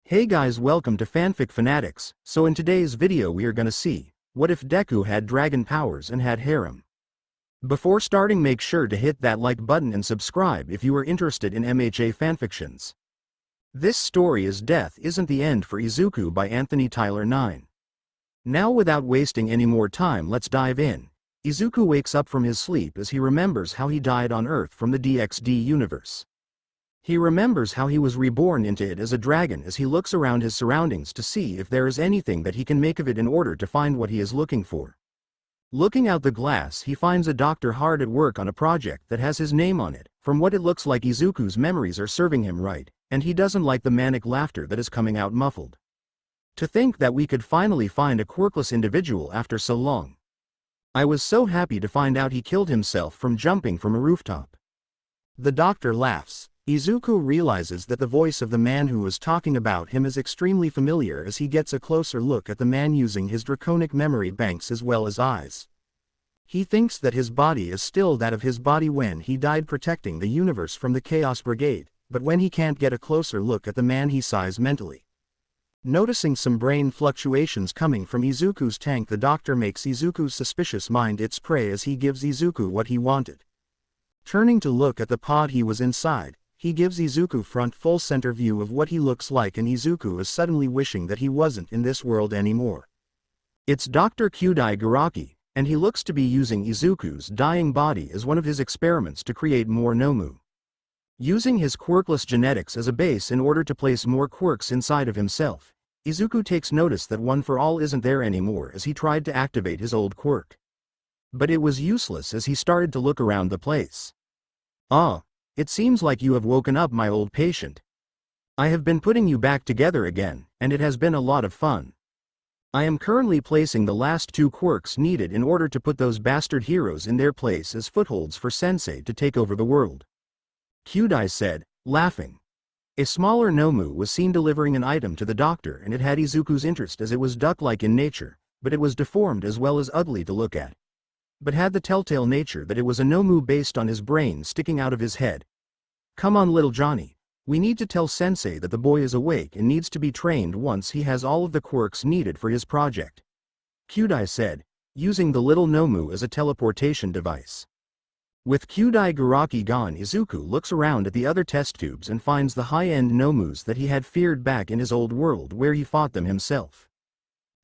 Hey guys, welcome to Fanfic Fanatics. So in today's video we are gonna see, what if Deku had dragon powers and had harem? Before starting, make sure to hit that like button and subscribe if you are interested in bnha fanfictions. This story is Death Isn't the End for Izuku by Anthony Tyler 9. Now without wasting any more time, let's dive in. Izuku wakes up from his sleep as he remembers how he died on Earth from the DxD universe. He remembers how he was reborn into it as a dragon as he looks around his surroundings to see if there is anything that he can make of it in order to find what he is looking for. Looking out the glass, he finds a doctor hard at work on a project that has his name on it. From what it looks like, Izuku's memories are serving him right, and he doesn't like the manic laughter that is coming out muffled. To think that we could finally find a quirkless individual after so long. I was so happy to find out he killed himself from jumping from a rooftop. The doctor laughs. Izuku realizes that the voice of the man who was talking about him is extremely familiar as he gets a closer look at the man using his draconic memory banks as well as eyes. He thinks that his body is still that of his body when he died protecting the universe from the Chaos Brigade, but when he can't get a closer look at the man, he sighs mentally. Noticing some brain fluctuations coming from Izuku's tank, the doctor makes Izuku's suspicious mind its prey as he gives Izuku what he wanted. Turning to look at the pod he was inside, he gives Izuku front full center view of what he looks like, and Izuku is suddenly wishing that he wasn't in this world anymore. It's Dr. Kyudai Garaki, and he looks to be using Izuku's dying body as one of his experiments to create more Nomu. Using his quirkless genetics as a base in order to place more quirks inside of himself, Izuku takes notice that One for All isn't there anymore as he tried to activate his old quirk. But it was useless as he started to look around the place. It seems like you have woken up, my old patient. I have been putting you back together again, and it has been a lot of fun. I am currently placing the last 2 quirks needed in order to put those bastard heroes in their place as footholds for Sensei to take over the world. Kyudai said, laughing. A smaller Nomu was seen delivering an item to the doctor, and it had Izuku's interest as it was duck-like in nature, but it was deformed as well as ugly to look at. But had the telltale nature that it was a Nomu based on his brain sticking out of his head. Come on, little Johnny. We need to tell Sensei that the boy is awake and needs to be trained once he has all of the quirks needed for his project. Kyudai said, using the little Nomu as a teleportation device. With Kyudai Garaki gone, Izuku looks around at the other test tubes and finds the high-end Nomus that he had feared back in his old world where he fought them himself.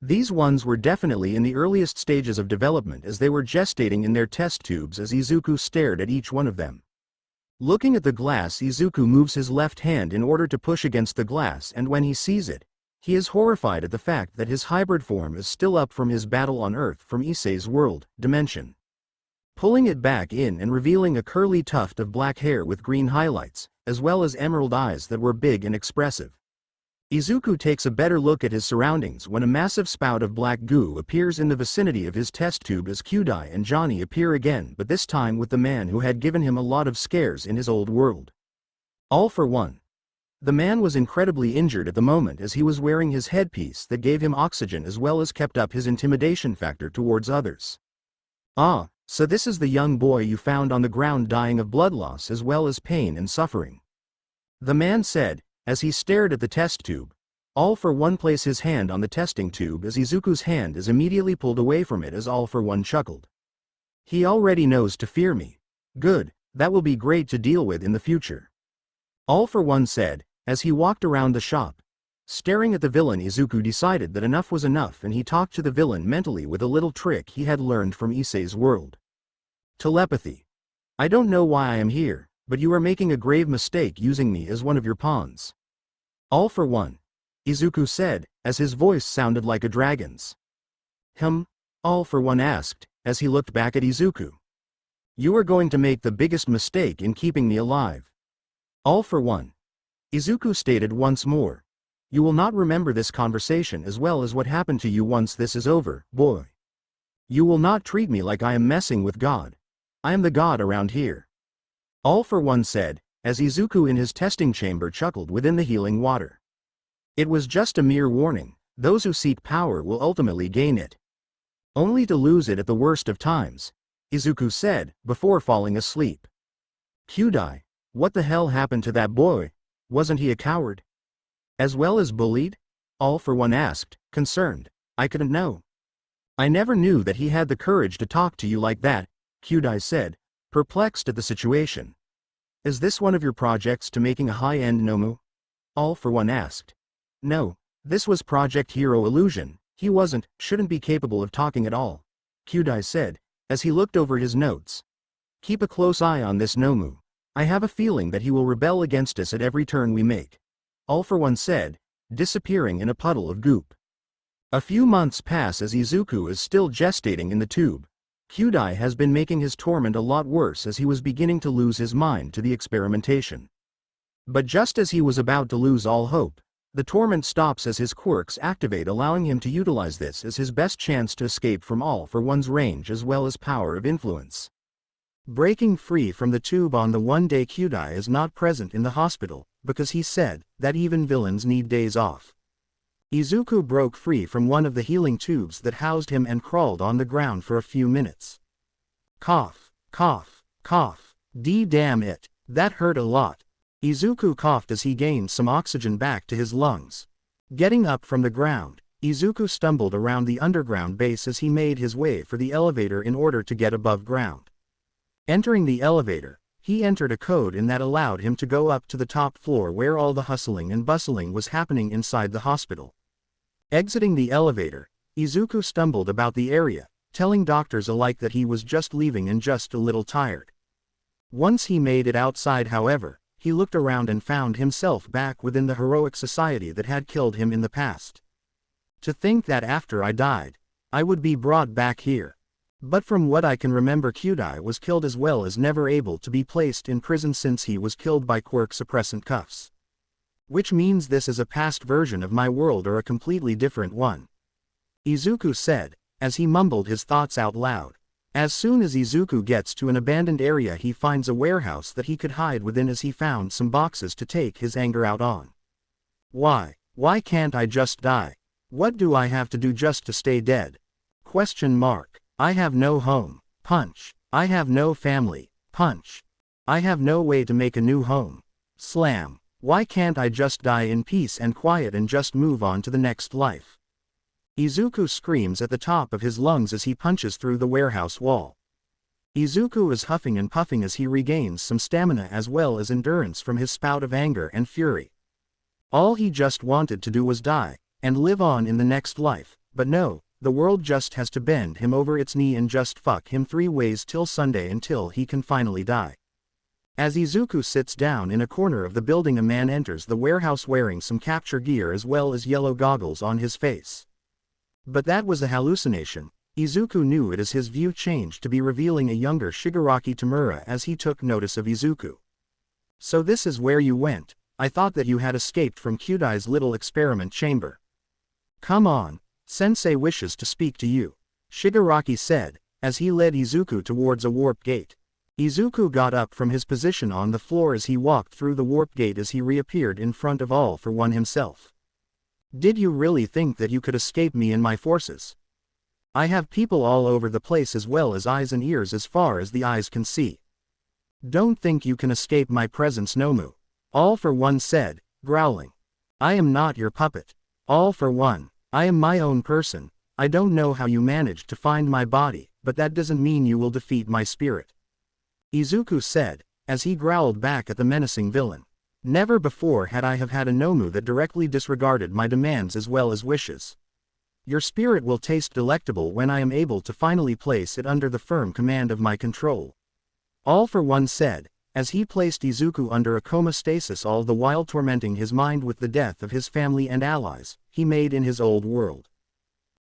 These ones were definitely in the earliest stages of development as they were gestating in their test tubes as Izuku stared at each one of them. Looking at the glass, Izuku moves his left hand in order to push against the glass, and when he sees it, he is horrified at the fact that his hybrid form is still up from his battle on Earth from Issei's world, dimension. Pulling it back in and revealing a curly tuft of black hair with green highlights, as well as emerald eyes that were big and expressive. Izuku takes a better look at his surroundings when a massive spout of black goo appears in the vicinity of his test tube as Kyudai and Johnny appear again, but this time with the man who had given him a lot of scares in his old world. All for one. The man was incredibly injured at the moment as he was wearing his headpiece that gave him oxygen as well as kept up his intimidation factor towards others. So this is the young boy you found on the ground dying of blood loss as well as pain and suffering. The man said, as he stared at the test tube. All for One place his hand on the testing tube as Izuku's hand is immediately pulled away from it as All for One chuckled. He already knows to fear me. Good, that will be great to deal with in the future. All for One said, as he walked around the shop. Staring at the villain, Izuku decided that enough was enough and he talked to the villain mentally with a little trick he had learned from Issei's world. Telepathy. I don't know why I am here, but you are making a grave mistake using me as one of your pawns. All for One. Izuku said, as his voice sounded like a dragon's. All for One asked, as he looked back at Izuku. You are going to make the biggest mistake in keeping me alive. All for One. Izuku stated once more. You will not remember this conversation as well as what happened to you once this is over, boy. You will not treat me like I am messing with God. I am the god around here. All for One said, as Izuku in his testing chamber chuckled within the healing water. It was just a mere warning. Those who seek power will ultimately gain it. Only to lose it at the worst of times, Izuku said, before falling asleep. Kyudai, what the hell happened to that boy? Wasn't he a coward? As well as bullied? All for One asked, concerned. I couldn't know. I never knew that he had the courage to talk to you like that, Kyudai said, perplexed at the situation. Is this one of your projects to making a high-end Nomu? All for One asked. No, this was Project Hero Illusion. He shouldn't be capable of talking at all, Kyudai said, as he looked over his notes. Keep a close eye on this Nomu. I have a feeling that he will rebel against us at every turn we make. All for One said, disappearing in a puddle of goop. A few months pass as Izuku is still gestating in the tube. Kyudai has been making his torment a lot worse as he was beginning to lose his mind to the experimentation. But just as he was about to lose all hope, the torment stops as his quirks activate, allowing him to utilize this as his best chance to escape from All for One's range as well as power of influence. Breaking free from the tube on the one day Kyudai is not present in the hospital, because he said that even villains need days off. Izuku broke free from one of the healing tubes that housed him and crawled on the ground for a few minutes. Cough, cough, cough. Damn it, that hurt a lot. Izuku coughed as he gained some oxygen back to his lungs. Getting up from the ground, Izuku stumbled around the underground base as he made his way for the elevator in order to get above ground. Entering the elevator, he entered a code in that allowed him to go up to the top floor where all the hustling and bustling was happening inside the hospital. Exiting the elevator, Izuku stumbled about the area, telling doctors alike that he was just leaving and just a little tired. Once he made it outside, however, he looked around and found himself back within the heroic society that had killed him in the past. To think that after I died, I would be brought back here. But from what I can remember, Kyudai was killed as well as never able to be placed in prison since he was killed by quirk suppressant cuffs. Which means this is a past version of my world or a completely different one. Izuku said, as he mumbled his thoughts out loud. As soon as Izuku gets to an abandoned area, he finds a warehouse that he could hide within as he found some boxes to take his anger out on. Why can't I just die? What do I have to do just to stay dead? Question mark. I have no home. Punch. I have no family. Punch. I have no way to make a new home. Slam. Why can't I just die in peace and quiet and just move on to the next life? Izuku screams at the top of his lungs as he punches through the warehouse wall. Izuku is huffing and puffing as he regains some stamina as well as endurance from his spout of anger and fury. All he just wanted to do was die, and live on in the next life, but no, the world just has to bend him over its knee and just fuck him 3 ways till Sunday until he can finally die. As Izuku sits down in a corner of the building, a man enters the warehouse wearing some capture gear as well as yellow goggles on his face. But that was a hallucination. Izuku knew it as his view changed to be revealing a younger Shigaraki Tamura as he took notice of Izuku. So this is where you went. I thought that you had escaped from Kyudai's little experiment chamber. Come on, Sensei wishes to speak to you, Shigaraki said, as he led Izuku towards a warp gate. Izuku got up from his position on the floor as he walked through the warp gate as he reappeared in front of All for One himself. Did you really think that you could escape me and my forces? I have people all over the place as well as eyes and ears as far as the eyes can see. Don't think you can escape my presence, Nomu. All for One said, growling. I am not your puppet. All for One, I am my own person. I don't know how you managed to find my body, but that doesn't mean you will defeat my spirit. Izuku said, as he growled back at the menacing villain. Never before had I have had a Nomu that directly disregarded my demands as well as wishes. Your spirit will taste delectable when I am able to finally place it under the firm command of my control. All for One said, as he placed Izuku under a coma stasis, all the while tormenting his mind with the death of his family and allies he made in his old world.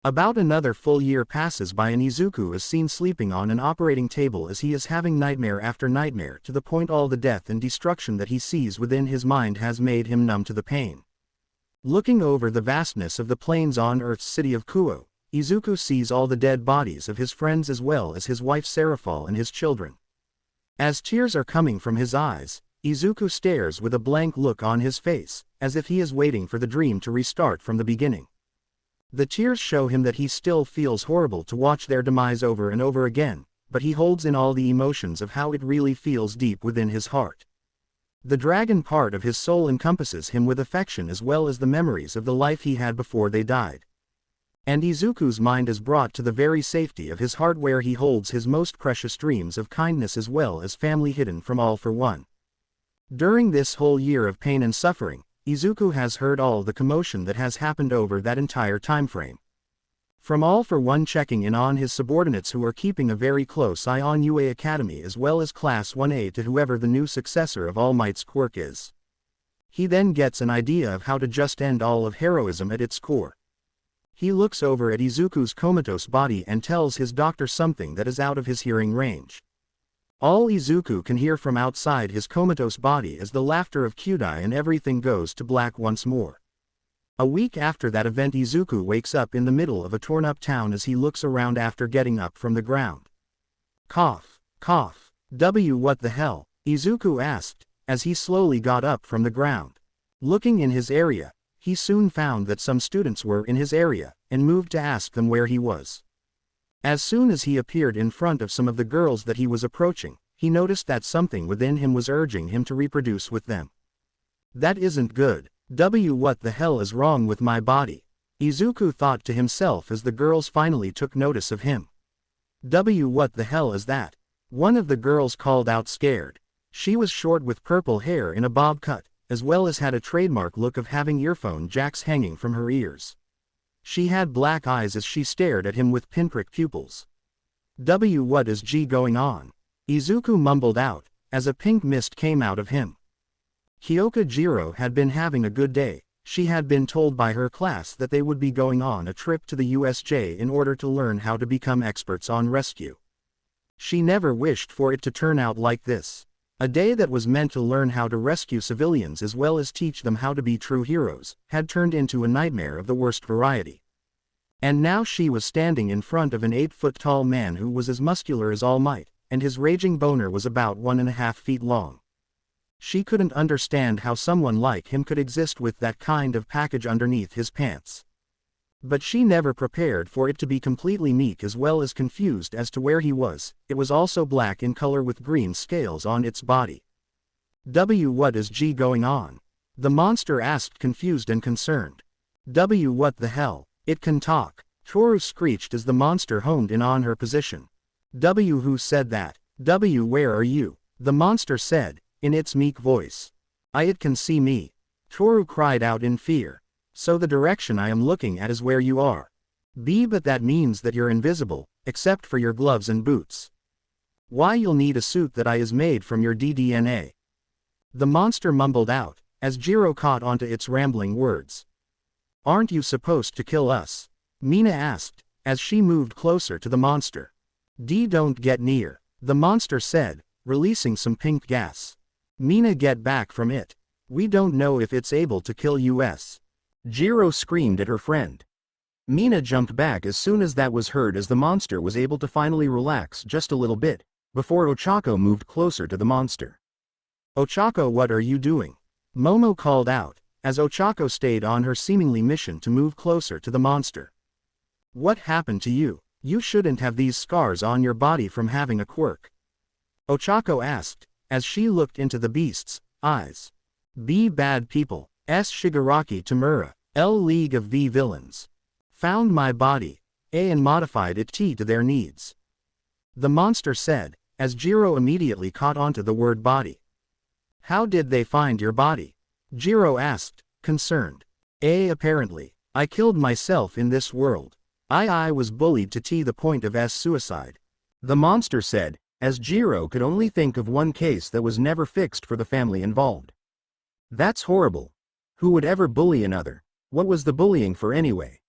About another full year passes by and Izuku is seen sleeping on an operating table as he is having nightmare after nightmare to the point all the death and destruction that he sees within his mind has made him numb to the pain. Looking over the vastness of the plains on Earth's city of Kuo, Izuku sees all the dead bodies of his friends as well as his wife Seraphal and his children. As tears are coming from his eyes, Izuku stares with a blank look on his face, as if he is waiting for the dream to restart from the beginning. The tears show him that he still feels horrible to watch their demise over and over again, but he holds in all the emotions of how it really feels deep within his heart. The dragon part of his soul encompasses him with affection as well as the memories of the life he had before they died. And Izuku's mind is brought to the very safety of his heart where he holds his most precious dreams of kindness as well as family hidden from all for one. During this whole year of pain and suffering, Izuku has heard all the commotion that has happened over that entire time frame. From all for one checking in on his subordinates who are keeping a very close eye on UA Academy as well as Class 1A to whoever the new successor of All Might's quirk is. He then gets an idea of how to just end all of heroism at its core. He looks over at Izuku's comatose body and tells his doctor something that is out of his hearing range. All Izuku can hear from outside his comatose body is the laughter of Kyudai and everything goes to black once more. A week after that event, Izuku wakes up in the middle of a torn-up town as he looks around after getting up from the ground. Cough, cough. What the hell? Izuku asked, as he slowly got up from the ground. Looking in his area, he soon found that some students were in his area, and moved to ask them where he was. As soon as he appeared in front of some of the girls that he was approaching, he noticed that something within him was urging him to reproduce with them. That isn't good. What the hell is wrong with my body? Izuku thought to himself as the girls finally took notice of him. What the hell is that? One of the girls called out scared. She was short with purple hair in a bob cut, as well as had a trademark look of having earphone jacks hanging from her ears. She had black eyes as she stared at him with pinprick pupils. What is going on? Izuku mumbled out, as a pink mist came out of him. Kyoka Jiro had been having a good day. She had been told by her class that they would be going on a trip to the USJ in order to learn how to become experts on rescue. She never wished for it to turn out like this. A day that was meant to learn how to rescue civilians as well as teach them how to be true heroes, had turned into a nightmare of the worst variety. And now she was standing in front of an 8-foot-tall man who was as muscular as All Might, and his raging boner was about 1.5 feet long. She couldn't understand how someone like him could exist with that kind of package underneath his pants. But she never prepared for it to be completely meek as well as confused as to where he was. It was also black in color with green scales on its body. What is going on? The monster asked, confused and concerned. What the hell? It can talk. Toru screeched as the monster honed in on her position. Who said that? Where are you? The monster said, in its meek voice. It can see me. Toru cried out in fear. So the direction I am looking at is where you are. But that means that you're invisible, except for your gloves and boots. Why, you'll need a suit that is made from your bnha. The monster mumbled out, as Jiro caught onto its rambling words. Aren't you supposed to kill us? Mina asked, as she moved closer to the monster. Don't get near, the monster said, releasing some pink gas. Mina, get back from it. We don't know if it's able to kill us. Jiro screamed at her friend. Mina jumped back as soon as that was heard as the monster was able to finally relax just a little bit, before Ochako moved closer to the monster. Ochako, what are you doing? Momo called out, as Ochako stayed on her seemingly mission to move closer to the monster. What happened to you? You shouldn't have these scars on your body from having a quirk. Ochako asked, as she looked into the beast's eyes. Be bad people. S. Shigaraki Tamura, L. League of V Villains. Found my body, and modified it to their needs. The monster said, as Jiro immediately caught onto the word body. How did they find your body? Jiro asked, concerned. Apparently, I killed myself in this world. I was bullied to the point of suicide. The monster said, as Jiro could only think of one case that was never fixed for the family involved. That's horrible. Who would ever bully another? What was the bullying for anyway?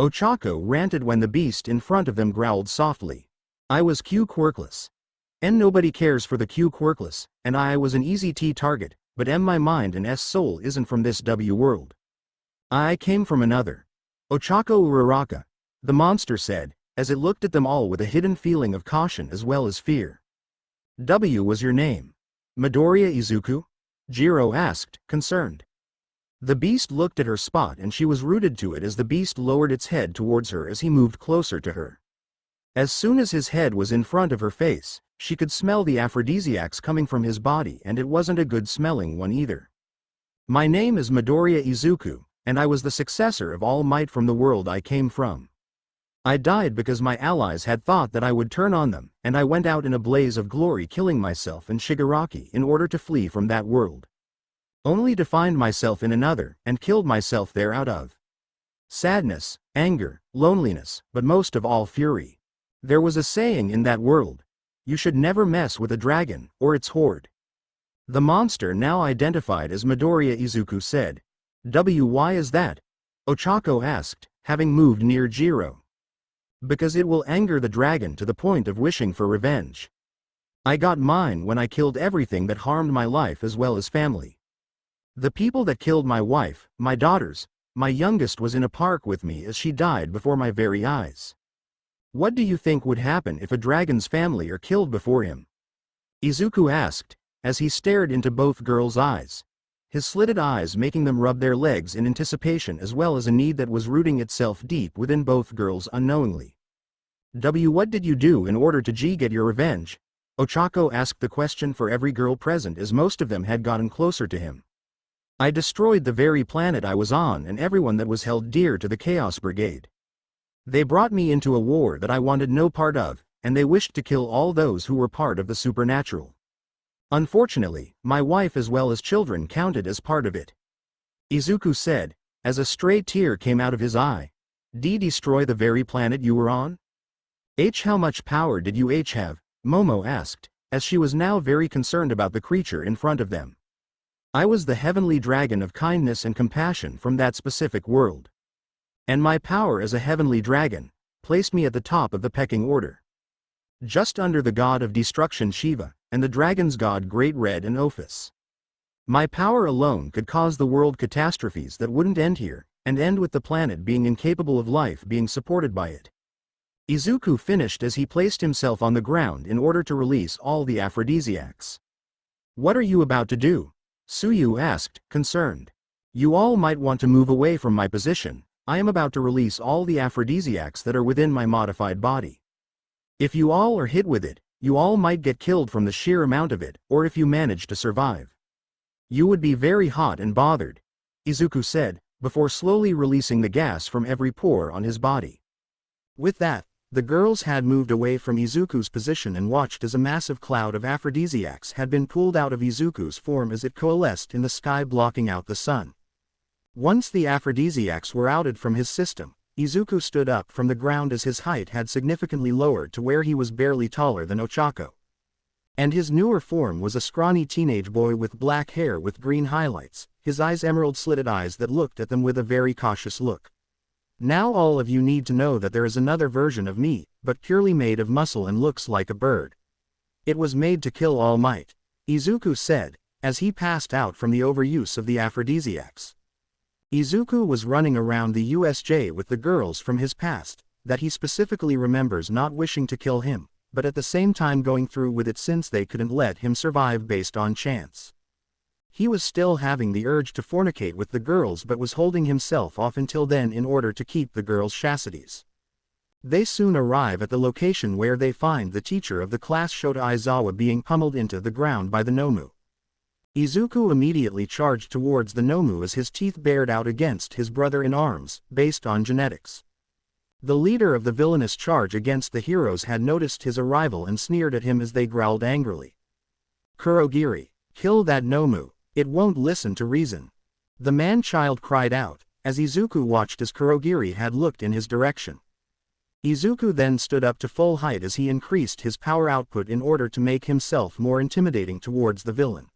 Ochako ranted when the beast in front of them growled softly. I was Q quirkless. And nobody cares for the Q quirkless, and I was an easy target, but my mind and soul isn't from this world. I came from another. Ochako Uraraka, the monster said, as it looked at them all with a hidden feeling of caution as well as fear. Was your name? Midoriya Izuku? Jiro asked, concerned. The beast looked at her spot and she was rooted to it as the beast lowered its head towards her as he moved closer to her. As soon as his head was in front of her face, She could smell the aphrodisiacs coming from his body, and it wasn't a good smelling one either. My name is Midoriya Izuku, and I was the successor of All Might from the world I came from. I died because my allies had thought that I would turn on them, and I went out in a blaze of glory, killing myself and Shigaraki in order to flee from that world. Only to find myself in another, and killed myself there out of sadness, anger, loneliness, but most of all fury. There was a saying in that world: you should never mess with a dragon, or its horde. The monster now identified as Midoriya Izuku said. Why is that? Ochako asked, having moved near Jiro. Because it will anger the dragon to the point of wishing for revenge. I got mine when I killed everything that harmed my life as well as family. The people that killed my wife, my daughters, my youngest was in a park with me as she died before my very eyes. What do you think would happen if a dragon's family are killed before him? Izuku asked, as he stared into both girls' eyes, his slitted eyes making them rub their legs in anticipation as well as a need that was rooting itself deep within both girls unknowingly. What did you do in order to get your revenge? Ochako asked the question for every girl present as most of them had gotten closer to him. I destroyed the very planet I was on and everyone that was held dear to the Chaos Brigade. They brought me into a war that I wanted no part of, and they wished to kill all those who were part of the supernatural. Unfortunately, my wife as well as children counted as part of it. Izuku said, as a stray tear came out of his eye. Destroy the very planet you were on? How much power did you have? Momo asked, as she was now very concerned about the creature in front of them. I was the heavenly dragon of kindness and compassion from that specific world. And my power as a heavenly dragon placed me at the top of the pecking order. Just under the god of destruction Shiva, and the dragon's god Great Red and Ophis. My power alone could cause the world catastrophes that wouldn't end here, and end with the planet being incapable of life being supported by it. Izuku finished as he placed himself on the ground in order to release all the aphrodisiacs. What are you about to do? Suyu asked, concerned. You all might want to move away from my position. I am about to release all the aphrodisiacs that are within my modified body. If you all are hit with it, you all might get killed from the sheer amount of it, or if you manage to survive. You would be very hot and bothered, Izuku said, before slowly releasing the gas from every pore on his body. With that, the girls had moved away from Izuku's position and watched as a massive cloud of aphrodisiacs had been pulled out of Izuku's form as it coalesced in the sky blocking out the sun. Once the aphrodisiacs were outed from his system, Izuku stood up from the ground as his height had significantly lowered to where he was barely taller than Ochako. And his newer form was a scrawny teenage boy with black hair with green highlights, his eyes emerald-slitted eyes that looked at them with a very cautious look. Now all of you need to know that there is another version of me, but purely made of muscle and looks like a bird. It was made to kill All Might, Izuku said, as he passed out from the overuse of the aphrodisiacs. Izuku was running around the USJ with the girls from his past, that he specifically remembers not wishing to kill him, but at the same time going through with it since they couldn't let him survive based on chance. He was still having the urge to fornicate with the girls but was holding himself off until then in order to keep the girls' chastities. They soon arrive at the location where they find the teacher of the class Shota Aizawa being pummeled into the ground by the Nomu. Izuku immediately charged towards the Nomu as his teeth bared out against his brother in arms, based on genetics. The leader of the villainous charge against the heroes had noticed his arrival and sneered at him as they growled angrily. Kurogiri, kill that Nomu, it won't listen to reason. The man-child cried out, as Izuku watched as Kurogiri had looked in his direction. Izuku then stood up to full height as he increased his power output in order to make himself more intimidating towards the villain.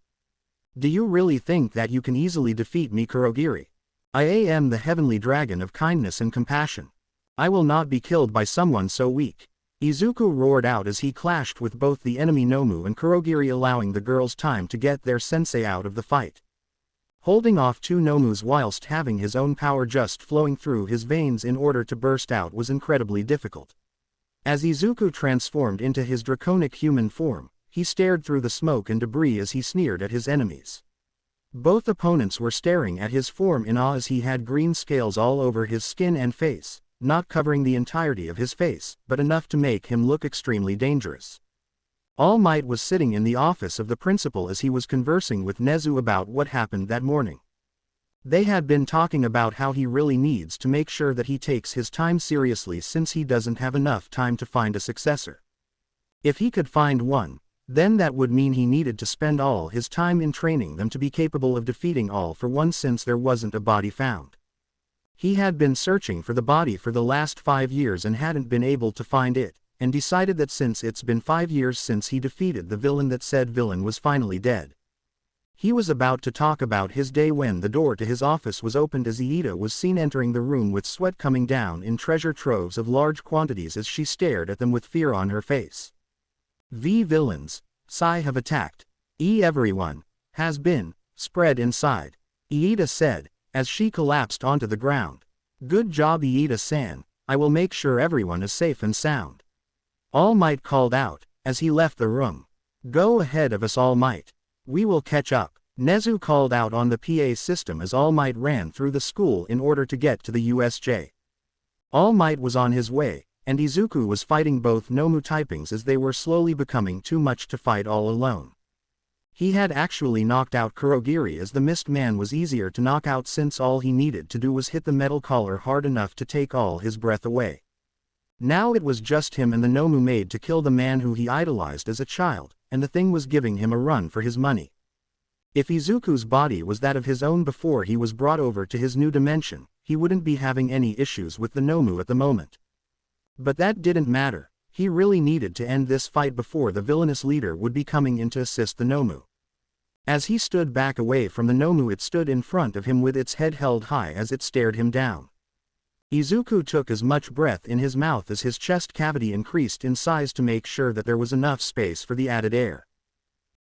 Do you really think that you can easily defeat me, Kurogiri? I am the heavenly dragon of kindness and compassion. I will not be killed by someone so weak. Izuku roared out as he clashed with both the enemy Nomu and Kurogiri, allowing the girls time to get their sensei out of the fight. Holding off two Nomus whilst having his own power just flowing through his veins in order to burst out was incredibly difficult. As Izuku transformed into his draconic human form, he stared through the smoke and debris as he sneered at his enemies. Both opponents were staring at his form in awe as he had green scales all over his skin and face, not covering the entirety of his face, but enough to make him look extremely dangerous. All Might was sitting in the office of the principal as he was conversing with Nezu about what happened that morning. They had been talking about how he really needs to make sure that he takes his time seriously since he doesn't have enough time to find a successor. If he could find one, then that would mean he needed to spend all his time in training them to be capable of defeating All for One since there wasn't a body found. He had been searching for the body for the last 5 years and hadn't been able to find it, and decided that since it's been 5 years since he defeated the villain that said villain was finally dead. He was about to talk about his day when the door to his office was opened as Iida was seen entering the room with sweat coming down in treasure troves of large quantities as she stared at them with fear on her face. "The villains, Sai have attacked. Everyone has been spread inside," Iida said, as she collapsed onto the ground. "Good job, Iida-san, I will make sure everyone is safe and sound." All Might called out, as he left the room. "Go ahead of us, All Might. We will catch up," Nezu called out on the PA system as All Might ran through the school in order to get to the USJ. All Might was on his way, and Izuku was fighting both Nomu typings as they were slowly becoming too much to fight all alone. He had actually knocked out Kurogiri as the Mist Man was easier to knock out since all he needed to do was hit the metal collar hard enough to take all his breath away. Now it was just him and the Nomu maid to kill the man who he idolized as a child, and the thing was giving him a run for his money. If Izuku's body was that of his own before he was brought over to his new dimension, he wouldn't be having any issues with the Nomu at the moment. But that didn't matter, he really needed to end this fight before the villainous leader would be coming in to assist the Nomu. As he stood back away from the Nomu, it stood in front of him with its head held high as it stared him down. Izuku took as much breath in his mouth as his chest cavity increased in size to make sure that there was enough space for the added air.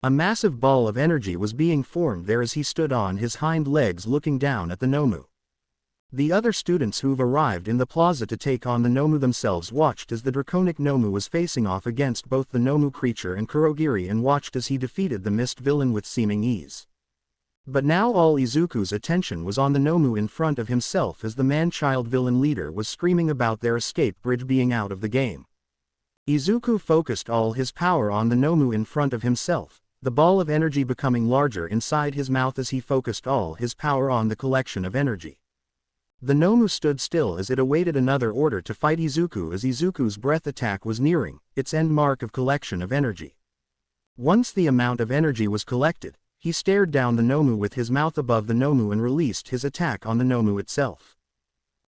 A massive ball of energy was being formed there as he stood on his hind legs looking down at the Nomu. The other students who've arrived in the plaza to take on the Nomu themselves watched as the draconic Nomu was facing off against both the Nomu creature and Kurogiri and watched as he defeated the mist villain with seeming ease. But now all Izuku's attention was on the Nomu in front of himself as the man-child villain leader was screaming about their escape bridge being out of the game. Izuku focused all his power on the Nomu in front of himself, the ball of energy becoming larger inside his mouth as he focused all his power on the collection of energy. The Nomu stood still as it awaited another order to fight Izuku as Izuku's breath attack was nearing its end mark of collection of energy. Once the amount of energy was collected, he stared down the Nomu with his mouth above the Nomu and released his attack on the Nomu itself.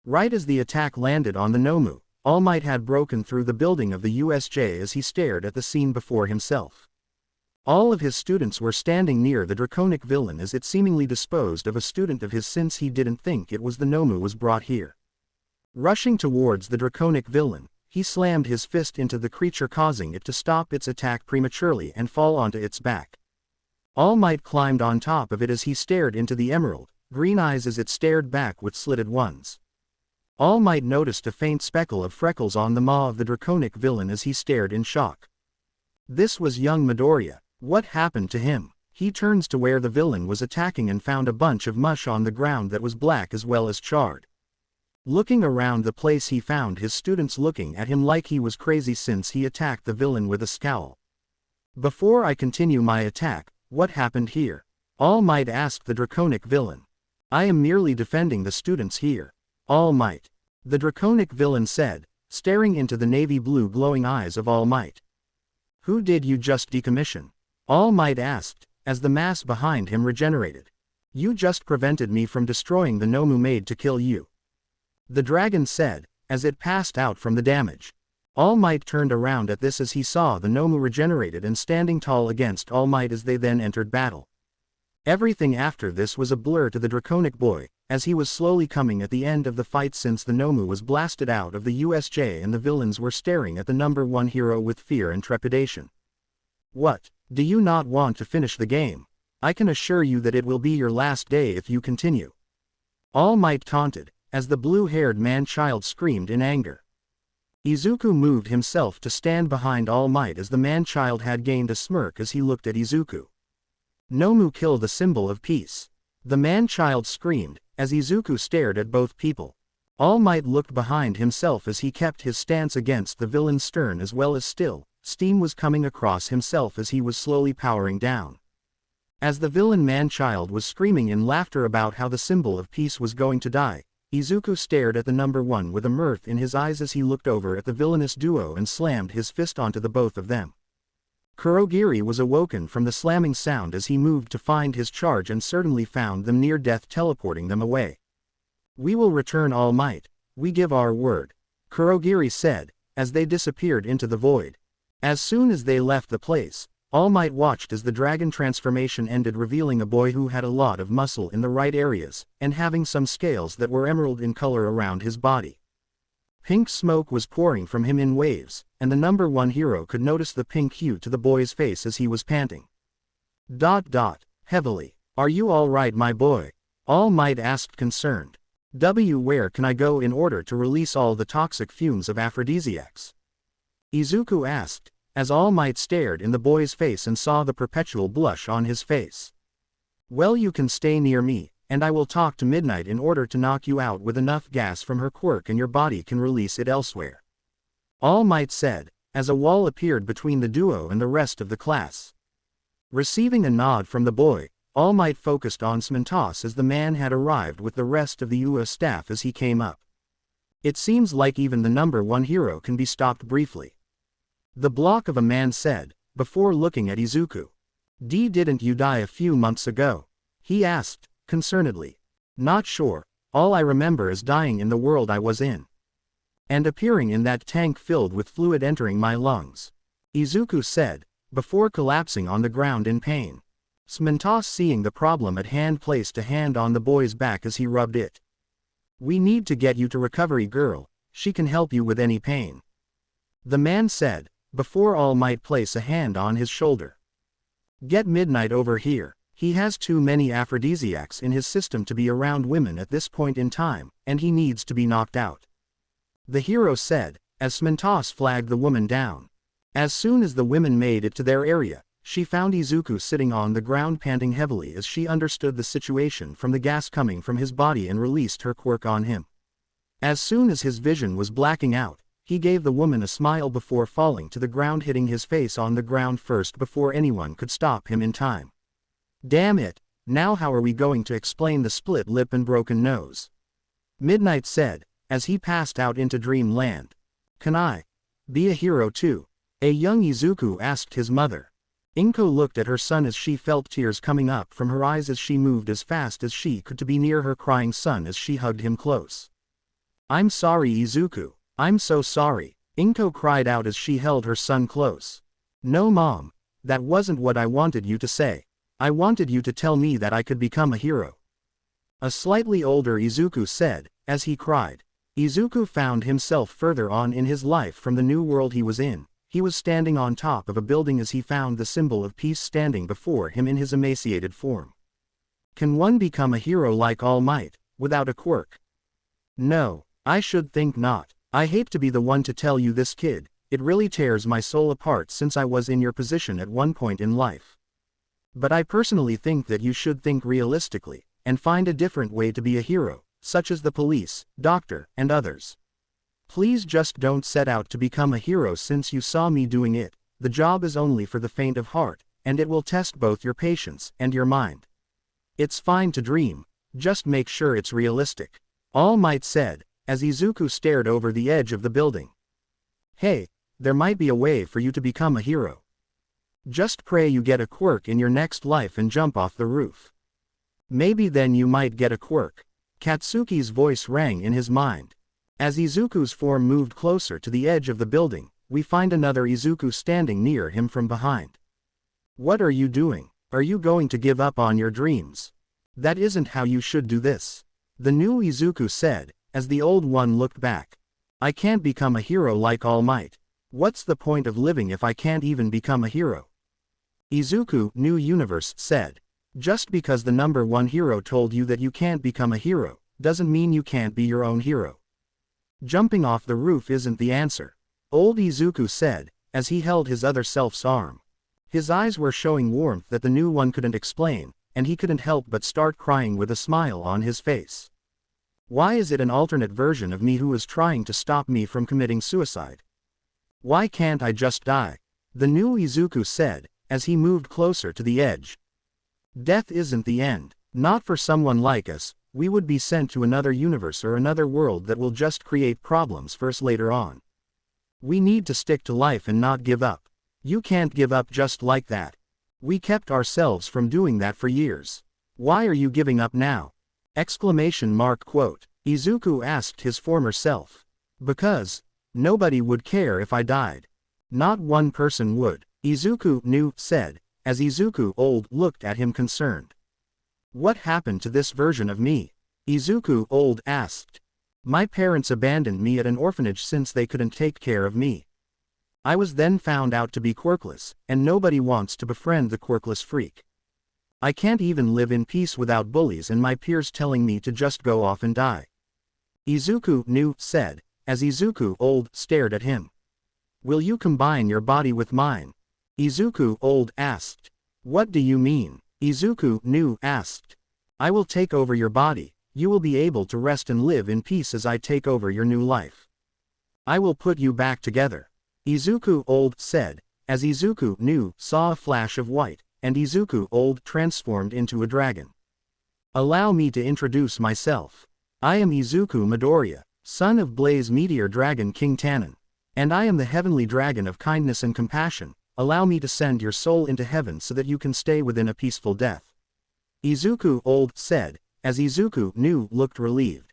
Right as the attack landed on the Nomu, All Might had broken through the building of the USJ as he stared at the scene before himself. All of his students were standing near the draconic villain as it seemingly disposed of a student of his since he didn't think it was the Nomu was brought here. Rushing towards the draconic villain, he slammed his fist into the creature causing it to stop its attack prematurely and fall onto its back. All Might climbed on top of it as he stared into the emerald, green eyes as it stared back with slitted ones. All Might noticed a faint speckle of freckles on the maw of the draconic villain as he stared in shock. This was young Midoriya. What happened to him? He turns to where the villain was attacking and found a bunch of mush on the ground that was black as well as charred. Looking around the place, he found his students looking at him like he was crazy since he attacked the villain with a scowl. "Before I continue my attack, what happened here?" All Might asked the draconic villain. "I am merely defending the students here, All Might," the draconic villain said, staring into the navy blue glowing eyes of All Might. "Who did you just decommission?" All Might asked, as the mass behind him regenerated. "You just prevented me from destroying the Nomu made to kill you," the dragon said, as it passed out from the damage. All Might turned around at this as he saw the Nomu regenerated and standing tall against All Might as they then entered battle. Everything after this was a blur to the draconic boy, as he was slowly coming at the end of the fight since the Nomu was blasted out of the USJ and the villains were staring at the number one hero with fear and trepidation. "What? Do you not want to finish the game? I can assure you that it will be your last day if you continue," All Might taunted, as the blue-haired man-child screamed in anger. Izuku moved himself to stand behind All Might as the man-child had gained a smirk as he looked at Izuku. "Nomu kill the symbol of peace," the man-child screamed, as Izuku stared at both people. All Might looked behind himself as he kept his stance against the villain stern as well as still, steam was coming across himself as he was slowly powering down. As the villain man-child was screaming in laughter about how the symbol of peace was going to die, Izuku stared at the number one with a mirth in his eyes as he looked over at the villainous duo and slammed his fist onto the both of them. Kurogiri was awoken from the slamming sound as he moved to find his charge and certainly found them near death, teleporting them away. "We will return All Might, we give our word," Kurogiri said, as they disappeared into the void. As soon as they left the place, All Might watched as the dragon transformation ended, revealing a boy who had a lot of muscle in the right areas, and having some scales that were emerald in color around his body. Pink smoke was pouring from him in waves, and the number one hero could notice the pink hue to the boy's face as he was panting. Heavily. "Are you all right, my boy?" All Might asked, concerned. Where can I go in order to release all the toxic fumes of aphrodisiacs?" Izuku asked, as All Might stared in the boy's face and saw the perpetual blush on his face. "Well, you can stay near me, and I will talk to Midnight in order to knock you out with enough gas from her quirk and your body can release it elsewhere," All Might said, as a wall appeared between the duo and the rest of the class. Receiving a nod from the boy, All Might focused on Smentos as the man had arrived with the rest of the UA staff as he came up. "It seems like even the number one hero can be stopped briefly," the block of a man said, before looking at Izuku. "Didn't you die a few months ago?" he asked, concernedly. "Not sure, all I remember is dying in the world I was in. And appearing in that tank filled with fluid entering my lungs," Izuku said, before collapsing on the ground in pain. Smentos, seeing the problem at hand, placed a hand on the boy's back as he rubbed it. "We need to get you to recovery, girl, she can help you with any pain," the man said, before All Might place a hand on his shoulder. "Get Midnight over here. He has too many aphrodisiacs in his system to be around women at this point in time, and he needs to be knocked out," the hero said, as Smentos flagged the woman down. As soon as the women made it to their area, she found Izuku sitting on the ground panting heavily as she understood the situation from the gas coming from his body and released her quirk on him. As soon as his vision was blacking out, he gave the woman a smile before falling to the ground, hitting his face on the ground first before anyone could stop him in time. "Damn it, now how are we going to explain the split lip and broken nose?" Midnight said, as he passed out into dreamland. "Can I be a hero too?" a young Izuku asked his mother. Inko looked at her son as she felt tears coming up from her eyes as she moved as fast as she could to be near her crying son as she hugged him close. "I'm sorry, Izuku, I'm so sorry," Inko cried out as she held her son close. "No, Mom, that wasn't what I wanted you to say. I wanted you to tell me that I could become a hero," a slightly older Izuku said, as he cried. Izuku found himself further on in his life from the new world he was in. He was standing on top of a building as he found the symbol of peace standing before him in his emaciated form. Can one become a hero like All Might, without a quirk? No, I should think not. I hate to be the one to tell you this, kid, it really tears my soul apart since I was in your position at one point in life. But I personally think that you should think realistically, and find a different way to be a hero, such as the police, doctor, and others. Please just don't set out to become a hero since you saw me doing it. The job is only for the faint of heart, and it will test both your patience and your mind. It's fine to dream, just make sure it's realistic," All Might said, as Izuku stared over the edge of the building. "Hey, there might be a way for you to become a hero. Just pray you get a quirk in your next life and jump off the roof. Maybe then you might get a quirk." Katsuki's voice rang in his mind. As Izuku's form moved closer to the edge of the building, we find another Izuku standing near him from behind. "What are you doing? Are you going to give up on your dreams? That isn't how you should do this," the new Izuku said, as the old one looked back. "I can't become a hero like All Might. What's the point of living if I can't even become a hero?" Izuku, New Universe, said. "Just because the number one hero told you that you can't become a hero, doesn't mean you can't be your own hero. Jumping off the roof isn't the answer," old Izuku said, as he held his other self's arm. His eyes were showing warmth that the new one couldn't explain, and he couldn't help but start crying with a smile on his face. Why is it an alternate version of me who is trying to stop me from committing suicide? Why can't I just die? The new Izuku said, as he moved closer to the edge. Death isn't the end. Not for someone like us. We would be sent to another universe or another world that will just create problems for us later on. We need to stick to life and not give up. You can't give up just like that. We kept ourselves from doing that for years. Why are you giving up now? Exclamation mark quote. Izuku asked his former self. Because nobody would care if I died. Not one person would. Izuku knew said, as Izuku old looked at him concerned. What happened to this version of me? Izuku old asked. My parents abandoned me at an orphanage since they couldn't take care of me. I was then found out to be quirkless, and nobody wants to befriend the quirkless freak. I can't even live in peace without bullies and my peers telling me to just go off and die. Izuku knew said, as Izuku old stared at him. Will you combine your body with mine? Izuku old asked. What do you mean? Izuku knew asked. I will take over your body. You will be able to rest and live in peace as I take over your new life. I will put you back together. Izuku old said, as Izuku knew saw a flash of white, and Izuku old transformed into a dragon. Allow me to introduce myself. I am Izuku Midoriya, son of Blaze Meteor Dragon King Tannen. And I am the heavenly dragon of kindness and compassion. Allow me to send your soul into heaven so that you can stay within a peaceful death. Izuku old said, as Izuku knew looked relieved.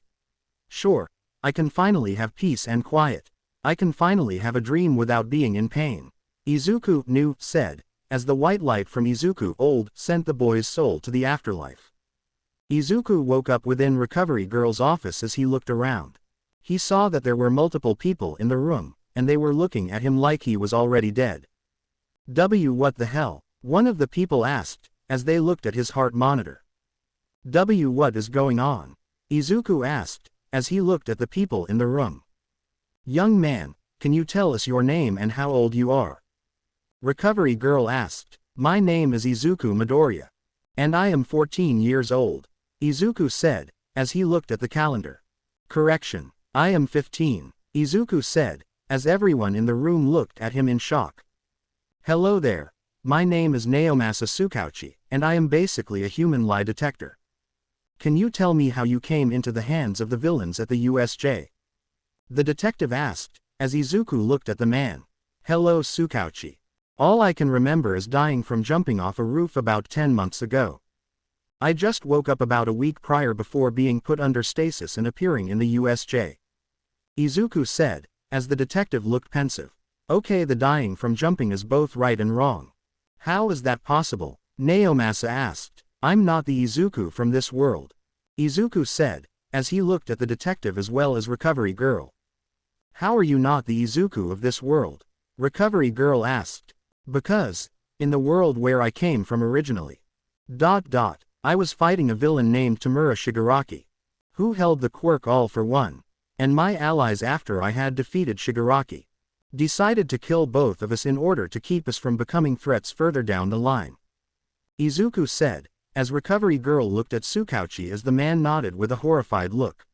Sure, I can finally have peace and quiet. I can finally have a dream without being in pain. Izuku knew said, as the white light from Izuku old sent the boy's soul to the afterlife. Izuku woke up within Recovery Girl's office as he looked around. He saw that there were multiple people in the room, and they were looking at him like he was already dead. What the hell? One of the people asked, as they looked at his heart monitor. What is going on? Izuku asked, as he looked at the people in the room. Young man, can you tell us your name and how old you are? Recovery Girl asked. My name is Izuku Midoriya. And I am 14 years old. Izuku said, as he looked at the calendar. Correction, I am 15, Izuku said, as everyone in the room looked at him in shock. Hello there. My name is Naomasa Tsukauchi, and I am basically a human lie detector. Can you tell me how you came into the hands of the villains at the USJ? The detective asked, as Izuku looked at the man. Hello Tsukauchi. All I can remember is dying from jumping off a roof about 10 months ago. I just woke up about a week prior before being put under stasis and appearing in the USJ. Izuku said, as the detective looked pensive. Okay, the dying from jumping is both right and wrong. How is that possible? Naomasa asked. I'm not the Izuku from this world. Izuku said, as he looked at the detective as well as Recovery Girl. How are you not the Izuku of this world? Recovery Girl asked. Because, in the world where I came from originally. I was fighting a villain named Tamura Shigaraki. Who held the quirk All for One. And my allies after I had defeated Shigaraki. Decided to kill both of us in order to keep us from becoming threats further down the line. Izuku said, as Recovery Girl looked at Tsukauchi as the man nodded with a horrified look.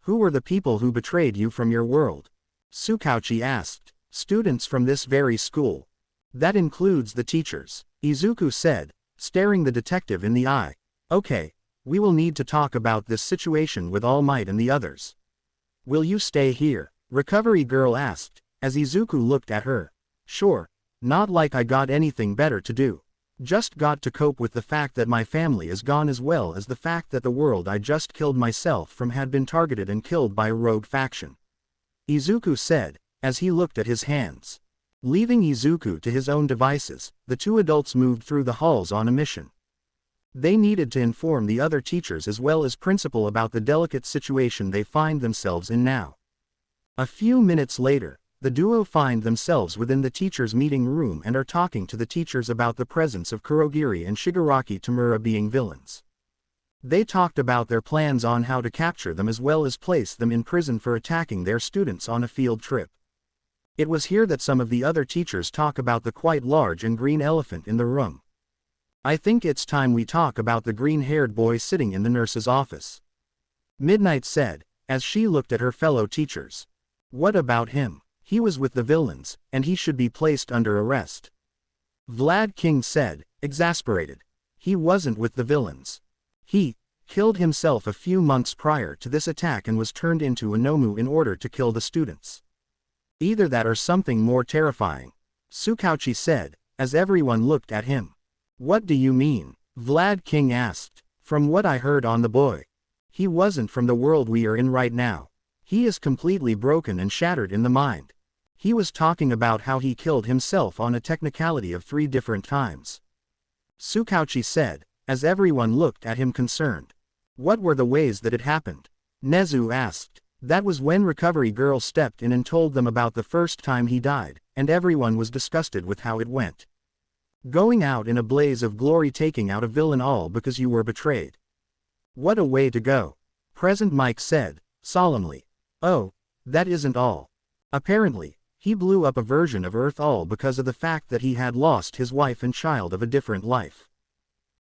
Who were the people who betrayed you from your world? Tsukauchi asked. Students from this very school. That includes the teachers, Izuku said, staring the detective in the eye. Okay, we will need to talk about this situation with All Might and the others. Will you stay here? Recovery Girl asked, as Izuku looked at her. Sure, not like I got anything better to do. Just got to cope with the fact that my family is gone as well as the fact that the world I just killed myself from had been targeted and killed by a rogue faction. Izuku said, as he looked at his hands. Leaving Izuku to his own devices, the two adults moved through the halls on a mission. They needed to inform the other teachers as well as principal about the delicate situation they find themselves in now. A few minutes later, the duo find themselves within the teachers' meeting room and are talking to the teachers about the presence of Kurogiri and Shigaraki Tamura being villains. They talked about their plans on how to capture them as well as place them in prison for attacking their students on a field trip. It was here that some of the other teachers talk about the quite large and green elephant in the room. I think it's time we talk about the green-haired boy sitting in the nurse's office. Midnight said, as she looked at her fellow teachers. What about him? He was with the villains, and he should be placed under arrest. Vlad King said, exasperated. He wasn't with the villains. He killed himself a few months prior to this attack and was turned into a Nomu in order to kill the students. Either that or something more terrifying. Tsukauchi said, as everyone looked at him. What do you mean? Vlad King asked. From what I heard on the boy. He wasn't from the world we are in right now. He is completely broken and shattered in the mind. He was talking about how he killed himself on a technicality of 3 different times. Tsukauchi said, as everyone looked at him concerned. What were the ways that it happened? Nezu asked. That was when Recovery Girl stepped in and told them about the first time he died, and everyone was disgusted with how it went. Going out in a blaze of glory, taking out a villain, all because you were betrayed. What a way to go. Present Mike said, solemnly. Oh, that isn't all. Apparently, he blew up a version of Earth all because of the fact that he had lost his wife and child of a different life.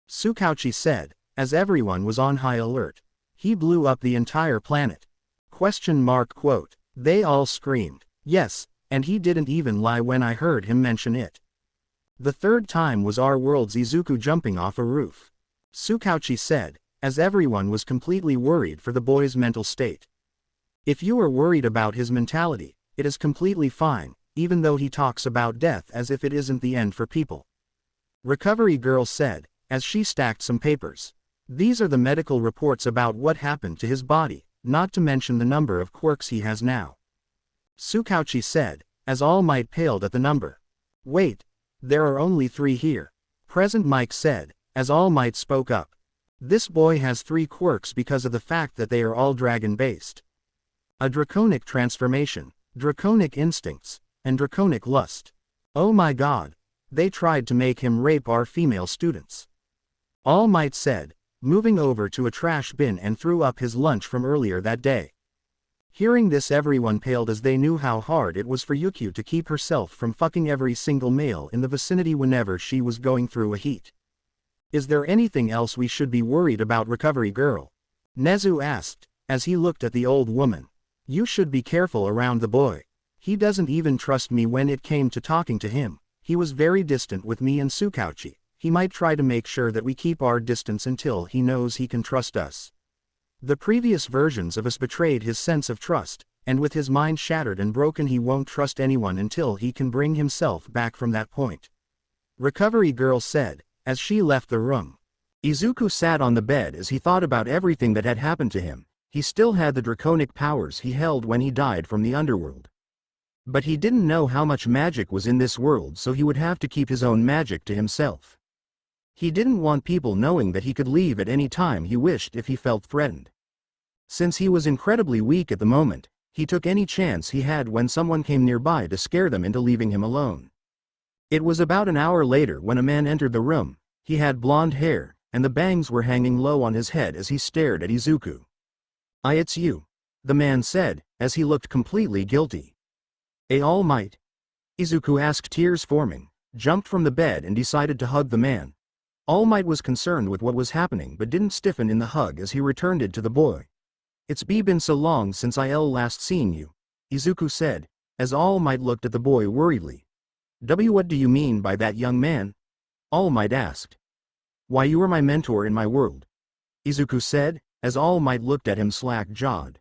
Tsukauchi said, as everyone was on high alert. He blew up the entire planet. ? They all screamed. Yes, and he didn't even lie when I heard him mention it. The third time was our world's Izuku jumping off a roof. Tsukauchi said, as everyone was completely worried for the boy's mental state. If you are worried about his mentality, it is completely fine, even though he talks about death as if it isn't the end for people. Recovery Girl said, as she stacked some papers. These are the medical reports about what happened to his body, not to mention the number of quirks he has now. Tsukauchi said, as All Might paled at the number. Wait, there are only 3 here. Present Mike said, as All Might spoke up. This boy has 3 quirks because of the fact that they are all dragon-based. A draconic transformation, draconic instincts, and draconic lust. Oh my god, they tried to make him rape our female students. All Might said, moving over to a trash bin and threw up his lunch from earlier that day. Hearing this, everyone paled as they knew how hard it was for Yukio to keep herself from fucking every single male in the vicinity whenever she was going through a heat. Is there anything else we should be worried about, Recovery Girl? Nezu asked, as he looked at the old woman. You should be careful around the boy. He doesn't even trust me when it came to talking to him. He was very distant with me and Tsukauchi. He might try to make sure that we keep our distance until he knows he can trust us. The previous versions of us betrayed his sense of trust, and with his mind shattered and broken, he won't trust anyone until he can bring himself back from that point. Recovery Girl said, as she left the room. Izuku sat on the bed as he thought about everything that had happened to him. He still had the draconic powers he held when he died from the underworld. But he didn't know how much magic was in this world, so he would have to keep his own magic to himself. He didn't want people knowing that he could leave at any time he wished if he felt threatened. Since he was incredibly weak at the moment, he took any chance he had when someone came nearby to scare them into leaving him alone. It was about an hour later when a man entered the room. He had blonde hair, and the bangs were hanging low on his head as he stared at Izuku. It's you," the man said, as he looked completely guilty. All Might?" Izuku asked, tears forming, jumped from the bed and decided to hug the man. All Might was concerned with what was happening but didn't stiffen in the hug as he returned it to the boy. "It's been so long since I last seen you," Izuku said, as All Might looked at the boy worriedly. What do you mean by that, young man?" All Might asked. "Why, you were my mentor in my world," Izuku said, as All Might looked at him slack-jawed.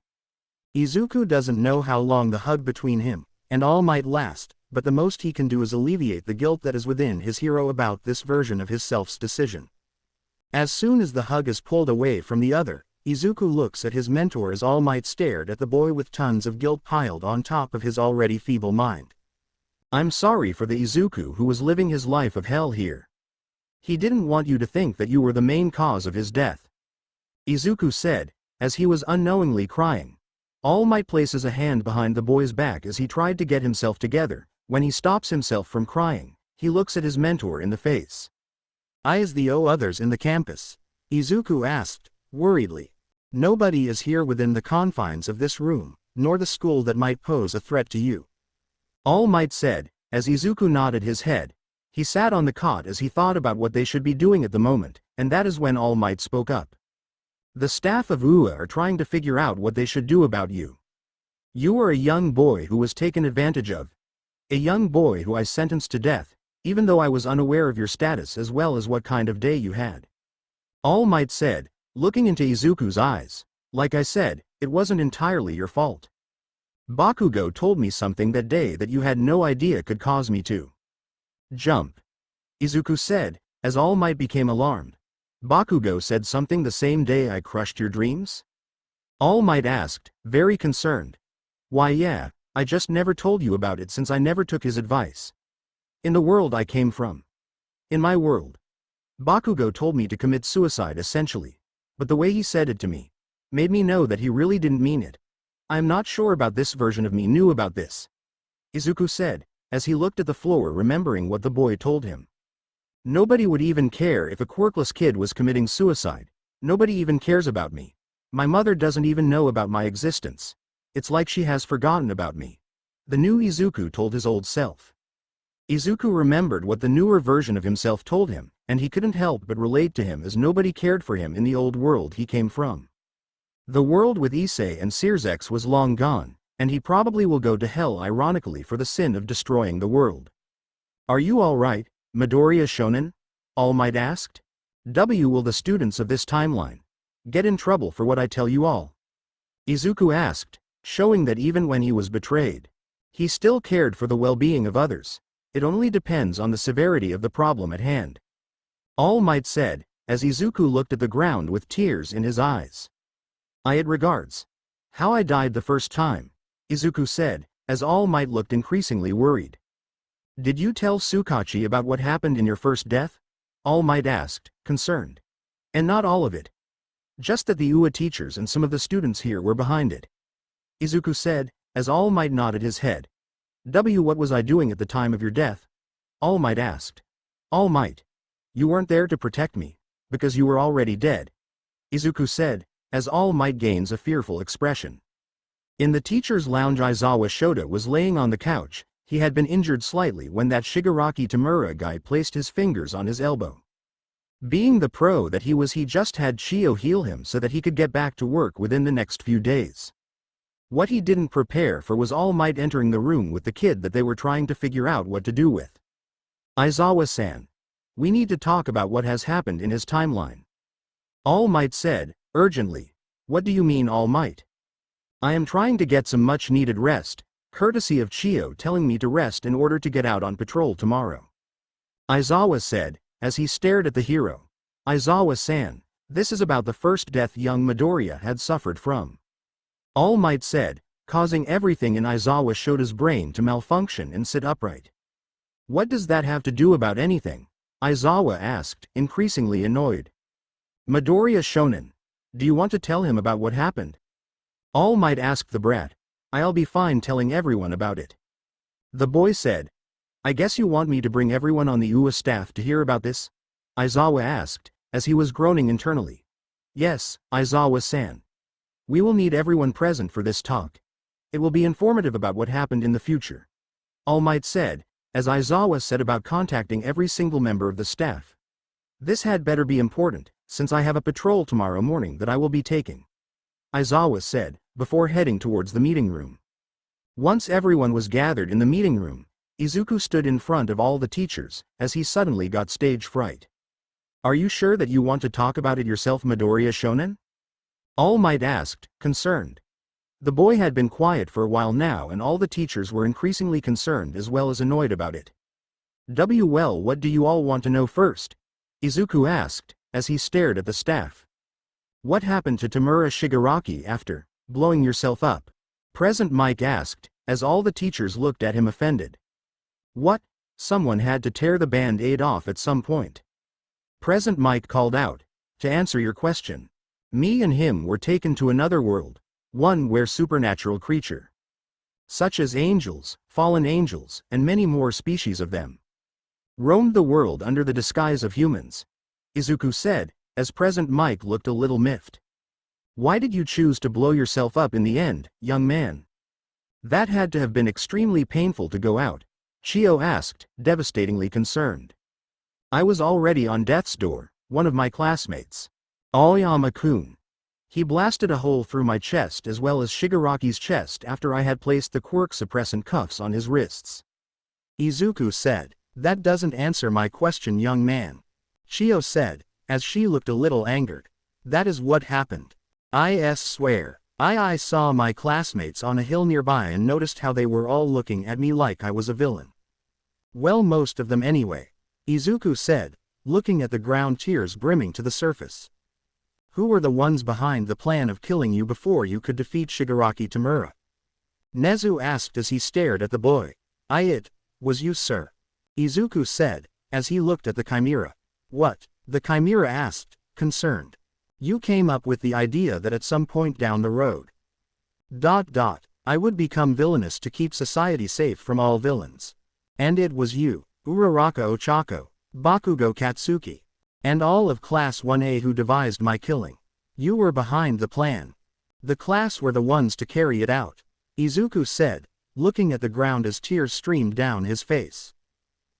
Izuku doesn't know how long the hug between him and All Might last, but the most he can do is alleviate the guilt that is within his hero about this version of his self's decision. As soon as the hug is pulled away from the other, Izuku looks at his mentor as All Might stared at the boy with tons of guilt piled on top of his already feeble mind. "I'm sorry for the Izuku who was living his life of hell here. He didn't want you to think that you were the main cause of his death," Izuku said, as he was unknowingly crying. All Might places a hand behind the boy's back as he tried to get himself together. When he stops himself from crying, he looks at his mentor in the face. "Is the others in the campus?" Izuku asked, worriedly. "Nobody is here within the confines of this room, nor the school that might pose a threat to you," All Might said, as Izuku nodded his head. He sat on the cot as he thought about what they should be doing at the moment, and that is when All Might spoke up. "The staff of UA are trying to figure out what they should do about you." You were a young boy who was taken advantage of. A young boy who I sentenced to death, even though I was unaware of your status as well as what kind of day you had. All Might said, looking into Izuku's eyes. Like I said, it wasn't entirely your fault. Bakugo told me something that day that you had no idea could cause me to jump. Izuku said, as All Might became alarmed. Bakugo said something the same day I crushed your dreams? All Might asked, very concerned. Why yeah, I just never told you about it since I never took his advice. In the world I came from. In my world. Bakugo told me to commit suicide essentially. But the way he said it to me made me know that he really didn't mean it. I am not sure about this version of me knew about this. Izuku said, as he looked at the floor remembering what the boy told him. Nobody would even care if a quirkless kid was committing suicide. Nobody even cares about me. My mother doesn't even know about my existence. It's like she has forgotten about me. The new Izuku told his old self. Izuku remembered what the newer version of himself told him, and he couldn't help but relate to him as nobody cared for him in the old world he came from. The world with Issei and Searsex was long gone, and he probably will go to hell ironically for the sin of destroying the world. Are you alright, Midoriya Shonen? All Might asked. Will the students of this timeline get in trouble for what I tell you all? Izuku asked, showing that even when he was betrayed, he still cared for the well-being of others. It only depends on the severity of the problem at hand. All Might said, as Izuku looked at the ground with tears in his eyes. I had regards. How I died the first time, Izuku said, as All Might looked increasingly worried. Did you tell Tsukachi about what happened in your first death? All Might asked, concerned. And not all of it. Just that the UA teachers and some of the students here were behind it. Izuku said, as All Might nodded his head. What was I doing at the time of your death? All Might asked. All Might. You weren't there to protect me, because you were already dead. Izuku said, as All Might gains a fearful expression. In the teacher's lounge Aizawa Shota was laying on the couch. He had been injured slightly when that Shigaraki Tamura guy placed his fingers on his elbow. Being the pro that he was, he just had Chio heal him so that he could get back to work within the next few days. What he didn't prepare for was All Might entering the room with the kid that they were trying to figure out what to do with. Aizawa-san. We need to talk about what has happened in his timeline. All Might said, urgently. What do you mean All Might? I am trying to get some much needed rest, courtesy of Chio telling me to rest in order to get out on patrol tomorrow. Aizawa said, as he stared at the hero. Aizawa-san, this is about the first death young Midoriya had suffered from. All Might said, causing everything in Aizawa Shota's brain to malfunction and sit upright. What does that have to do about anything? Aizawa asked, increasingly annoyed. Midoriya Shonen. Do you want to tell him about what happened? All Might asked the brat. I'll be fine telling everyone about it. The boy said. I guess you want me to bring everyone on the UA staff to hear about this? Aizawa asked, as he was groaning internally. Yes, Aizawa-san. We will need everyone present for this talk. It will be informative about what happened in the future. All Might said, as Aizawa said about contacting every single member of the staff. This had better be important, since I have a patrol tomorrow morning that I will be taking. Aizawa said, before heading towards the meeting room. Once everyone was gathered in the meeting room, Izuku stood in front of all the teachers, as he suddenly got stage fright. Are you sure that you want to talk about it yourself, Midoriya Shonen? All Might asked, concerned. The boy had been quiet for a while now and all the teachers were increasingly concerned as well as annoyed about it. Well, what do you all want to know first? Izuku asked, as he stared at the staff. What happened to Tamura Shigaraki after blowing yourself up? Present Mike asked, as all the teachers looked at him offended. What? Someone had to tear the band-aid off at some point. Present Mike called out. To answer your question. Me and him were taken to another world, one where supernatural creature, such as angels, fallen angels, and many more species of them, roamed the world under the disguise of humans. Izuku said, as Present Mike looked a little miffed. Why did you choose to blow yourself up in the end, young man? That had to have been extremely painful to go out, Chio asked, devastatingly concerned. I was already on death's door, one of my classmates. Aoyama-kun. He blasted a hole through my chest as well as Shigaraki's chest after I had placed the quirk suppressant cuffs on his wrists. Izuku said, "That doesn't answer my question, young man." Chio said, as she looked a little angered. "That is what happened. I swear. I saw my classmates on a hill nearby and noticed how they were all looking at me like I was a villain." "Well, most of them anyway," Izuku said, looking at the ground, tears brimming to the surface. "Who were the ones behind the plan of killing you before you could defeat Shigaraki Tamura?" Nezu asked as he stared at the boy. "It was you, sir," Izuku said, as he looked at the chimera. "What?" the chimera asked, concerned. "You came up with the idea that at some point down the road, I would become villainous to keep society safe from all villains. And it was you, Uraraka Ochako, Bakugo Katsuki, and all of Class 1A who devised my killing. You were behind the plan. The class were the ones to carry it out," Izuku said, looking at the ground as tears streamed down his face.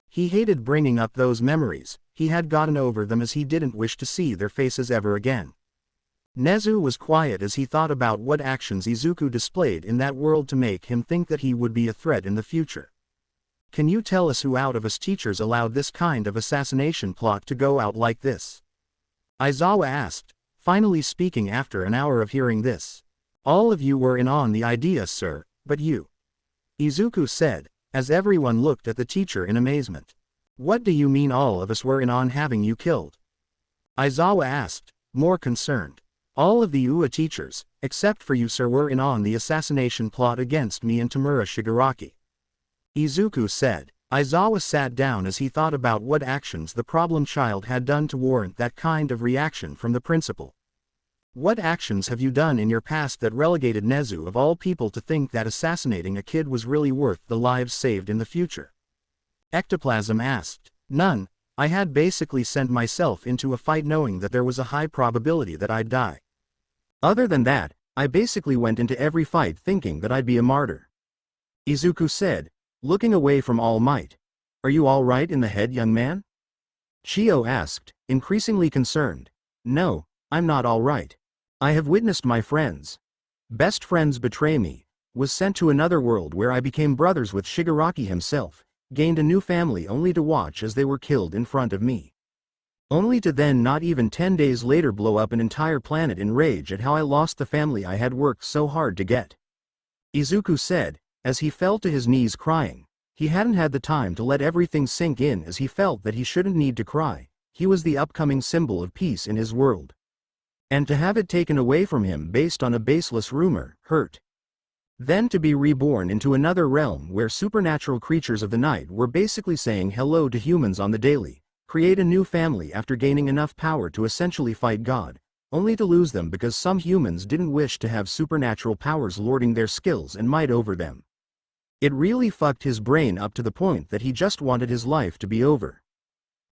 He hated bringing up those memories, he had gotten over them as he didn't wish to see their faces ever again. Nezu was quiet as he thought about what actions Izuku displayed in that world to make him think that he would be a threat in the future. "Can you tell us who out of us teachers allowed this kind of assassination plot to go out like this?" Aizawa asked, finally speaking after an hour of hearing this. "All of you were in on the idea, sir, but you," Izuku said, as everyone looked at the teacher in amazement. "What do you mean all of us were in on having you killed?" Aizawa asked, more concerned. "All of the UA teachers, except for you, sir, were in on the assassination plot against me and Tamura Shigaraki," Izuku said. Aizawa sat down as he thought about what actions the problem child had done to warrant that kind of reaction from the principal. "What actions have you done in your past that relegated Nezu of all people to think that assassinating a kid was really worth the lives saved in the future?" Ectoplasm asked. "None. I had basically sent myself into a fight knowing that there was a high probability that I'd die. Other than that, I basically went into every fight thinking that I'd be a martyr," Izuku said, looking away from All Might. "Are you all right in the head, young man?" Chio asked, increasingly concerned. "No, I'm not all right. I have witnessed my best friends betray me, was sent to another world where I became brothers with Shigaraki himself, gained a new family only to watch as they were killed in front of me. Only to then not even 10 days later blow up an entire planet in rage at how I lost the family I had worked so hard to get," Izuku said, as he fell to his knees crying. He hadn't had the time to let everything sink in as he felt that he shouldn't need to cry. He was the upcoming symbol of peace in his world. And to have it taken away from him based on a baseless rumor, hurt. Then to be reborn into another realm where supernatural creatures of the night were basically saying hello to humans on the daily, create a new family after gaining enough power to essentially fight God, only to lose them because some humans didn't wish to have supernatural powers lording their skills and might over them. It really fucked his brain up to the point that he just wanted his life to be over.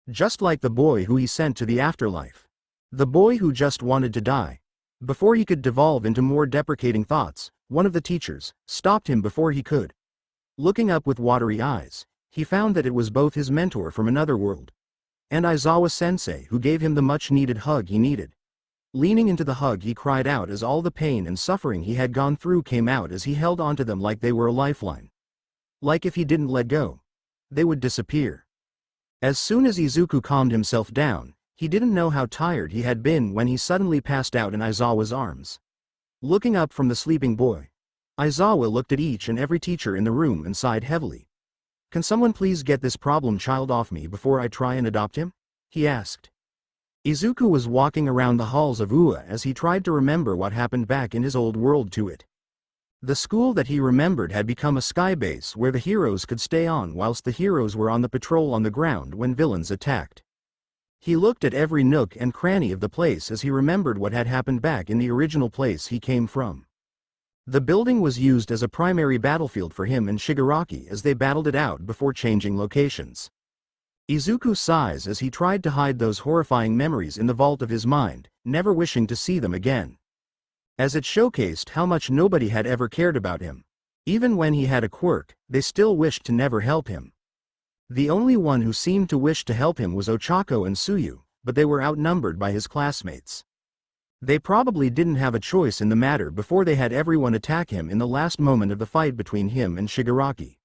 Just like the boy who he sent to the afterlife. The boy who just wanted to die. Before he could devolve into more deprecating thoughts, one of the teachers stopped him before he could. Looking up with watery eyes, he found that it was both his mentor from another world and Aizawa-sensei who gave him the much-needed hug he needed. Leaning into the hug, he cried out as all the pain and suffering he had gone through came out as he held onto them like they were a lifeline. Like if he didn't let go, they would disappear. As soon as Izuku calmed himself down, he didn't know how tired he had been when he suddenly passed out in Aizawa's arms. Looking up from the sleeping boy, Aizawa looked at each and every teacher in the room and sighed heavily. "Can someone please get this problem child off me before I try and adopt him?" he asked. Izuku was walking around the halls of Ua as he tried to remember what happened back in his old world to it. The school that he remembered had become a sky base where the heroes could stay on whilst the heroes were on the patrol on the ground when villains attacked. He looked at every nook and cranny of the place as he remembered what had happened back in the original place he came from. The building was used as a primary battlefield for him and Shigaraki as they battled it out before changing locations. Izuku sighs as he tried to hide those horrifying memories in the vault of his mind, never wishing to see them again. As it showcased how much nobody had ever cared about him. Even when he had a quirk, they still wished to never help him. The only one who seemed to wish to help him was Ochako and Tsuyu, but they were outnumbered by his classmates. They probably didn't have a choice in the matter before they had everyone attack him in the last moment of the fight between him and Shigaraki.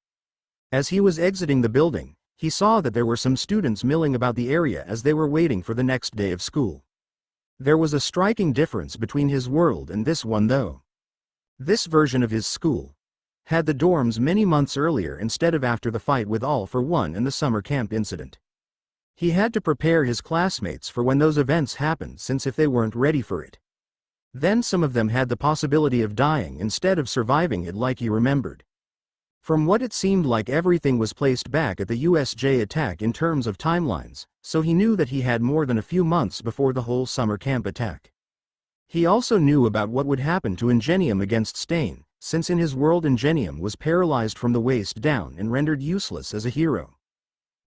As he was exiting the building, he saw that there were some students milling about the area as they were waiting for the next day of school. There was a striking difference between his world and this one though. This version of his school had the dorms many months earlier instead of after the fight with All for One and the summer camp incident. He had to prepare his classmates for when those events happened, since if they weren't ready for it, then some of them had the possibility of dying instead of surviving it, like he remembered. From what it seemed like, everything was placed back at the USJ attack in terms of timelines, so he knew that he had more than a few months before the whole summer camp attack. He also knew about what would happen to Ingenium against Stain, since in his world Ingenium was paralyzed from the waist down and rendered useless as a hero.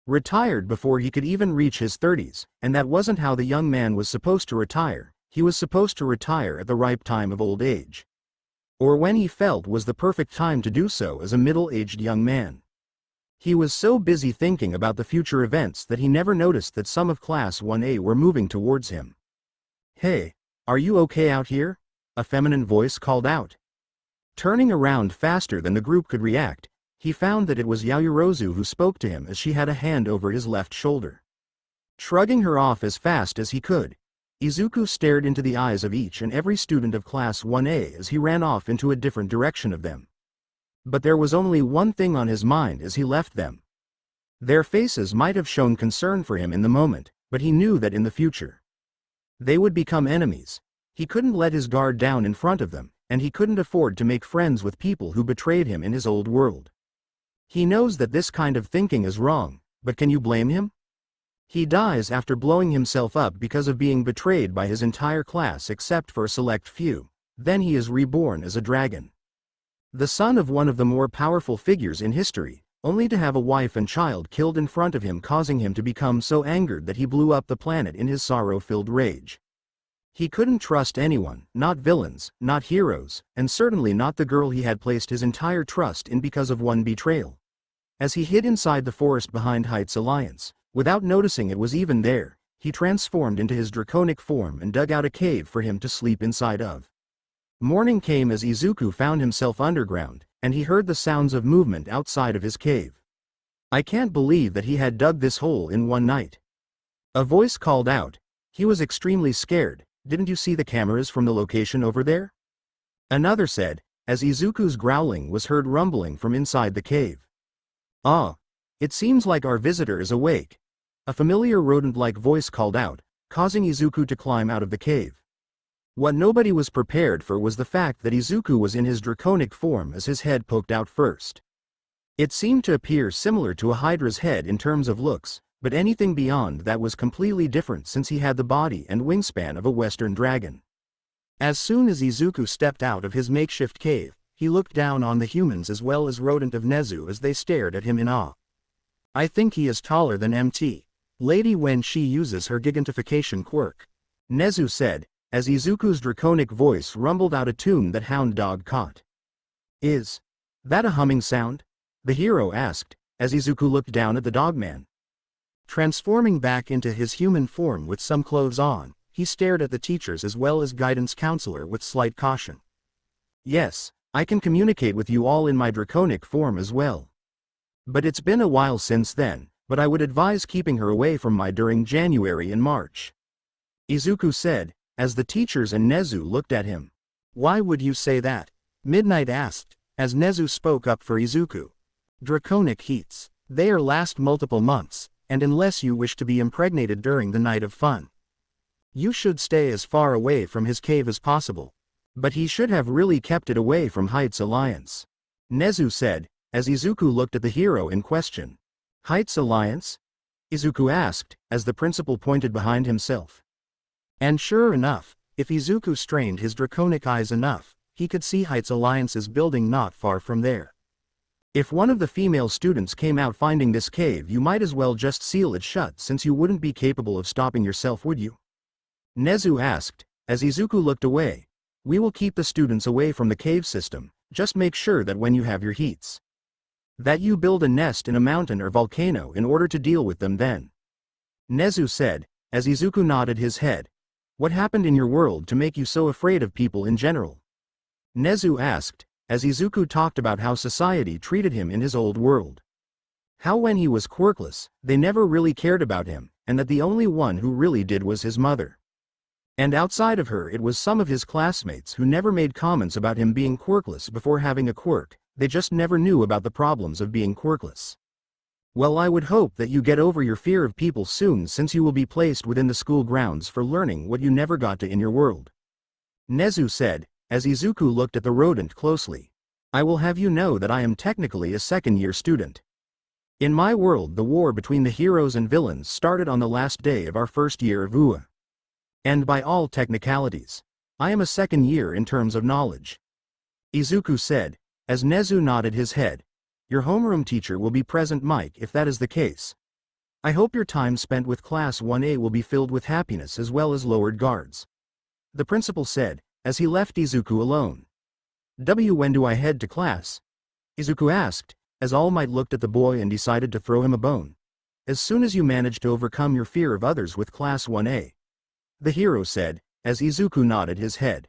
Retired before he could even reach his 30s, and that wasn't how the young man was supposed to retire. He was supposed to retire at the ripe time of old age, or when he felt was the perfect time to do so as a middle-aged young man. He was so busy thinking about the future events that he never noticed that some of Class 1A were moving towards him. "Hey, are you okay out here?" a feminine voice called out. Turning around faster than the group could react, he found that it was Yaoyorozu who spoke to him as she had a hand over his left shoulder. Shrugging her off as fast as he could, Izuku stared into the eyes of each and every student of Class 1A as he ran off into a different direction of them. But there was only one thing on his mind as he left them. Their faces might have shown concern for him in the moment, but he knew that in the future they would become enemies. He couldn't let his guard down in front of them, and he couldn't afford to make friends with people who betrayed him in his old world. He knows that this kind of thinking is wrong, but can you blame him? He dies after blowing himself up because of being betrayed by his entire class except for a select few. Then he is reborn as a dragon, the son of one of the more powerful figures in history, only to have a wife and child killed in front of him, causing him to become so angered that he blew up the planet in his sorrow-filled rage. He couldn't trust anyone, not villains, not heroes, and certainly not the girl he had placed his entire trust in because of one betrayal. As he hid inside the forest behind Heights Alliance, without noticing it was even there, he transformed into his draconic form and dug out a cave for him to sleep inside of. Morning came as Izuku found himself underground, and he heard the sounds of movement outside of his cave. "I can't believe that he had dug this hole in one night," a voice called out. He was extremely scared. "Didn't you see the cameras from the location over there?" Another said, as Izuku's growling was heard rumbling from inside the cave. "Ah, it seems like our visitor is awake," a familiar rodent-like voice called out, causing Izuku to climb out of the cave. What nobody was prepared for was the fact that Izuku was in his draconic form as his head poked out first. It seemed to appear similar to a hydra's head in terms of looks, but anything beyond that was completely different since he had the body and wingspan of a Western dragon. As soon as Izuku stepped out of his makeshift cave, he looked down on the humans as well as rodent of Nezu as they stared at him in awe. "I think he is taller than MT Lady when she uses her gigantification quirk," Nezu said, as Izuku's draconic voice rumbled out a tune that Hound Dog caught. "Is that a humming sound?" the hero asked, as Izuku looked down at the dogman. Transforming back into his human form with some clothes on, he stared at the teachers as well as guidance counselor with slight caution. "Yes, I can communicate with you all in my draconic form as well. But it's been a while since then, but I would advise keeping her away from my during January and March," Izuku said, as the teachers and Nezu looked at him. "Why would you say that?" Midnight asked, as Nezu spoke up for Izuku. "Draconic heats. They last multiple months, and unless you wish to be impregnated during the night of fun, you should stay as far away from his cave as possible." "But he should have really kept it away from Heights Alliance," Nezu said, as Izuku looked at the hero in question. "Heights Alliance?" Izuku asked, as the principal pointed behind himself. And sure enough, if Izuku strained his draconic eyes enough, he could see Heights Alliance's building not far from there. "If one of the female students came out finding this cave, you might as well just seal it shut, since you wouldn't be capable of stopping yourself, would you?" Nezu asked, as Izuku looked away. "We will keep the students away from the cave system, just make sure that when you have your heats, that you build a nest in a mountain or volcano in order to deal with them then," Nezu said, as Izuku nodded his head. What happened in your world to make you so afraid of people in general? Nezu asked, as Izuku talked about how society treated him in his old world. How when he was quirkless, they never really cared about him, and that the only one who really did was his mother. And outside of her it was some of his classmates who never made comments about him being quirkless before having a quirk, they just never knew about the problems of being quirkless. Well, I would hope that you get over your fear of people soon, since you will be placed within the school grounds for learning what you never got to in your world. Nezu said, as Izuku looked at the rodent closely. I will have you know that I am technically a second-year student. In my world, the war between the heroes and villains started on the last day of our first year of UA. And by all technicalities, I am a second year in terms of knowledge. Izuku said, as Nezu nodded his head. Your homeroom teacher will be present, Mike, if that is the case. I hope your time spent with Class 1A will be filled with happiness as well as lowered guards. The principal said, as he left Izuku alone. When do I head to class? Izuku asked, as All Might looked at the boy and decided to throw him a bone. As soon as you manage to overcome your fear of others with Class 1A. The hero said, as Izuku nodded his head.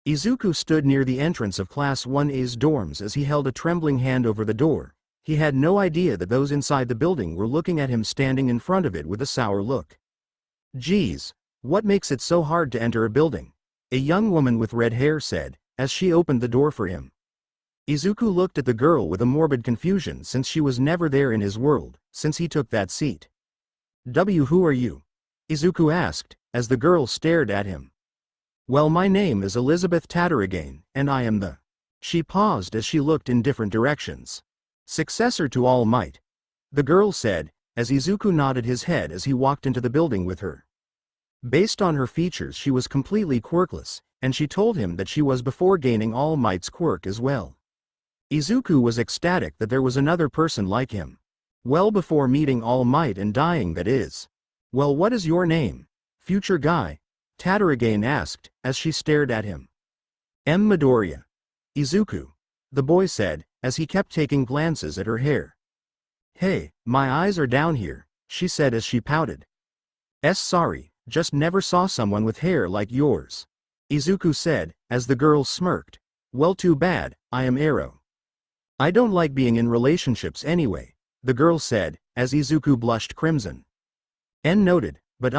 Izuku stood near the entrance of Class 1A's dorms as he held a trembling hand over the door. He had no idea that those inside the building were looking at him standing in front of it with a sour look. Geez, what makes it so hard to enter a building? A young woman with red hair said, as she opened the door for him. Izuku looked at the girl with a morbid confusion since she was never there in his world, since he took that seat. Who are you? Izuku asked, as the girl stared at him. Well, my name is Elizabeth Tatteragain, and I am the... She paused as she looked in different directions. Successor to All Might. The girl said, as Izuku nodded his head as he walked into the building with her. Based on her features she was completely quirkless, and she told him that she was before gaining All Might's quirk as well. Izuku was ecstatic that there was another person like him. Well, before meeting All Might and dying, that is. Well, what is your name, future guy? Tatteragain asked, as she stared at him. Midoriya. Izuku. The boy said, as he kept taking glances at her hair. Hey, my eyes are down here, she said as she pouted. Sorry, just never saw someone with hair like yours. Izuku said, as the girl smirked. Well, too bad, I am Ero. I don't like being in relationships anyway, the girl said, as Izuku blushed crimson. Noted, but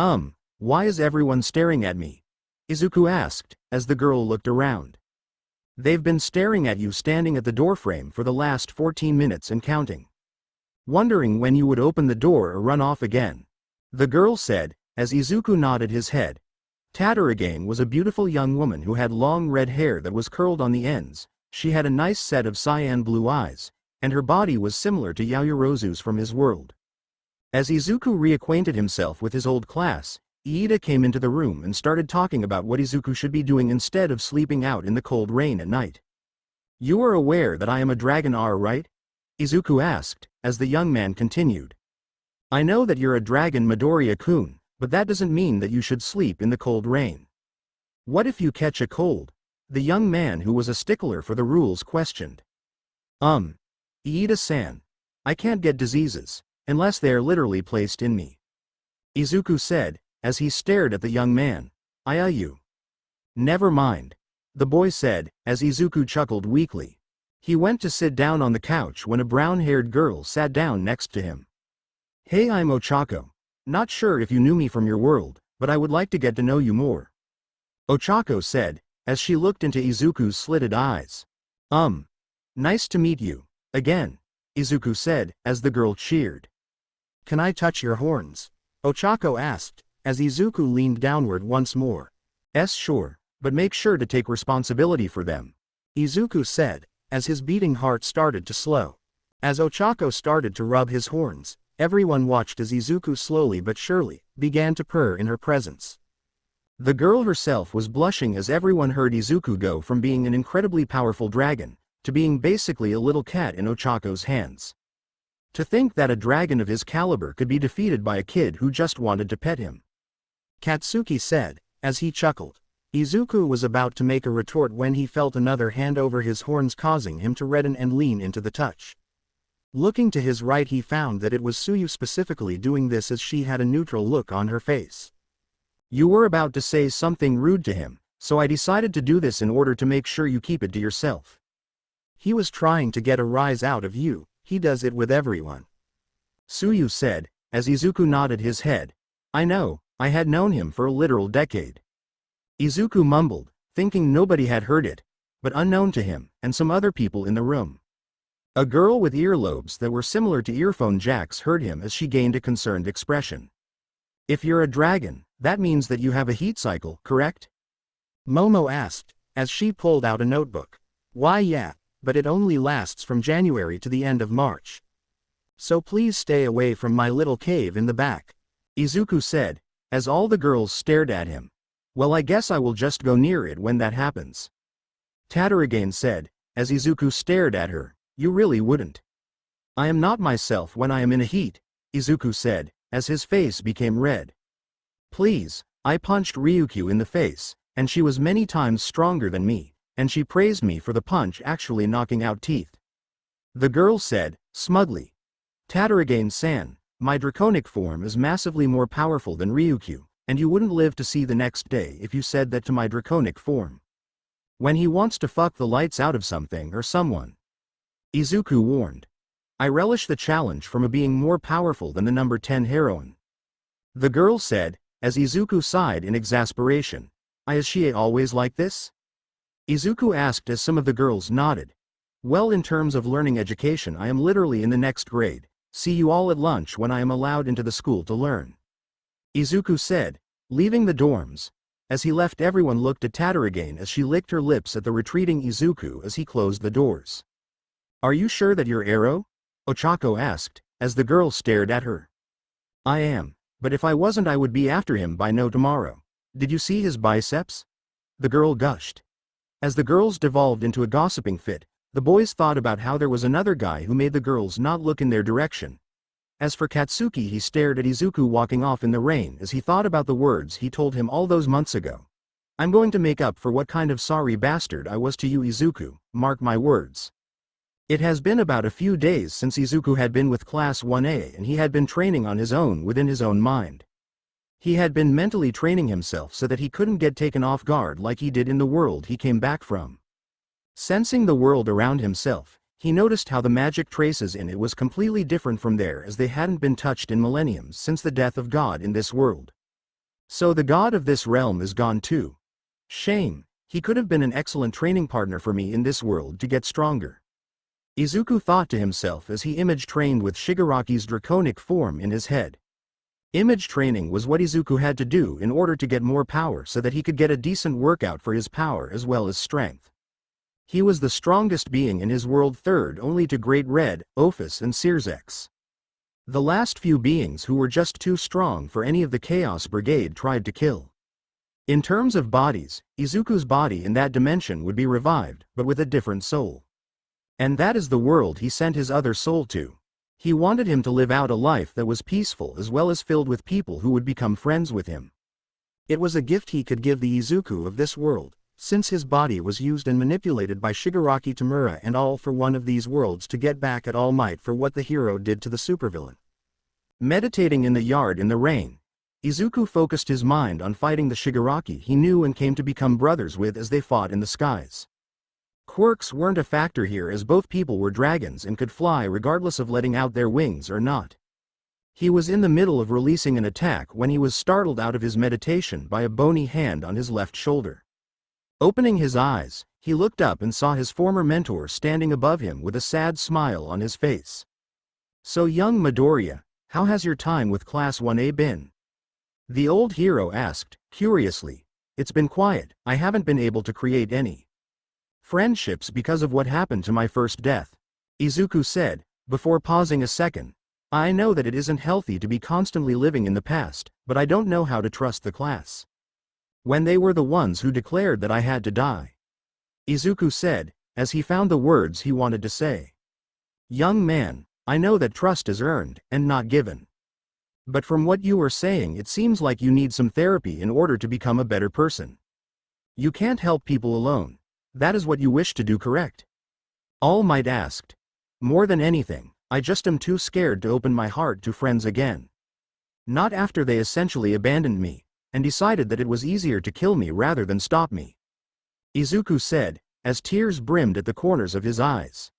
why is everyone staring at me? Izuku asked, as the girl looked around. They've been staring at you standing at the doorframe for the last 14 minutes and counting. Wondering when you would open the door or run off again. The girl said, as Izuku nodded his head. Tatteragain was a beautiful young woman who had long red hair that was curled on the ends. She had a nice set of cyan blue eyes, and her body was similar to Yaoyorozu's from his world. As Izuku reacquainted himself with his old class, Iida came into the room and started talking about what Izuku should be doing instead of sleeping out in the cold rain at night. You are aware that I am a dragon, right? Izuku asked, as the young man continued. I know that you're a dragon, Midoriya-kun, but that doesn't mean that you should sleep in the cold rain. What if you catch a cold? The young man who was a stickler for the rules questioned. Iida-san. I can't get diseases, unless they are literally placed in me. Izuku said, as he stared at the young man. You. Never mind. The boy said, as Izuku chuckled weakly. He went to sit down on the couch when a brown-haired girl sat down next to him. Hey, I'm Ochako. Not sure if you knew me from your world, but I would like to get to know you more. Ochako said, as she looked into Izuku's slitted eyes. Nice to meet you, again, Izuku said, as the girl cheered. Can I touch your horns? Ochako asked, as Izuku leaned downward once more. Sure, but make sure to take responsibility for them, Izuku said, as his beating heart started to slow. As Ochako started to rub his horns, everyone watched as Izuku slowly but surely began to purr in her presence. The girl herself was blushing as everyone heard Izuku go from being an incredibly powerful dragon to being basically a little cat in Ochako's hands. To think that a dragon of his caliber could be defeated by a kid who just wanted to pet him. Katsuki said, as he chuckled. Izuku was about to make a retort when he felt another hand over his horns, causing him to redden and lean into the touch. Looking to his right, he found that it was Suyu specifically doing this, as she had a neutral look on her face. You were about to say something rude to him, so I decided to do this in order to make sure you keep it to yourself. He was trying to get a rise out of you, he does it with everyone. Tsuyu said, as Izuku nodded his head. I know, I had known him for a literal decade. Izuku mumbled, thinking nobody had heard it, but unknown to him, and some other people in the room. A girl with earlobes that were similar to earphone jacks heard him as she gained a concerned expression. If you're a dragon, that means that you have a heat cycle, correct? Momo asked, as she pulled out a notebook. Why yeah, but it only lasts from January to the end of March. So please stay away from my little cave in the back. Izuku said, as all the girls stared at him. Well, I guess I will just go near it when that happens. Tatarigane said, as Izuku stared at her, you really wouldn't. I am not myself when I am in a heat, Izuku said, as his face became red. Please, I punched Ryukyu in the face, and she was many times stronger than me, and she praised me for the punch actually knocking out teeth. The girl said, smugly. Tatarigane-san, my draconic form is massively more powerful than Ryukyu, and you wouldn't live to see the next day if you said that to my draconic form. When he wants to fuck the lights out of something or someone. Izuku warned. I relish the challenge from a being more powerful than the number 10 heroine. The girl said, as Izuku sighed in exasperation. Is she always like this? Izuku asked as some of the girls nodded. Well, in terms of learning education, I am literally in the next grade. See you all at lunch when I am allowed into the school to learn. Izuku said, leaving the dorms. As he left, everyone looked at Tatarigane as she licked her lips at the retreating Izuku as he closed the doors. Are you sure that you're Arrow? Ochako asked, as the girl stared at her. I am, but if I wasn't I would be after him by tomorrow. Did you see his biceps? The girl gushed. As the girls devolved into a gossiping fit, the boys thought about how there was another guy who made the girls not look in their direction. As for Katsuki, he stared at Izuku walking off in the rain as he thought about the words he told him all those months ago. I'm going to make up for what kind of sorry bastard I was to you, Izuku, mark my words. It has been about a few days since Izuku had been with Class 1A and he had been training on his own within his own mind. He had been mentally training himself so that he couldn't get taken off guard like he did in the world he came back from. Sensing the world around himself, he noticed how the magic traces in it was completely different from there, as they hadn't been touched in millenniums since the death of God in this world. So the god of this realm is gone too. Shame, he could have been an excellent training partner for me in this world to get stronger. Izuku thought to himself as he image trained with Shigaraki's draconic form in his head. Image training was what Izuku had to do in order to get more power so that he could get a decent workout for his power as well as strength. He was the strongest being in his world, third only to Great Red, Ophis and Searsex. The last few beings who were just too strong for any of the Chaos Brigade tried to kill. In terms of bodies, Izuku's body in that dimension would be revived, but with a different soul. And that is the world he sent his other soul to. He wanted him to live out a life that was peaceful as well as filled with people who would become friends with him. It was a gift he could give the Izuku of this world, since his body was used and manipulated by Shigaraki Tamura and all for one of these worlds to get back at All Might for what the hero did to the supervillain. Meditating in the yard in the rain, Izuku focused his mind on fighting the Shigaraki he knew and came to become brothers with as they fought in the skies. Quirks weren't a factor here as both people were dragons and could fly regardless of letting out their wings or not. He was in the middle of releasing an attack when he was startled out of his meditation by a bony hand on his left shoulder. Opening his eyes, he looked up and saw his former mentor standing above him with a sad smile on his face. So young Midoriya, how has your time with Class 1A been? The old hero asked, curiously. It's been quiet, I haven't been able to create any friendships because of what happened to my first death, Izuku said, before pausing a second. I know that it isn't healthy to be constantly living in the past, but I don't know how to trust the class. When they were the ones who declared that I had to die, Izuku said, as he found the words he wanted to say. Young man, I know that trust is earned, and not given. But from what you were saying, it seems like you need some therapy in order to become a better person. You can't help people alone. That is what you wish to do, correct? All Might asked. More than anything, I just am too scared to open my heart to friends again. Not after they essentially abandoned me, and decided that it was easier to kill me rather than stop me. Izuku said, as tears brimmed at the corners of his eyes.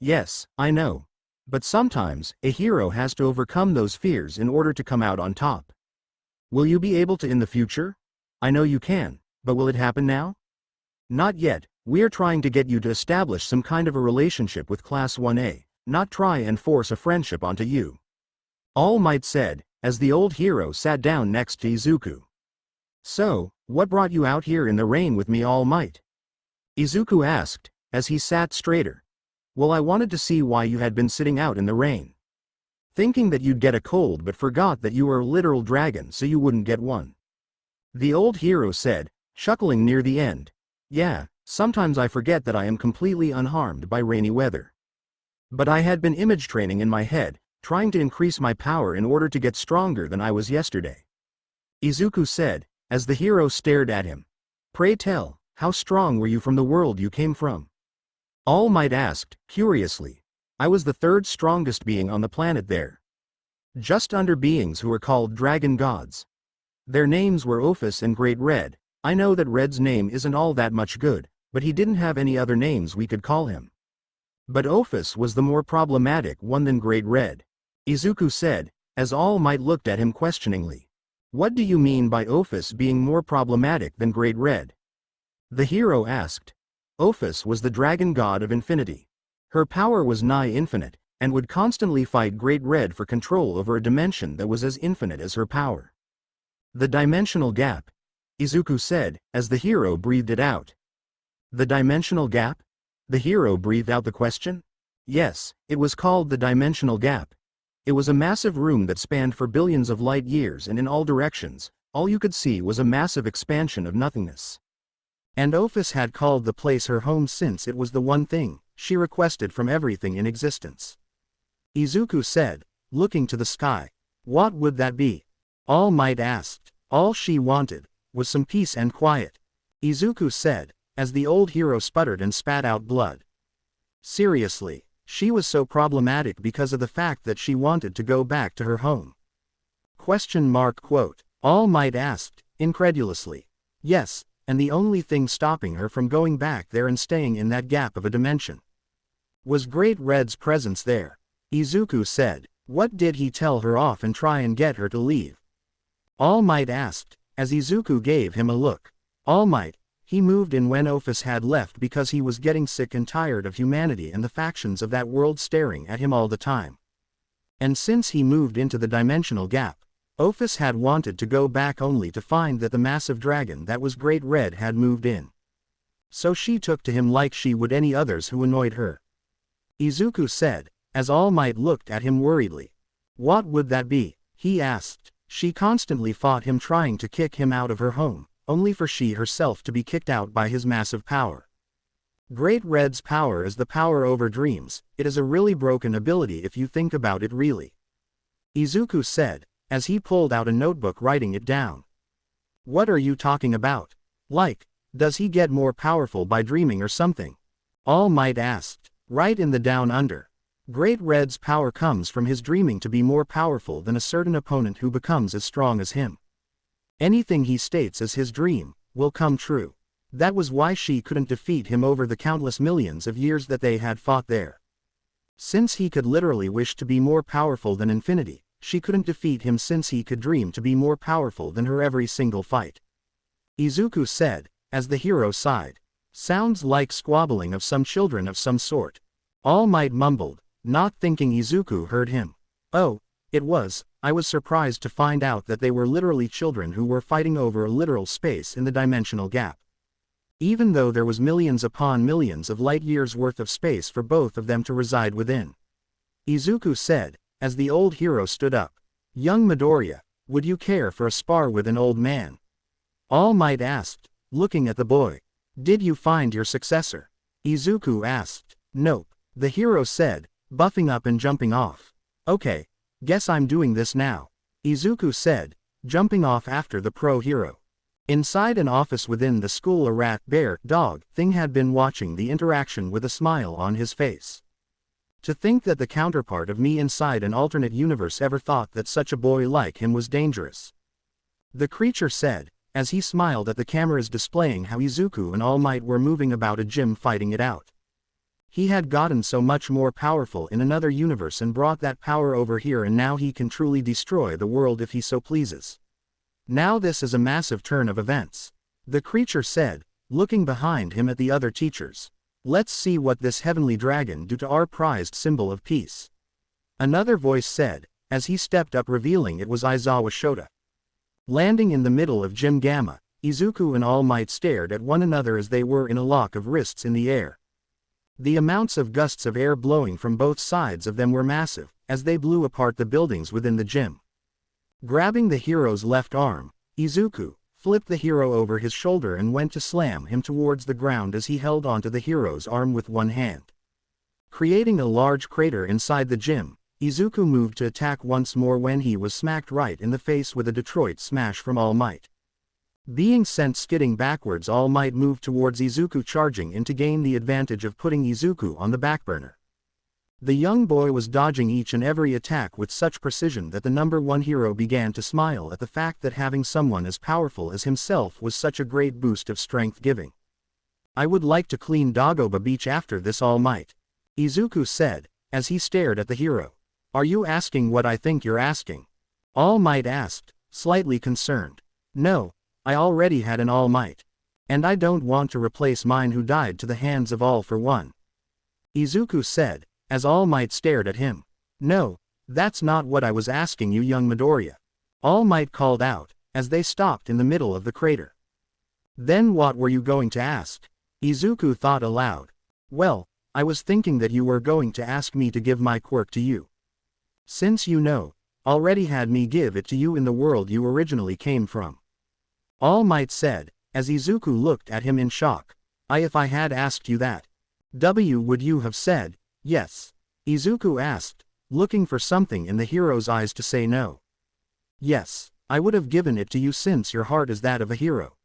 Yes, I know. But sometimes, a hero has to overcome those fears in order to come out on top. Will you be able to in the future? I know you can, but will it happen now? Not yet. We are trying to get you to establish some kind of a relationship with Class 1A, not try and force a friendship onto you. All Might said, as the old hero sat down next to Izuku. So, what brought you out here in the rain with me, All Might? Izuku asked, as he sat straighter. Well, I wanted to see why you had been sitting out in the rain. Thinking that you'd get a cold but forgot that you were a literal dragon so you wouldn't get one. The old hero said, chuckling near the end. Yeah, sometimes I forget that I am completely unharmed by rainy weather. But I had been image training in my head, trying to increase my power in order to get stronger than I was yesterday. Izuku said, as the hero stared at him. Pray tell, how strong were you from the world you came from? All Might asked, curiously. I was the third strongest being on the planet there. Just under beings who were called dragon gods. Their names were Ophis and Great Red. I know that Red's name isn't all that much good, but he didn't have any other names we could call him. But Ophis was the more problematic one than Great Red. Izuku said, as All Might looked at him questioningly. What do you mean by Ophis being more problematic than Great Red? The hero asked. Ophis was the dragon god of infinity. Her power was nigh infinite, and would constantly fight Great Red for control over a dimension that was as infinite as her power. The dimensional gap, Izuku said, as the hero breathed it out. The dimensional gap? The hero breathed out the question? Yes, it was called the dimensional gap. It was a massive room that spanned for billions of light years, and in all directions, all you could see was a massive expansion of nothingness. And Ophis had called the place her home since it was the one thing she requested from everything in existence. Izuku said, looking to the sky. What would that be? All Might asked. All she wanted was some peace and quiet. Izuku said, as the old hero sputtered and spat out blood. Seriously, she was so problematic because of the fact that she wanted to go back to her home. Quote. All Might asked, incredulously. Yes, and the only thing stopping her from going back there and staying in that gap of a dimension was Great Red's presence there. Izuku said. What did he tell her off and try and get her to leave? All Might asked, as Izuku gave him a look. All Might, he moved in when Ophis had left because he was getting sick and tired of humanity and the factions of that world staring at him all the time. And since he moved into the dimensional gap, Ophis had wanted to go back only to find that the massive dragon that was Great Red had moved in. So she took to him like she would any others who annoyed her. Izuku said, as All Might looked at him worriedly. What would that be? He asked. She constantly fought him, trying to kick him out of her home, only for she herself to be kicked out by his massive power. Great Red's power is the power over dreams. It is a really broken ability if you think about it really. Izuku said, as he pulled out a notebook writing it down. What are you talking about? Like, does he get more powerful by dreaming or something? All Might asked. Right in the down under. Great Red's power comes from his dreaming to be more powerful than a certain opponent who becomes as strong as him. Anything he states as his dream will come true. That was why she couldn't defeat him over the countless millions of years that they had fought there. Since he could literally wish to be more powerful than infinity, she couldn't defeat him since he could dream to be more powerful than her every single fight. Izuku said, as the hero sighed. Sounds like squabbling of some children of some sort. All Might mumbled, not thinking Izuku heard him. Oh, it was. I was surprised to find out that they were literally children who were fighting over a literal space in the dimensional gap. Even though there was millions upon millions of light years worth of space for both of them to reside within. Izuku said, as the old hero stood up. Young Midoriya, would you care for a spar with an old man? All Might asked, looking at the boy. Did you find your successor? Izuku asked. Nope, the hero said, buffing up and jumping off. Okay, guess I'm doing this now. Izuku said, jumping off after the pro hero. Inside an office within the school, a rat, bear, dog thing had been watching the interaction with a smile on his face. To think that the counterpart of me inside an alternate universe ever thought that such a boy like him was dangerous. The creature said, as he smiled at the cameras displaying how Izuku and All Might were moving about a gym fighting it out. He had gotten so much more powerful in another universe and brought that power over here, and now he can truly destroy the world if he so pleases. Now this is a massive turn of events. The creature said, looking behind him at the other teachers. Let's see what this heavenly dragon do to our prized symbol of peace. Another voice said, as he stepped up, revealing it was Aizawa Shota. Landing in the middle of Gym Gamma, Izuku and All Might stared at one another as they were in a lock of wrists in the air. The amounts of gusts of air blowing from both sides of them were massive, as they blew apart the buildings within the gym. Grabbing the hero's left arm, Izuku flipped the hero over his shoulder and went to slam him towards the ground as he held onto the hero's arm with one hand. Creating a large crater inside the gym, Izuku moved to attack once more when he was smacked right in the face with a Detroit smash from All Might. Being sent skidding backwards, All Might moved towards Izuku, charging in to gain the advantage of putting Izuku on the backburner. The young boy was dodging each and every attack with such precision that the number one hero began to smile at the fact that having someone as powerful as himself was such a great boost of strength giving. I would like to clean Dagoba Beach after this, All Might, Izuku said, as he stared at the hero. Are you asking what I think you're asking? All Might asked, slightly concerned. No, I already had an All Might. And I don't want to replace mine who died to the hands of All for One. Izuku said, as All Might stared at him. No, that's not what I was asking you, young Midoriya. All Might called out, as they stopped in the middle of the crater. Then what were you going to ask? Izuku thought aloud. Well, I was thinking that you were going to ask me to give my quirk to you. Since you already had me give it to you in the world you originally came from. All Might said, as Izuku looked at him in shock. If I had asked you that, would you have said, yes? Izuku asked, looking for something in the hero's eyes to say no. Yes, I would have given it to you since your heart is that of a hero.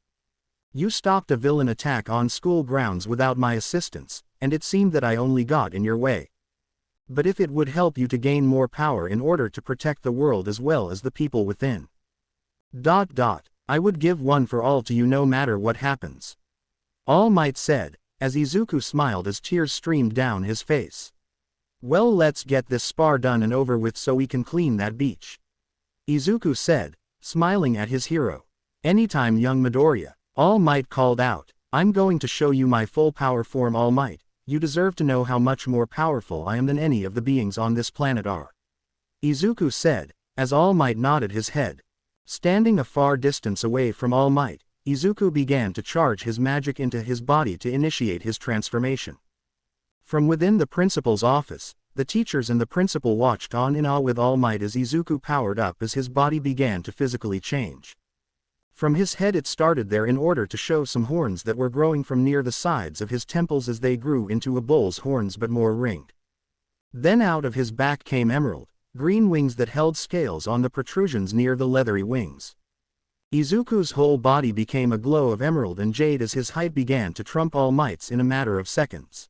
You stopped a villain attack on school grounds without my assistance, and it seemed that I only got in your way. But if it would help you to gain more power in order to protect the world as well as the people within. I would give one for all to you no matter what happens. All Might said, as Izuku smiled as tears streamed down his face. Well, let's get this spar done and over with so we can clean that beach. Izuku said, smiling at his hero. Anytime, young Midoriya, All Might called out. I'm going to show you my full power form, All Might. You deserve to know how much more powerful I am than any of the beings on this planet are. Izuku said, as All Might nodded his head. Standing a far distance away from All Might, Izuku began to charge his magic into his body to initiate his transformation. From within the principal's office, the teachers and the principal watched on in awe with All Might as Izuku powered up as his body began to physically change. From his head it started there in order to show some horns that were growing from near the sides of his temples as they grew into a bull's horns but more ringed. Then out of his back came emerald green wings that held scales on the protrusions near the leathery wings. Izuku's whole body became a glow of emerald and jade as his height began to trump All Might's in a matter of seconds.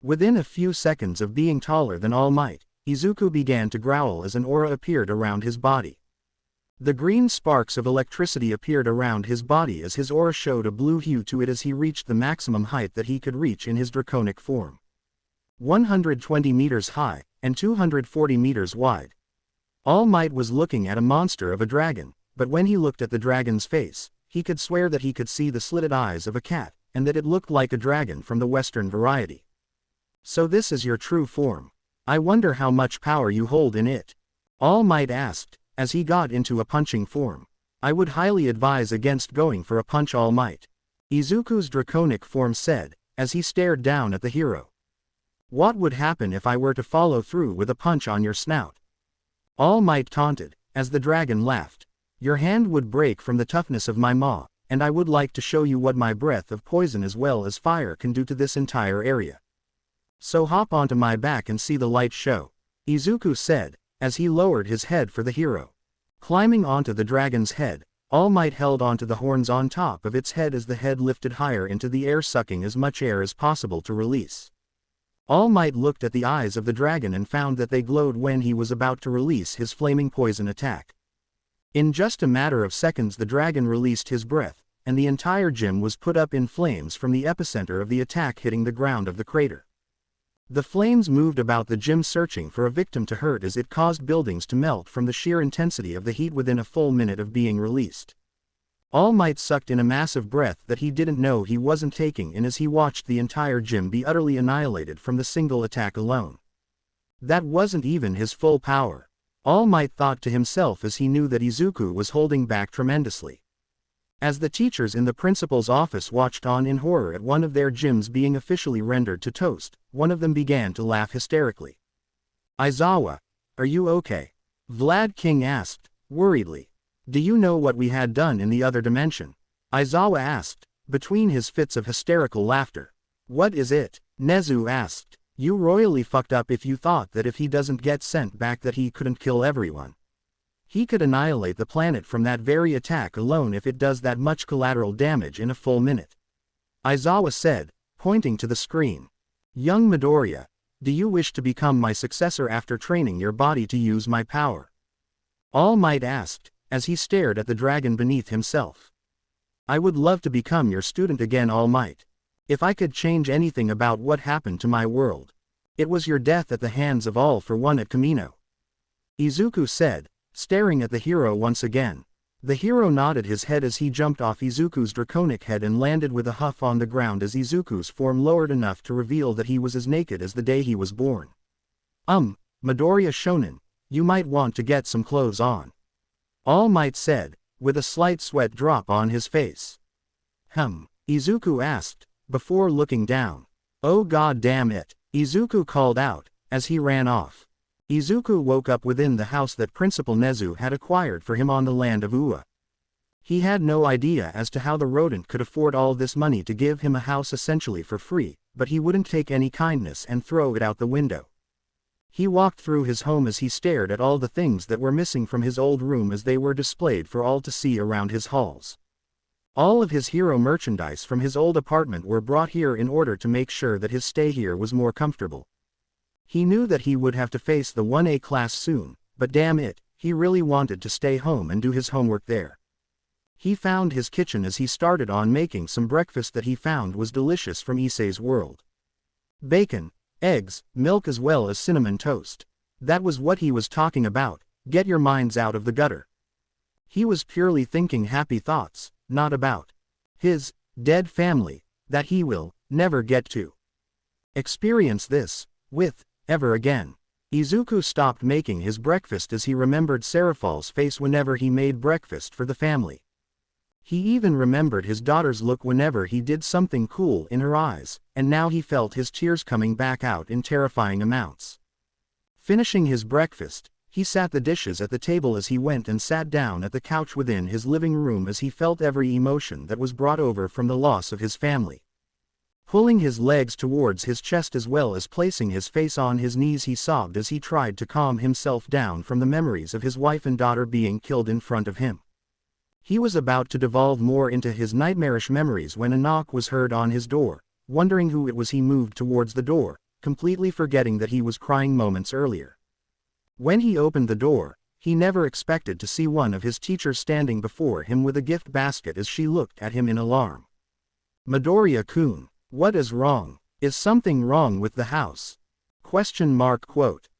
Within a few seconds of being taller than All Might, Izuku began to growl as an aura appeared around his body. The green sparks of electricity appeared around his body as his aura showed a blue hue to it as he reached the maximum height that he could reach in his draconic form. 120 meters high, and 240 meters wide. All Might was looking at a monster of a dragon, but when he looked at the dragon's face, he could swear that he could see the slitted eyes of a cat, and that it looked like a dragon from the Western variety. So this is your true form. I wonder how much power you hold in it. All Might asked, as he got into a punching form. I would highly advise against going for a punch, All Might. Izuku's draconic form said, as he stared down at the hero. What would happen if I were to follow through with a punch on your snout? All Might taunted, as the dragon laughed. Your hand would break from the toughness of my maw, and I would like to show you what my breath of poison as well as fire can do to this entire area. So hop onto my back and see the light show, Izuku said, as he lowered his head for the hero. Climbing onto the dragon's head, All Might held onto the horns on top of its head as the head lifted higher into the air, sucking as much air as possible to release. All Might looked at the eyes of the dragon and found that they glowed when he was about to release his flaming poison attack. In just a matter of seconds the dragon released his breath, and the entire gym was put up in flames from the epicenter of the attack hitting the ground of the crater. The flames moved about the gym searching for a victim to hurt as it caused buildings to melt from the sheer intensity of the heat within a full minute of being released. All Might sucked in a massive breath that he didn't know he wasn't taking in as he watched the entire gym be utterly annihilated from the single attack alone. That wasn't even his full power. All Might thought to himself as he knew that Izuku was holding back tremendously. As the teachers in the principal's office watched on in horror at one of their gyms being officially rendered to toast, one of them began to laugh hysterically. "Aizawa, are you okay?" Vlad King asked, worriedly. "Do you know what we had done in the other dimension?" Aizawa asked, between his fits of hysterical laughter. "What is it?" Nezu asked. "You royally fucked up if you thought that if he doesn't get sent back that he couldn't kill everyone. He could annihilate the planet from that very attack alone if it does that much collateral damage in a full minute," Aizawa said, pointing to the screen. "Young Midoriya, do you wish to become my successor after training your body to use my power?" All Might asked, as he stared at the dragon beneath himself. "I would love to become your student again, All Might. If I could change anything about what happened to my world, it was your death at the hands of All for One at Kamino," Izuku said, staring at the hero once again. The hero nodded his head as he jumped off Izuku's draconic head and landed with a huff on the ground as Izuku's form lowered enough to reveal that he was as naked as the day he was born. Midoriya Shonen, you might want to get some clothes on," All Might said, with a slight sweat drop on his face. Izuku asked, before looking down. "Oh god damn it," Izuku called out, as he ran off. Izuku woke up within the house that Principal Nezu had acquired for him on the land of Ua. He had no idea as to how the rodent could afford all this money to give him a house essentially for free, but he wouldn't take any kindness and throw it out the window. He walked through his home as he stared at all the things that were missing from his old room as they were displayed for all to see around his halls. All of his hero merchandise from his old apartment were brought here in order to make sure that his stay here was more comfortable. He knew that he would have to face the 1A class soon, but damn it, he really wanted to stay home and do his homework there. He found his kitchen as he started on making some breakfast that he found was delicious from Issei's world. Bacon, eggs, milk as well as cinnamon toast. That was what he was talking about. Get your minds out of the gutter. He was purely thinking happy thoughts, not about his dead family, that he will never get to experience this with ever again. Izuku stopped making his breakfast as he remembered Seraphal's face whenever he made breakfast for the family. He even remembered his daughter's look whenever he did something cool in her eyes, and now he felt his tears coming back out in terrifying amounts. Finishing his breakfast, he sat the dishes at the table as he went and sat down at the couch within his living room as he felt every emotion that was brought over from the loss of his family. Pulling his legs towards his chest as well as placing his face on his knees, he sobbed as he tried to calm himself down from the memories of his wife and daughter being killed in front of him. He was about to devolve more into his nightmarish memories when a knock was heard on his door. Wondering who it was, he moved towards the door, completely forgetting that he was crying moments earlier. When he opened the door, he never expected to see one of his teachers standing before him with a gift basket as she looked at him in alarm. "Midoriya-kun. What is wrong? Is something wrong with the house?"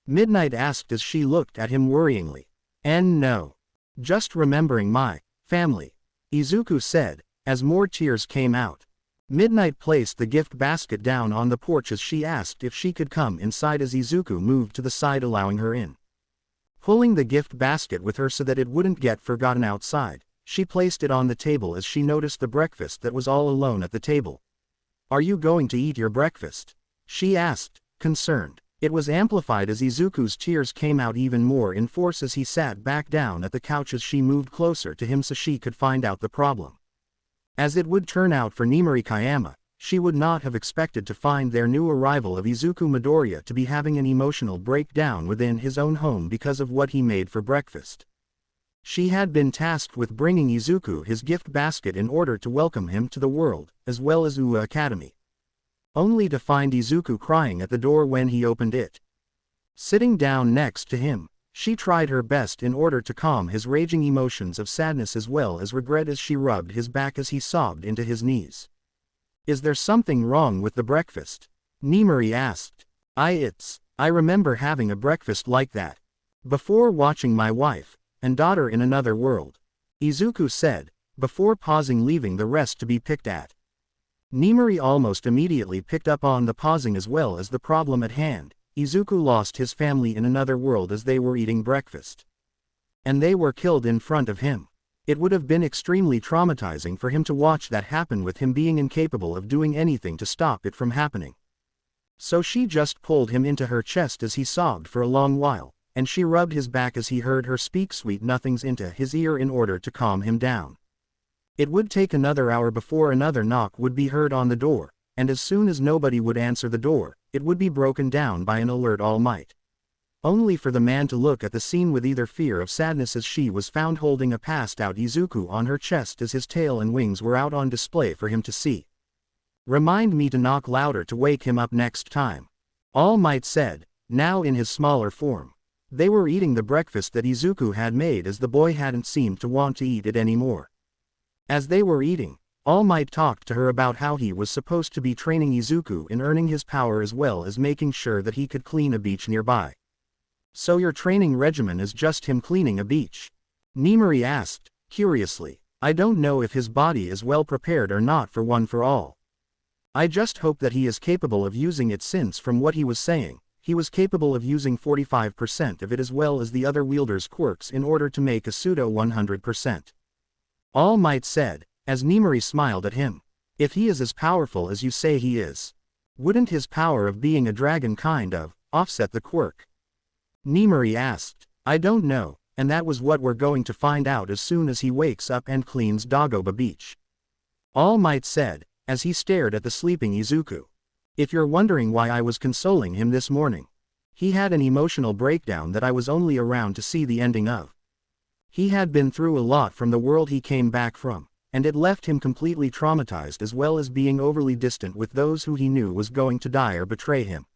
Midnight asked as she looked at him worryingly. "And no. Just remembering my family," Izuku said, as more tears came out. Midnight placed the gift basket down on the porch as she asked if she could come inside as Izuku moved to the side allowing her in. Pulling the gift basket with her so that it wouldn't get forgotten outside, she placed it on the table as she noticed the breakfast that was all alone at the table. "Are you going to eat your breakfast?" she asked, concerned. It was amplified as Izuku's tears came out even more in force as he sat back down at the couch as she moved closer to him so she could find out the problem. As it would turn out for Nimari Kayama, she would not have expected to find their new arrival of Izuku Midoriya to be having an emotional breakdown within his own home because of what he made for breakfast. She had been tasked with bringing Izuku his gift basket in order to welcome him to the world, as well as Ua Academy. Only to find Izuku crying at the door when he opened it. Sitting down next to him, She tried her best in order to calm his raging emotions of sadness as well as regret as she rubbed his back as he sobbed into his knees. "Is there something wrong with the breakfast?" Nimari asked. I remember having a breakfast like that before, watching my wife and daughter in another world," Izuku said, before pausing, leaving the rest to be picked at. Nimari almost immediately picked up on the pausing as well as the problem at hand. Izuku lost his family in another world as they were eating breakfast. And they were killed in front of him. It would have been extremely traumatizing for him to watch that happen, with him being incapable of doing anything to stop it from happening. So she just pulled him into her chest as he sobbed for a long while, and she rubbed his back as he heard her speak sweet nothings into his ear in order to calm him down. It would take another hour before another knock would be heard on the door, and as soon as nobody would answer the door, it would be broken down by an alert All Might. Only for the man to look at the scene with either fear or sadness as she was found holding a passed out Izuku on her chest as his tail and wings were out on display for him to see. "Remind me to knock louder to wake him up next time," All Might said, now in his smaller form. They were eating the breakfast that Izuku had made as the boy hadn't seemed to want to eat it anymore. As they were eating, All Might talked to her about how he was supposed to be training Izuku in earning his power as well as making sure that he could clean a beach nearby. "So your training regimen is just him cleaning a beach?" Nimari asked, curiously. "I don't know if his body is well prepared or not for one for all. I just hope that he is capable of using it, since from what he was saying, he was capable of using 45% of it as well as the other wielder's quirks in order to make a pseudo 100%. All Might said, as Nimari smiled at him. "If he is as powerful as you say he is, wouldn't his power of being a dragon kind of offset the quirk?" Nimari asked. "I don't know, and that was what we're going to find out as soon as he wakes up and cleans Dagoba Beach," All Might said, as he stared at the sleeping Izuku. "If you're wondering why I was consoling him this morning, he had an emotional breakdown that I was only around to see the ending of. He had been through a lot from the world he came back from, and it left him completely traumatized as well as being overly distant with those who he knew was going to die or betray him,"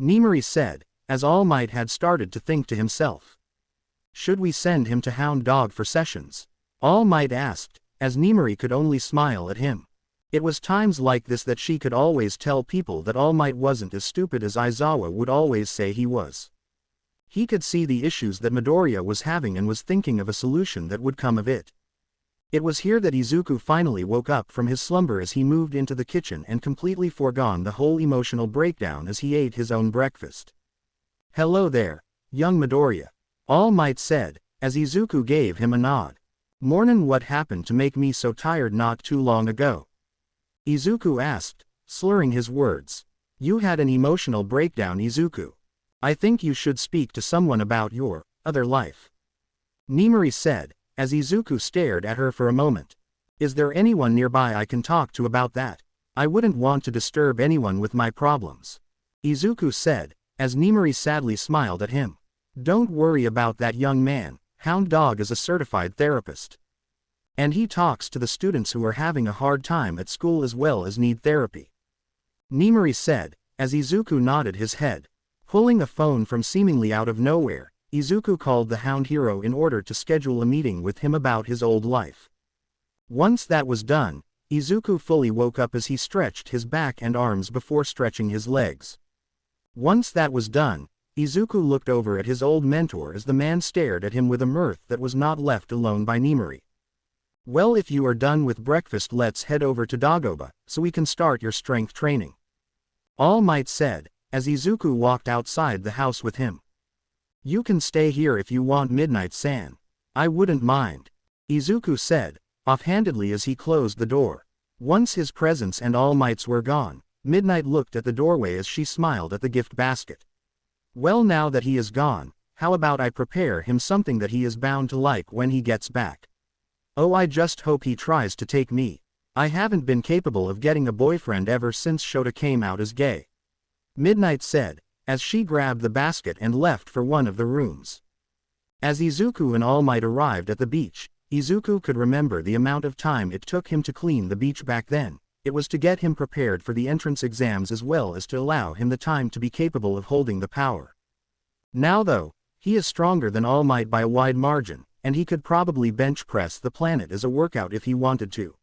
Nimari said, as All Might had started to think to himself. "Should we send him to Hound Dog for sessions?" All Might asked, as Nimari could only smile at him. It was times like this that she could always tell people that All Might wasn't as stupid as Aizawa would always say he was. He could see the issues that Midoriya was having and was thinking of a solution that would come of it. It was here that Izuku finally woke up from his slumber as he moved into the kitchen and completely forgone the whole emotional breakdown as he ate his own breakfast. "Hello there, young Midoriya," All Might said, as Izuku gave him a nod. "Mornin', what happened to make me so tired not too long ago?" Izuku asked, slurring his words. "You had an emotional breakdown, Izuku. I think you should speak to someone about your other life," Nimari said, as Izuku stared at her for a moment. "Is there anyone nearby I can talk to about that? I wouldn't want to disturb anyone with my problems," Izuku said, as Nimari sadly smiled at him. "Don't worry about that, young man. Hound Dog is a certified therapist, and he talks to the students who are having a hard time at school as well as need therapy," Nimari said, as Izuku nodded his head. Pulling a phone from seemingly out of nowhere, Izuku called the Hound Hero in order to schedule a meeting with him about his old life. Once that was done, Izuku fully woke up as he stretched his back and arms before stretching his legs. Once that was done, Izuku looked over at his old mentor as the man stared at him with a mirth that was not left alone by Nimari. "Well, if you are done with breakfast, let's head over to Dagoba, so we can start your strength training," All Might said, as Izuku walked outside the house with him. "You can stay here if you want, Midnight-san. I wouldn't mind," Izuku said, offhandedly as he closed the door. Once his presence and All Might's were gone, Midnight looked at the doorway as she smiled at the gift basket. "Well, now that he is gone, how about I prepare him something that he is bound to like when he gets back? Oh, I just hope he tries to take me. I haven't been capable of getting a boyfriend ever since Shota came out as gay," Midnight said, as she grabbed the basket and left for one of the rooms. As Izuku and All Might arrived at the beach, Izuku could remember the amount of time it took him to clean the beach back then. It was to get him prepared for the entrance exams as well as to allow him the time to be capable of holding the power. Now though, He is stronger than All Might by a wide margin, and he could probably bench press the planet as a workout if he wanted to.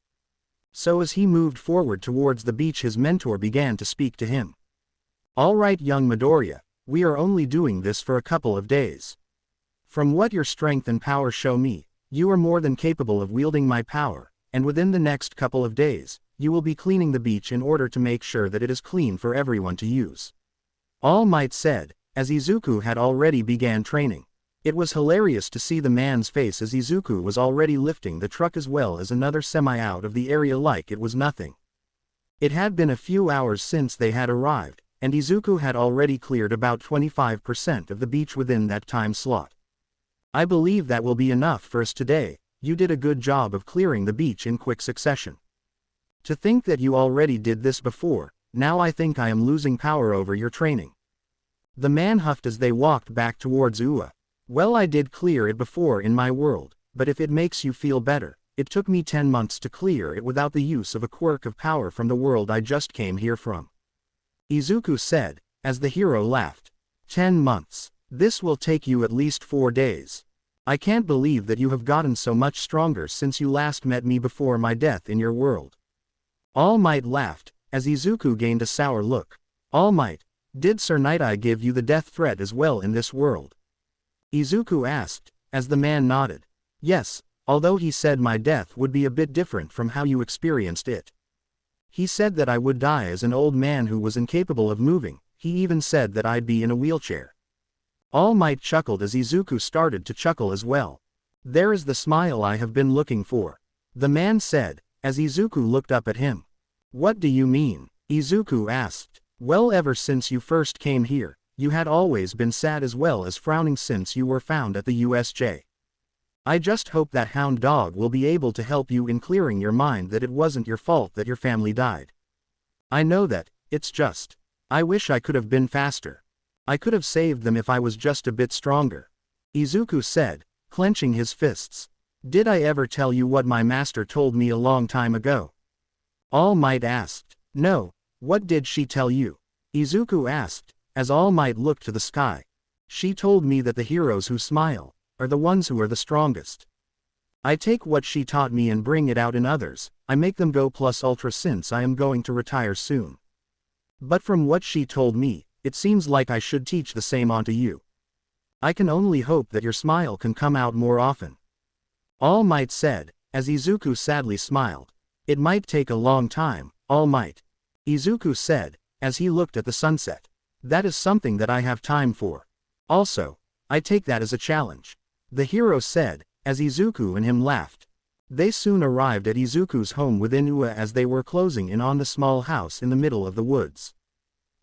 So as he moved forward towards the beach, his mentor began to speak to him. All right, young Midoriya, we are only doing this for a couple of days. From what your strength and power show me, you are more than capable of wielding my power, and within the next couple of days, you will be cleaning the beach in order to make sure that it is clean for everyone to use. All Might said, as Izuku had already began training. It was hilarious to see the man's face as Izuku was already lifting the truck as well as another semi out of the area like it was nothing. It had been a few hours since they had arrived, and Izuku had already cleared about 25% of the beach within that time slot. I believe that will be enough for us today. You did a good job of clearing the beach in quick succession. To think that you already did this before, now I think I am losing power over your training. The man huffed as they walked back towards Ua. Well, I did clear it before in my world, but if it makes you feel better, it took me 10 months to clear it without the use of a quirk of power from the world I just came here from. Izuku said, as the hero laughed. 10 months. This will take you at least 4 days. I can't believe that you have gotten so much stronger since you last met me before my death in your world. All Might laughed, as Izuku gained a sour look. All Might, did Sir Night-Eye give you the death threat as well in this world? Izuku asked, as the man nodded. Yes, although he said my death would be a bit different from how you experienced it. He said that I would die as an old man who was incapable of moving. He even said that I'd be in a wheelchair. All Might chuckled as Izuku started to chuckle as well. There is the smile I have been looking for. The man said, as Izuku looked up at him. What do you mean? Izuku asked. Well, ever since you first came here, you had always been sad as well as frowning since you were found at the USJ. I just hope that hound dog will be able to help you in clearing your mind that it wasn't your fault that your family died. I know that, it's just. I wish I could have been faster. I could have saved them if I was just a bit stronger. Izuku said, clenching his fists. Did I ever tell you what my master told me a long time ago? All Might asked. No, what did she tell you? Izuku asked, as All Might looked to the sky. She told me that the heroes who smile are the ones who are the strongest. I take what she taught me and bring it out in others. I make them go plus ultra since I am going to retire soon. But from what she told me, it seems like I should teach the same onto you. I can only hope that your smile can come out more often. All Might said, as Izuku sadly smiled. It might take a long time, All Might. Izuku said, as he looked at the sunset. That is something that I have time for. Also, I take that as a challenge. The hero said, as Izuku and him laughed. They soon arrived at Izuku's home within Ua as they were closing in on the small house in the middle of the woods.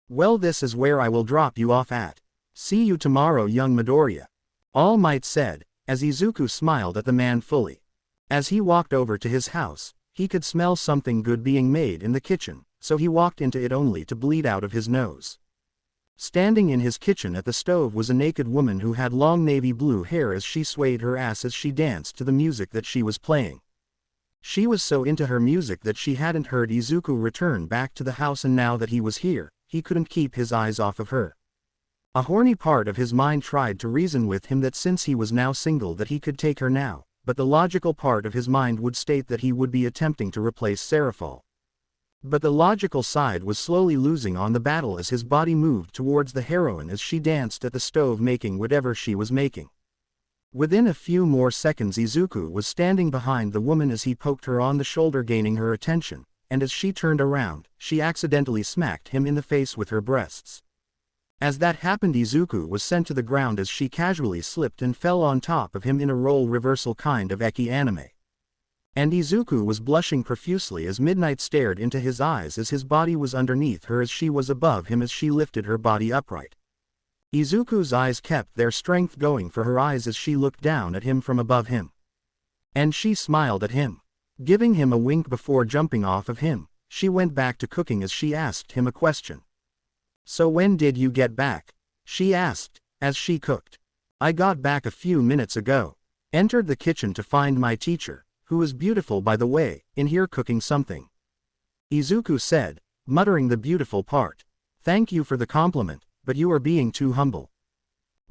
Well, this is where I will drop you off at. See you tomorrow, young Midoriya. All Might said, as Izuku smiled at the man fully. As he walked over to his house, he could smell something good being made in the kitchen, so he walked into it only to bleed out of his nose. Standing in his kitchen at the stove was a naked woman who had long navy blue hair as she swayed her ass as she danced to the music that she was playing. She was so into her music that she hadn't heard Izuku return back to the house, and now that he was here, he couldn't keep his eyes off of her. A horny part of his mind tried to reason with him that since he was now single that he could take her now, but the logical part of his mind would state that he would be attempting to replace Seraphol. But the logical side was slowly losing on the battle as his body moved towards the heroine as she danced at the stove making whatever she was making. Within a few more seconds Izuku was standing behind the woman as he poked her on the shoulder, gaining her attention, and as she turned around, she accidentally smacked him in the face with her breasts. As that happened, Izuku was sent to the ground as she casually slipped and fell on top of him in a role reversal kind of eki anime. And Izuku was blushing profusely as Midnight stared into his eyes as his body was underneath her as she was above him as she lifted her body upright. Izuku's eyes kept their strength going for her eyes as she looked down at him from above him. And she smiled at him. Giving him a wink before jumping off of him, she went back to cooking as she asked him a question. So when did you get back? She asked, as she cooked. I got back a few minutes ago. Entered the kitchen to find my teacher, who is beautiful by the way, in here cooking something. Izuku said, muttering the beautiful part. Thank you for the compliment, but you are being too humble.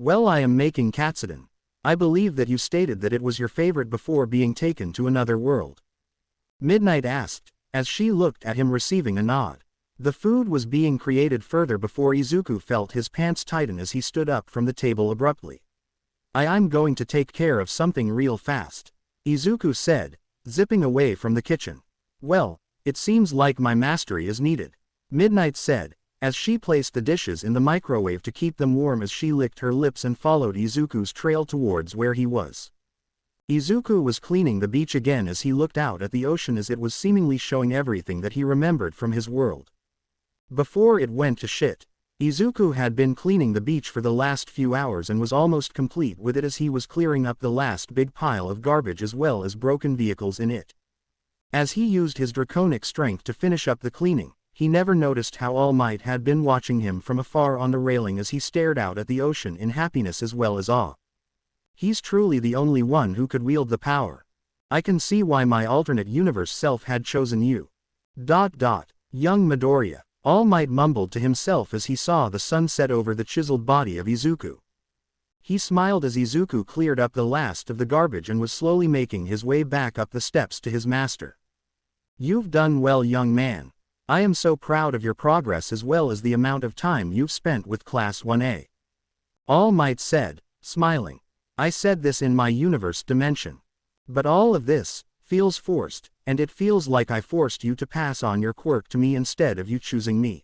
Well, I am making katsudon. I believe that you stated that it was your favorite before being taken to another world. Midnight asked, as she looked at him receiving a nod. The food was being created further before Izuku felt his pants tighten as he stood up from the table abruptly. I'm going to take care of something real fast, Izuku said, zipping away from the kitchen. Well, it seems like my mastery is needed, Midnight said, as she placed the dishes in the microwave to keep them warm as she licked her lips and followed Izuku's trail towards where he was. Izuku was cleaning the beach again as he looked out at the ocean as it was seemingly showing everything that he remembered from his world. Before it went to shit, Izuku had been cleaning the beach for the last few hours and was almost complete with it as he was clearing up the last big pile of garbage as well as broken vehicles in it. As he used his draconic strength to finish up the cleaning, he never noticed how All Might had been watching him from afar on the railing as he stared out at the ocean in happiness as well as awe. He's truly the only one who could wield the power. I can see why my alternate universe self had chosen you. Young Midoriya, All Might mumbled to himself as he saw the sun set over the chiseled body of Izuku. He smiled as Izuku cleared up the last of the garbage and was slowly making his way back up the steps to his master. You've done well, young man. I am so proud of your progress as well as the amount of time you've spent with Class 1A. All Might said, smiling. I said this in my universe dimension. But all of this feels forced, and it feels like I forced you to pass on your quirk to me instead of you choosing me.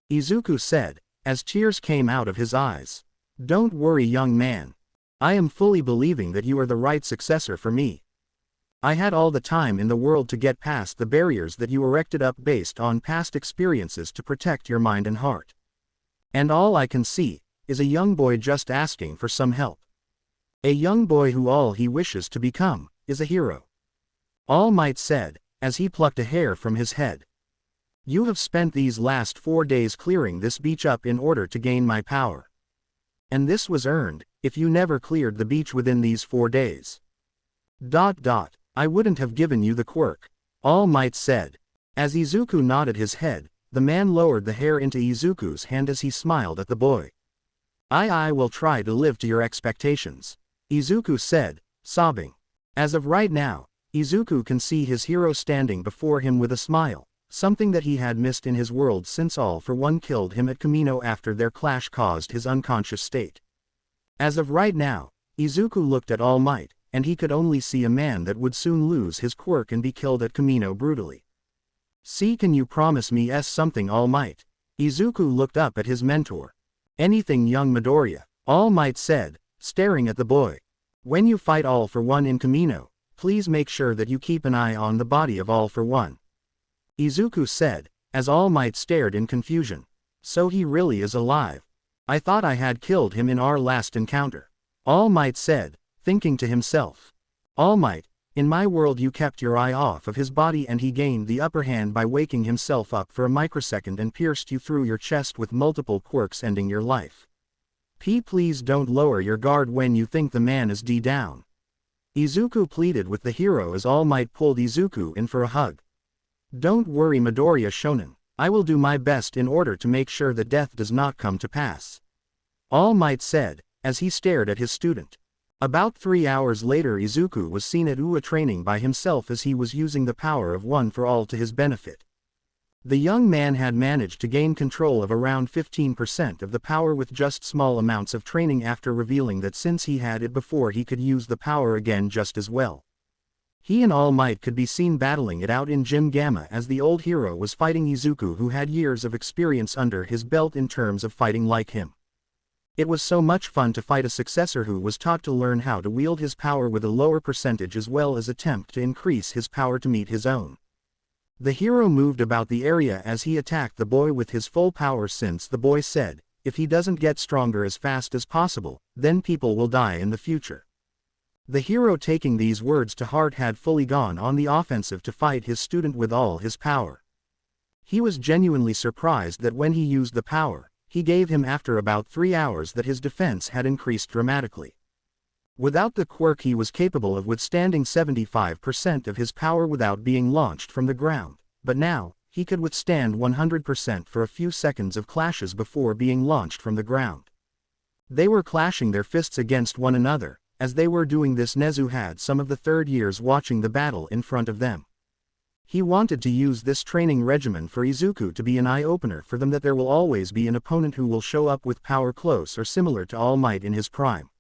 Izuku said, as tears came out of his eyes. Don't worry, young man. I am fully believing that you are the right successor for me. I had all the time in the world to get past the barriers that you erected up based on past experiences to protect your mind and heart. And all I can see is a young boy just asking for some help. A young boy who all he wishes to become is a hero. All Might said, as he plucked a hair from his head. You have spent these last 4 days clearing this beach up in order to gain my power. And this was earned, if you never cleared the beach within these 4 days. I wouldn't have given you the quirk, All Might said. As Izuku nodded his head, the man lowered the hair into Izuku's hand as he smiled at the boy. I will try to live to your expectations, Izuku said, sobbing. As of right now, Izuku can see his hero standing before him with a smile, something that he had missed in his world since All for One killed him at Kamino after their clash caused his unconscious state. As of right now, Izuku looked at All Might, and he could only see a man that would soon lose his quirk and be killed at Kamino brutally. See, can you promise me something, All Might? Izuku looked up at his mentor. Anything, young Midoriya, All Might said, staring at the boy. When you fight All for One in Kamino, please make sure that you keep an eye on the body of All for One. Izuku said, as All Might stared in confusion. So he really is alive. I thought I had killed him in our last encounter. All Might said, thinking to himself. All Might, in my world you kept your eye off of his body and he gained the upper hand by waking himself up for a microsecond and pierced you through your chest with multiple quirks ending your life. Please don't lower your guard when you think the man is down. Izuku pleaded with the hero as All Might pulled Izuku in for a hug. Don't worry, Midoriya Shonen, I will do my best in order to make sure that death does not come to pass. All Might said, as he stared at his student. About 3 hours later, Izuku was seen at Uwa training by himself as he was using the power of One for All to his benefit. The young man had managed to gain control of around 15% of the power with just small amounts of training after revealing that since he had it before he could use the power again just as well. He and All Might could be seen battling it out in Gym Gamma as the old hero was fighting Izuku, who had years of experience under his belt in terms of fighting like him. It was so much fun to fight a successor who was taught to learn how to wield his power with a lower percentage as well as attempt to increase his power to meet his own. The hero moved about the area as he attacked the boy with his full power, since the boy said, if he doesn't get stronger as fast as possible, then people will die in the future. The hero, taking these words to heart, had fully gone on the offensive to fight his student with all his power. He was genuinely surprised that when he used the power he gave him after about 3 hours that his defense had increased dramatically. Without the quirk he was capable of withstanding 75% of his power without being launched from the ground, but now, he could withstand 100% for a few seconds of clashes before being launched from the ground. They were clashing their fists against one another. As they were doing this, Nezu had some of the third years watching the battle in front of them. He wanted to use this training regimen for Izuku to be an eye-opener for them, that there will always be an opponent who will show up with power close or similar to All Might in his prime.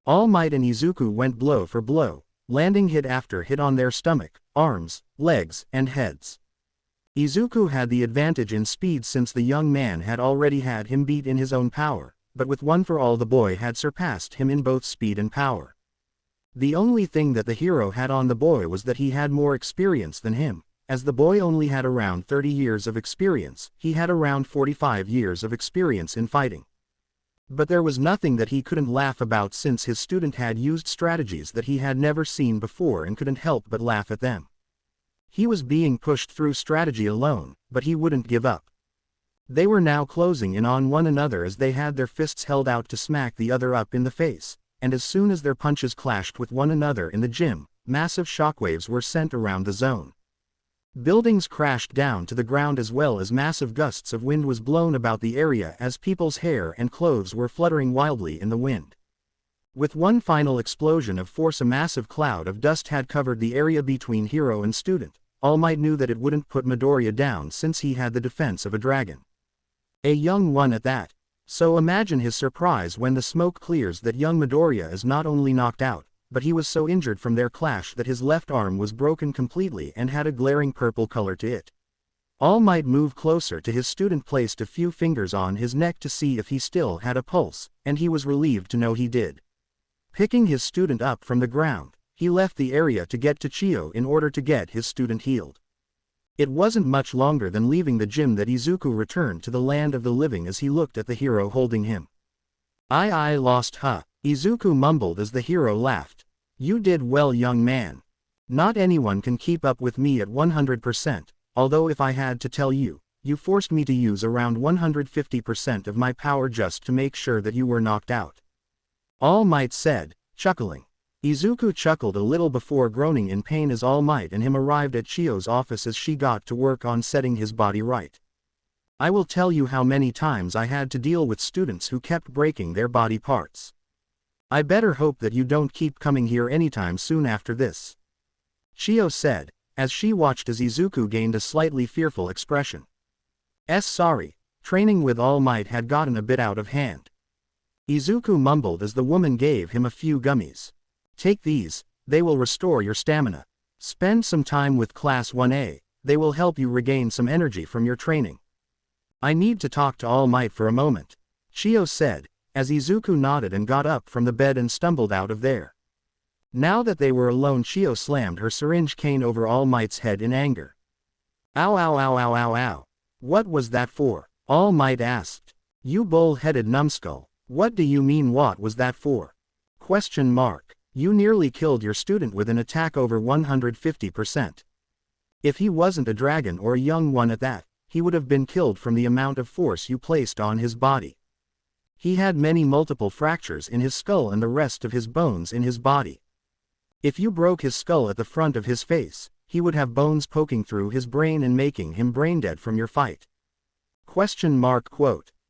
All Might and Izuku went blow for blow, landing hit after hit on their stomach, arms, legs, and heads. Izuku had the advantage in speed since the young man had already had him beat in his own power, but with One for All the boy had surpassed him in both speed and power. The only thing that the hero had on the boy was that he had more experience than him. As the boy only had around 30 years of experience, he had around 45 years of experience in fighting. But there was nothing that he couldn't laugh about, since his student had used strategies that he had never seen before and couldn't help but laugh at them. He was being pushed through strategy alone, but he wouldn't give up. They were now closing in on one another as they had their fists held out to smack the other up in the face, and as soon as their punches clashed with one another in the gym, massive shockwaves were sent around the zone. Buildings crashed down to the ground, as well as massive gusts of wind was blown about the area as people's hair and clothes were fluttering wildly in the wind. With one final explosion of force, a massive cloud of dust had covered the area between hero and student. All Might knew that it wouldn't put Midoriya down since he had the defense of a dragon. A young one at that. So imagine his surprise when the smoke clears that young Midoriya is not only knocked out, but he was so injured from their clash that his left arm was broken completely and had a glaring purple color to it. All Might moved closer to his student, placed a few fingers on his neck to see if he still had a pulse, and he was relieved to know he did. Picking his student up from the ground, he left the area to get to Chio in order to get his student healed. It wasn't much longer than leaving the gym that Izuku returned to the land of the living as he looked at the hero holding him. I lost, huh? Izuku mumbled as the hero laughed. You did well, young man. Not anyone can keep up with me at 100%, although if I had to tell you, you forced me to use around 150% of my power just to make sure that you were knocked out. All Might said, chuckling. Izuku chuckled a little before groaning in pain as All Might and him arrived at Chio's office as she got to work on setting his body right. I will tell you how many times I had to deal with students who kept breaking their body parts. I better hope that you don't keep coming here anytime soon after this. Chio said, as she watched as Izuku gained a slightly fearful expression. Sorry, training with All Might had gotten a bit out of hand. Izuku mumbled as the woman gave him a few gummies. Take these, they will restore your stamina. Spend some time with Class 1A, they will help you regain some energy from your training. I need to talk to All Might for a moment, Chio said, as Izuku nodded and got up from the bed and stumbled out of there. Now that they were alone, Chio slammed her syringe cane over All Might's head in anger. Ow ow ow ow ow ow. What was that for? All Might asked. You bull-headed numbskull, what do you mean what was that for? ? You nearly killed your student with an attack over 150%. If he wasn't a dragon or a young one at that, he would have been killed from the amount of force you placed on his body. He had many multiple fractures in his skull and the rest of his bones in his body. If you broke his skull at the front of his face, he would have bones poking through his brain and making him brain dead from your fight. ?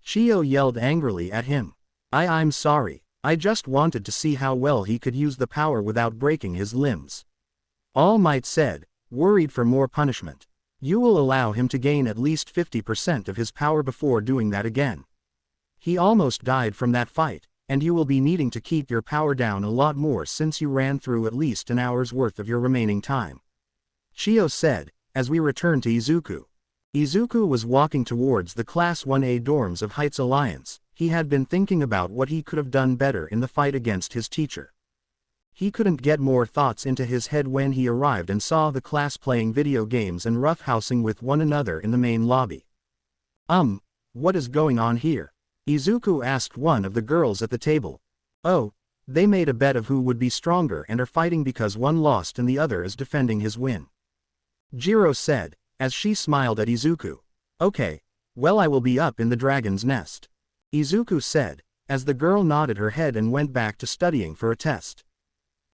Chio yelled angrily at him. I'm sorry. I just wanted to see how well he could use the power without breaking his limbs. All Might said, worried for more punishment. You will allow him to gain at least 50% of his power before doing that again. He almost died from that fight, and you will be needing to keep your power down a lot more since you ran through at least an hour's worth of your remaining time. Chio said, as we returned to Izuku. Izuku was walking towards the Class 1A dorms of Heights Alliance. He had been thinking about what he could have done better in the fight against his teacher. He couldn't get more thoughts into his head when he arrived and saw the class playing video games and roughhousing with one another in the main lobby. What is going on here? Izuku asked one of the girls at the table. Oh, they made a bet of who would be stronger and are fighting because one lost and the other is defending his win. Jiro said, as she smiled at Izuku. Okay, well I will be up in the dragon's nest. Izuku said, as the girl nodded her head and went back to studying for a test.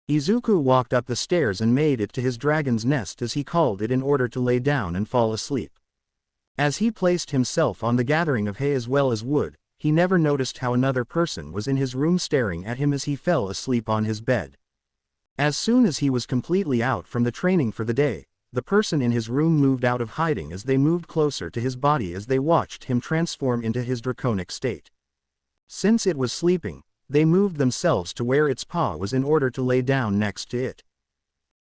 Izuku walked up the stairs and made it to his dragon's nest, as he called it, in order to lay down and fall asleep. As he placed himself on the gathering of hay as well as wood, he never noticed how another person was in his room staring at him as he fell asleep on his bed. As soon as he was completely out from the training for the day, the person in his room moved out of hiding as they moved closer to his body as they watched him transform into his draconic state. Since it was sleeping, they moved themselves to where its paw was in order to lay down next to it.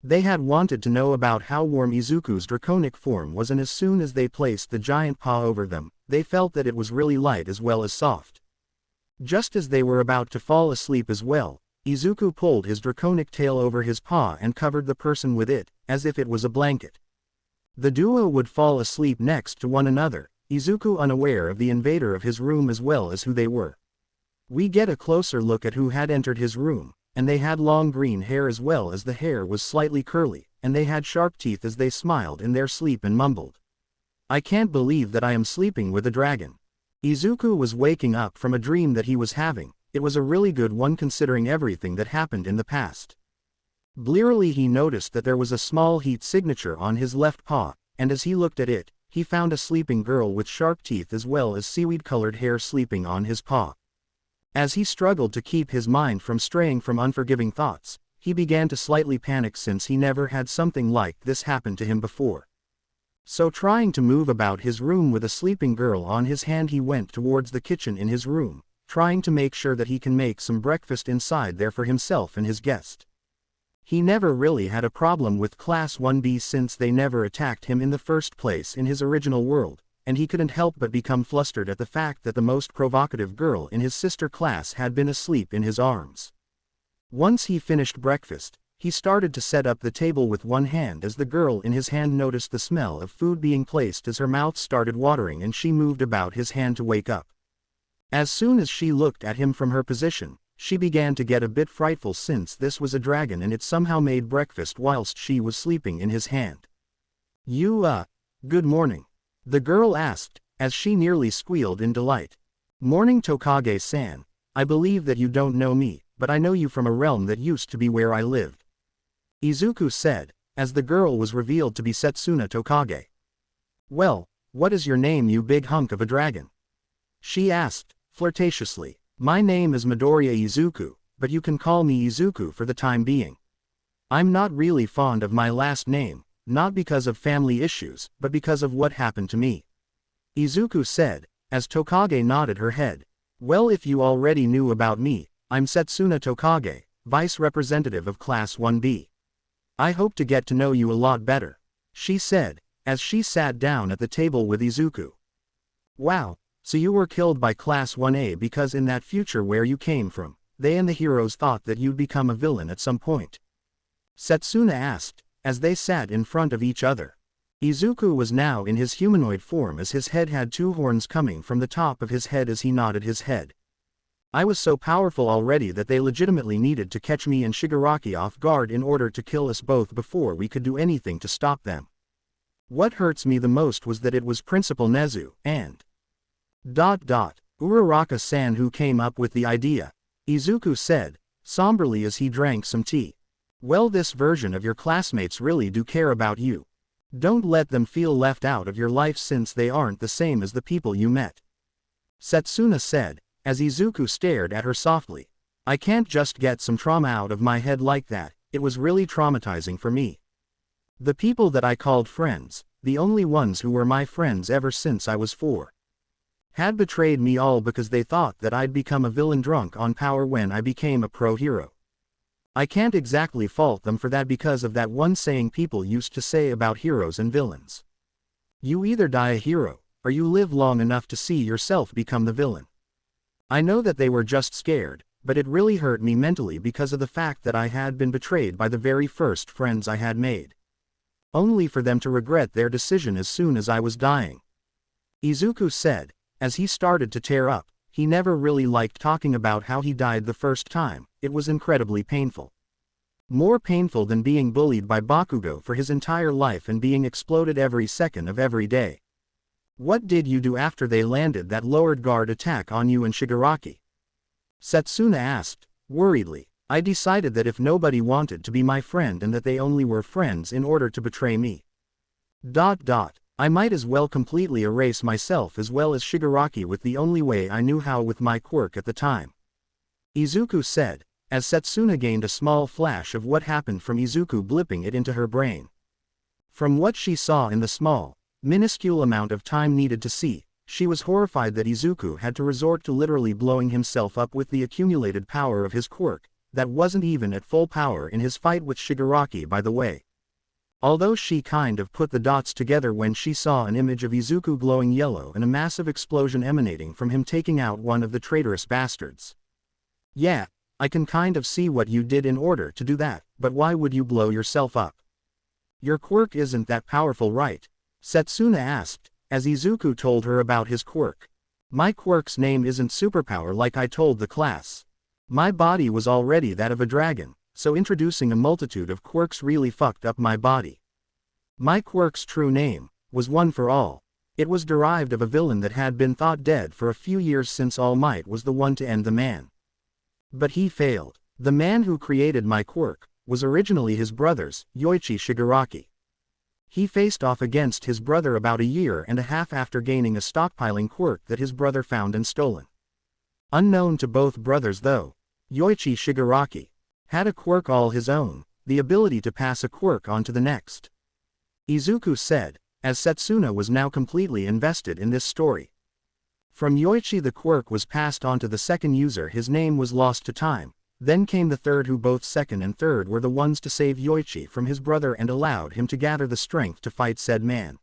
They had wanted to know about how warm Izuku's draconic form was, and as soon as they placed the giant paw over them, they felt that it was really light as well as soft. Just as they were about to fall asleep as well, Izuku pulled his draconic tail over his paw and covered the person with it, as if it was a blanket. The duo would fall asleep next to one another, Izuku unaware of the invader of his room as well as who they were. We get a closer look at who had entered his room, and they had long green hair as well as the hair was slightly curly, and they had sharp teeth as they smiled in their sleep and mumbled, "I can't believe that I am sleeping with a dragon." Izuku was waking up from a dream that he was having. It was a really good one considering everything that happened in the past. Blearily he noticed that there was a small heat signature on his left paw, and as he looked at it, he found a sleeping girl with sharp teeth as well as seaweed-colored hair sleeping on his paw. As he struggled to keep his mind from straying from unforgiving thoughts, he began to slightly panic since he never had something like this happen to him before. So trying to move about his room with a sleeping girl on his hand, he went towards the kitchen in his room, trying to make sure that he can make some breakfast inside there for himself and his guest. He never really had a problem with Class 1B since they never attacked him in the first place in his original world, and he couldn't help but become flustered at the fact that the most provocative girl in his sister class had been asleep in his arms. Once he finished breakfast, he started to set up the table with one hand as the girl in his hand noticed the smell of food being placed as her mouth started watering and she moved about his hand to wake up. As soon as she looked at him from her position, she began to get a bit frightful since this was a dragon and it somehow made breakfast whilst she was sleeping in his hand. Good morning," the girl asked, as she nearly squealed in delight. "Morning, Tokage-san. I believe that you don't know me, but I know you from a realm that used to be where I lived," Izuku said, as the girl was revealed to be Setsuna Tokage. "Well, what is your name, you big hunk of a dragon?" she asked, flirtatiously. "My name is Midoriya Izuku, but you can call me Izuku for the time being. I'm not really fond of my last name, not because of family issues, but because of what happened to me," Izuku said, as Tokage nodded her head. "Well, if you already knew about me, I'm Setsuna Tokage, Vice Representative of Class 1B. I hope to get to know you a lot better," she said, as she sat down at the table with Izuku. "Wow. So you were killed by Class 1A because in that future where you came from, they and the heroes thought that you'd become a villain at some point?" Setsuna asked, as they sat in front of each other. Izuku was now in his humanoid form as his head had two horns coming from the top of his head as he nodded his head. "I was so powerful already that they legitimately needed to catch me and Shigaraki off guard in order to kill us both before we could do anything to stop them. What hurts me the most was that it was Principal Nezu and Uraraka-san who came up with the idea," Izuku said, somberly as he drank some tea. "Well, this version of your classmates really do care about you. Don't let them feel left out of your life since they aren't the same as the people you met," Setsuna said, as Izuku stared at her softly. "I can't just get some trauma out of my head like that. It was really traumatizing for me. The people that I called friends, the only ones who were my friends ever since I was 4, had betrayed me all because they thought that I'd become a villain drunk on power when I became a pro-hero. I can't exactly fault them for that because of that one saying people used to say about heroes and villains. You either die a hero, or you live long enough to see yourself become the villain. I know that they were just scared, but it really hurt me mentally because of the fact that I had been betrayed by the very first friends I had made. Only for them to regret their decision as soon as I was dying," Izuku said, as he started to tear up. He never really liked talking about how he died the first time. It was incredibly painful. More painful than being bullied by Bakugo for his entire life and being exploded every second of every day. "What did you do after they landed that lowered guard attack on you and Shigaraki?" Setsuna asked, worriedly. "I decided that if nobody wanted to be my friend and that they only were friends in order to betray me." I might as well completely erase myself as well as Shigaraki with the only way I knew how with my quirk at the time. Izuku said, as Setsuna gained a small flash of what happened from Izuku blipping it into her brain. From what she saw in the small, minuscule amount of time needed to see, she was horrified that Izuku had to resort to literally blowing himself up with the accumulated power of his quirk, that wasn't even at full power in his fight with Shigaraki by the way. Although she kind of put the dots together when she saw an image of Izuku glowing yellow and a massive explosion emanating from him taking out one of the traitorous bastards. Yeah, I can kind of see what you did in order to do that, but why would you blow yourself up? Your quirk isn't that powerful, right? Setsuna asked, as Izuku told her about his quirk. My quirk's name isn't superpower like I told the class. My body was already that of a dragon, so introducing a multitude of quirks really fucked up my body. My quirk's true name was One for All. It was derived of a villain that had been thought dead for a few years since All Might was the one to end the man. But he failed. The man who created my quirk was originally his brother's, Yoichi Shigaraki. He faced off against his brother about a year and a half after gaining a stockpiling quirk that his brother found and stolen. Unknown to both brothers though, Yoichi Shigaraki had a quirk all his own, the ability to pass a quirk on to the next. Izuku said, as Setsuna was now completely invested in this story. From Yoichi the quirk was passed on to the second user. His name was lost to time, then came the third who both second and third were the ones to save Yoichi from his brother and allowed him to gather the strength to fight said man.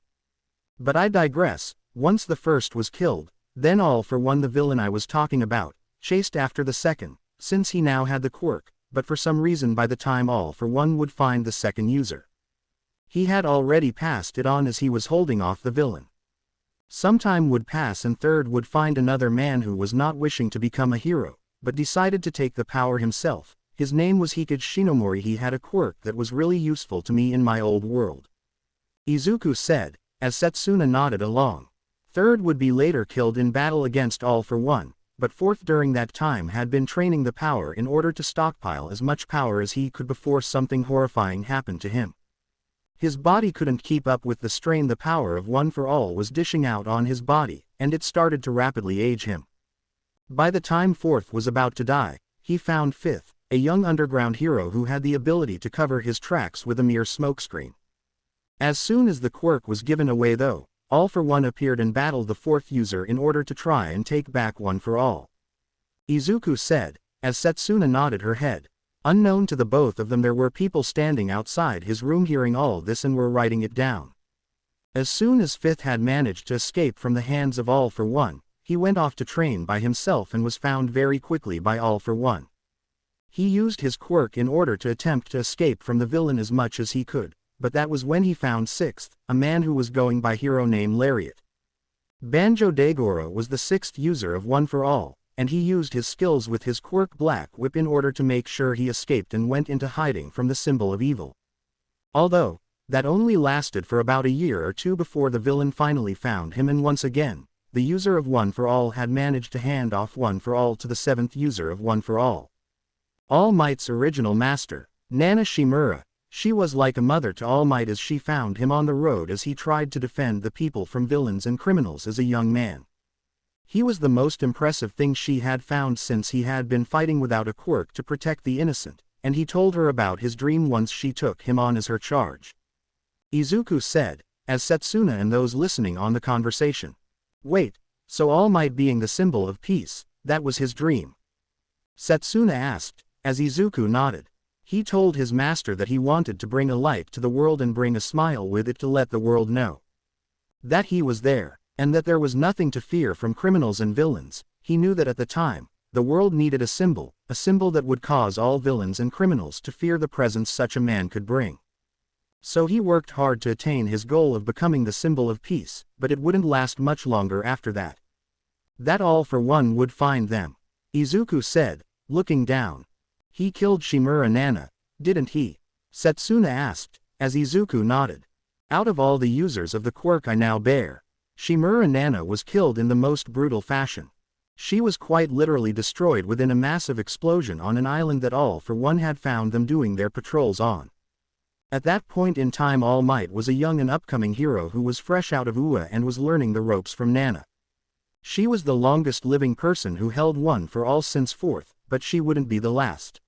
But I digress. Once the first was killed, then All for One the villain I was talking about, chased after the second, since he now had the quirk, but for some reason by the time All for One would find the second user, he had already passed it on as he was holding off the villain. Some time would pass and third would find another man who was not wishing to become a hero, but decided to take the power himself. His name was Hikage Shinomori. He had a quirk that was really useful to me in my old world. Izuku said, as Setsuna nodded along. Third would be later killed in battle against All for One, but fourth during that time had been training the power in order to stockpile as much power as he could before something horrifying happened to him. His body couldn't keep up with the strain the power of One for All was dishing out on his body, and it started to rapidly age him. By the time fourth was about to die, he found fifth, a young underground hero who had the ability to cover his tracks with a mere smokescreen. As soon as the quirk was given away though, All for One appeared and battled the fourth user in order to try and take back One for All. Izuku said, as Setsuna nodded her head. Unknown to the both of them there were people standing outside his room hearing all this and were writing it down. As soon as fifth had managed to escape from the hands of All for One, he went off to train by himself and was found very quickly by All for One. He used his quirk in order to attempt to escape from the villain as much as he could, but that was when he found sixth, a man who was going by hero name Lariat. Banjo Daigoro was the sixth user of One for All, and he used his skills with his quirk Black Whip in order to make sure he escaped and went into hiding from the symbol of evil. Although, that only lasted for about a year or two before the villain finally found him and once again, the user of One for All had managed to hand off One for All to the seventh user of One for All. All Might's original master, Nana Shimura, she was like a mother to All Might as she found him on the road as he tried to defend the people from villains and criminals as a young man. He was the most impressive thing she had found since he had been fighting without a quirk to protect the innocent, and he told her about his dream once she took him on as her charge. Izuku said, as Setsuna and those listening on the conversation. Wait, so All Might being the symbol of peace, that was his dream? Setsuna asked, as Izuku nodded. He told his master that he wanted to bring a light to the world and bring a smile with it to let the world know that he was there, and that there was nothing to fear from criminals and villains. He knew that at the time, the world needed a symbol that would cause all villains and criminals to fear the presence such a man could bring. So he worked hard to attain his goal of becoming the symbol of peace, but it wouldn't last much longer after that. That All for One would find them. Izuku said, looking down. He killed Shimura Nana, didn't he? Setsuna asked, as Izuku nodded. Out of all the users of the quirk I now bear, Shimura Nana was killed in the most brutal fashion. She was quite literally destroyed within a massive explosion on an island that All for One had found them doing their patrols on. At that point in time All Might was a young and upcoming hero who was fresh out of UA and was learning the ropes from Nana. She was the longest living person who held one for all since fourth, but she wouldn't be the last.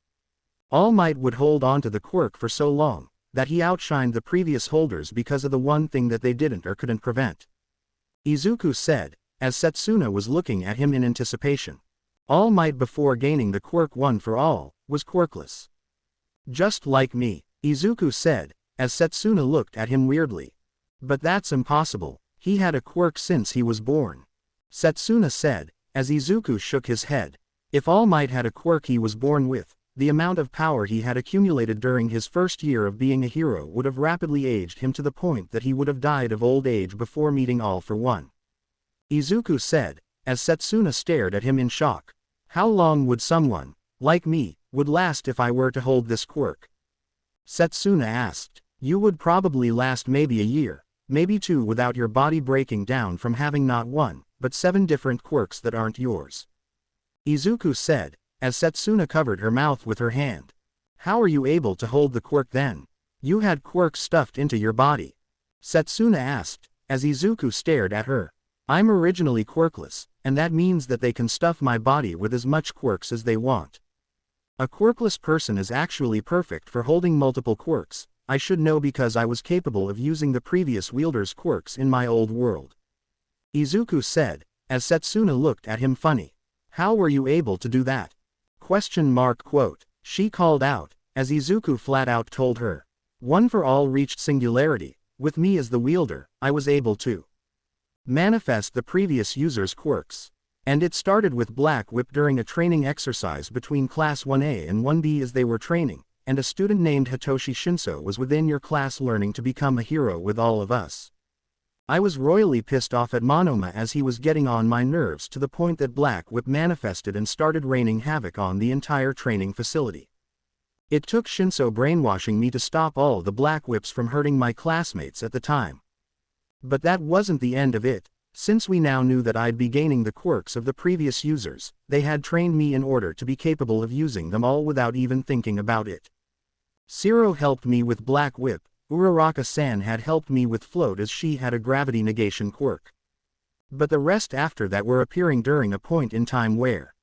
All Might would hold on to the quirk for so long, that he outshined the previous holders because of the one thing that they didn't or couldn't prevent. Izuku said, as Setsuna was looking at him in anticipation. All Might before gaining the quirk one for all, was quirkless. Just like me, Izuku said, as Setsuna looked at him weirdly. But that's impossible, he had a quirk since he was born. Setsuna said, as Izuku shook his head. If All Might had a quirk he was born with, the amount of power he had accumulated during his first year of being a hero would have rapidly aged him to the point that he would have died of old age before meeting All for One. Izuku said, as Setsuna stared at him in shock. How long would someone, like me, would last if I were to hold this quirk? Setsuna asked. You would probably last maybe a year, maybe 2 without your body breaking down from having not 1, but 7 different quirks that aren't yours. Izuku said, as Setsuna covered her mouth with her hand. How are you able to hold the quirk then? You had quirks stuffed into your body. Setsuna asked, as Izuku stared at her. I'm originally quirkless, and that means that they can stuff my body with as much quirks as they want. A quirkless person is actually perfect for holding multiple quirks. I should know because I was capable of using the previous wielder's quirks in my old world. Izuku said, as Setsuna looked at him funny. How were you able to do that? ? She called out, as Izuku flat out told her. One for all reached singularity. With me as the wielder, I was able to manifest the previous user's quirks. And it started with Black Whip during a training exercise between Class 1A and 1B as they were training, and a student named Hitoshi Shinso was within your class learning to become a hero with all of us. I was royally pissed off at Monoma as he was getting on my nerves to the point that Black Whip manifested and started raining havoc on the entire training facility. It took Shinso brainwashing me to stop all the Black Whips from hurting my classmates at the time. But that wasn't the end of it. Since we now knew that I'd be gaining the quirks of the previous users, they had trained me in order to be capable of using them all without even thinking about it. Shiro helped me with Black Whip, Uraraka-san had helped me with Float as she had a gravity negation quirk. But the rest after that were appearing during a point in time where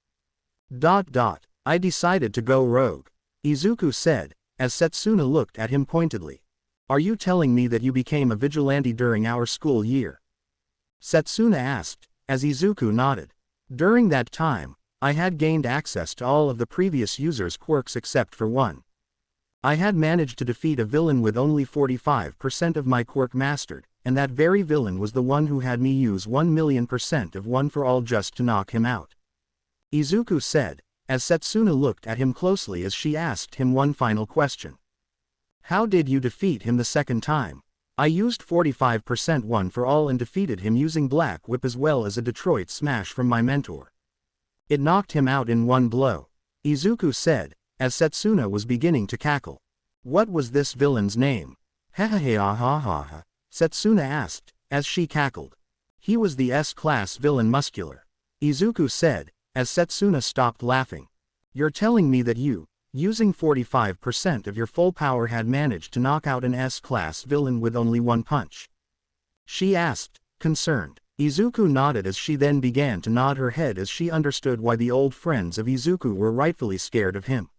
I decided to go rogue. Izuku said, as Setsuna looked at him pointedly. Are you telling me that you became a vigilante during our school year? Setsuna asked, as Izuku nodded. During that time, I had gained access to all of the previous users' quirks except for one. I had managed to defeat a villain with only 45% of my quirk mastered, and that very villain was the one who had me use 1,000,000% of One for All just to knock him out. Izuku said, as Setsuna looked at him closely as she asked him one final question. How did you defeat him the second time? I used 45% One for All and defeated him using Black Whip as well as a Detroit Smash from my mentor. It knocked him out in one blow. Izuku said, as Setsuna was beginning to cackle. What was this villain's name? Ha. Setsuna asked, as she cackled. He was the S-class villain Muscular. Izuku said, as Setsuna stopped laughing. You're telling me that you, using 45% of your full power, had managed to knock out an S-class villain with only one punch? She asked, concerned. Izuku nodded as she then began to nod her head as she understood why the old friends of Izuku were rightfully scared of him.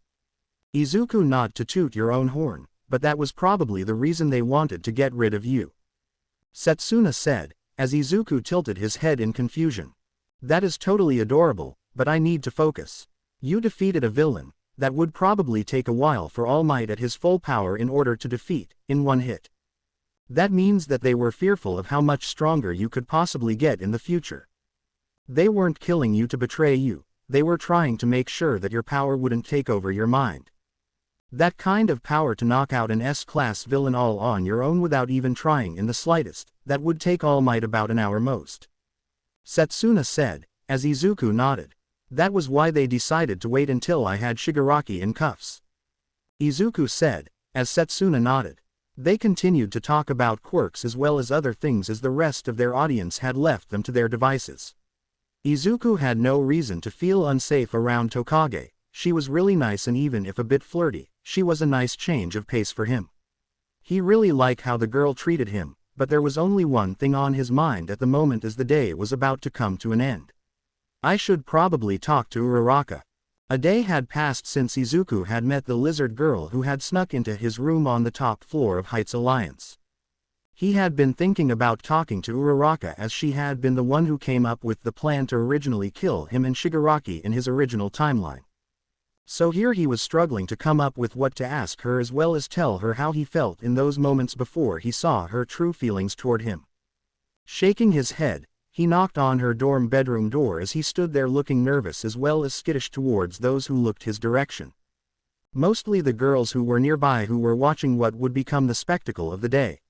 Izuku, not to toot your own horn, but that was probably the reason they wanted to get rid of you. Setsuna said, as Izuku tilted his head in confusion. That is totally adorable, but I need to focus. You defeated a villain. That would probably take a while for All Might at his full power in order to defeat, in one hit. That means that they were fearful of how much stronger you could possibly get in the future. They weren't killing you to betray you, they were trying to make sure that your power wouldn't take over your mind. That kind of power to knock out an S-class villain all on your own without even trying in the slightest, that would take All Might about an hour most. Setsuna said, as Izuku nodded. That was why they decided to wait until I had Shigaraki in cuffs. Izuku said, as Setsuna nodded. They continued to talk about quirks as well as other things as the rest of their audience had left them to their devices. Izuku had no reason to feel unsafe around Tokage. She was really nice, and even if a bit flirty, she was a nice change of pace for him. He really liked how the girl treated him, but there was only one thing on his mind at the moment as the day was about to come to an end. I should probably talk to Uraraka. A day had passed since Izuku had met the lizard girl who had snuck into his room on the top floor of Heights Alliance. He had been thinking about talking to Uraraka as she had been the one who came up with the plan to originally kill him and Shigaraki in his original timeline. So here he was struggling to come up with what to ask her as well as tell her how he felt in those moments before he saw her true feelings toward him. Shaking his head, he knocked on her dorm bedroom door as he stood there looking nervous as well as skittish towards those who looked his direction. Mostly the girls who were nearby who were watching what would become the spectacle of the day.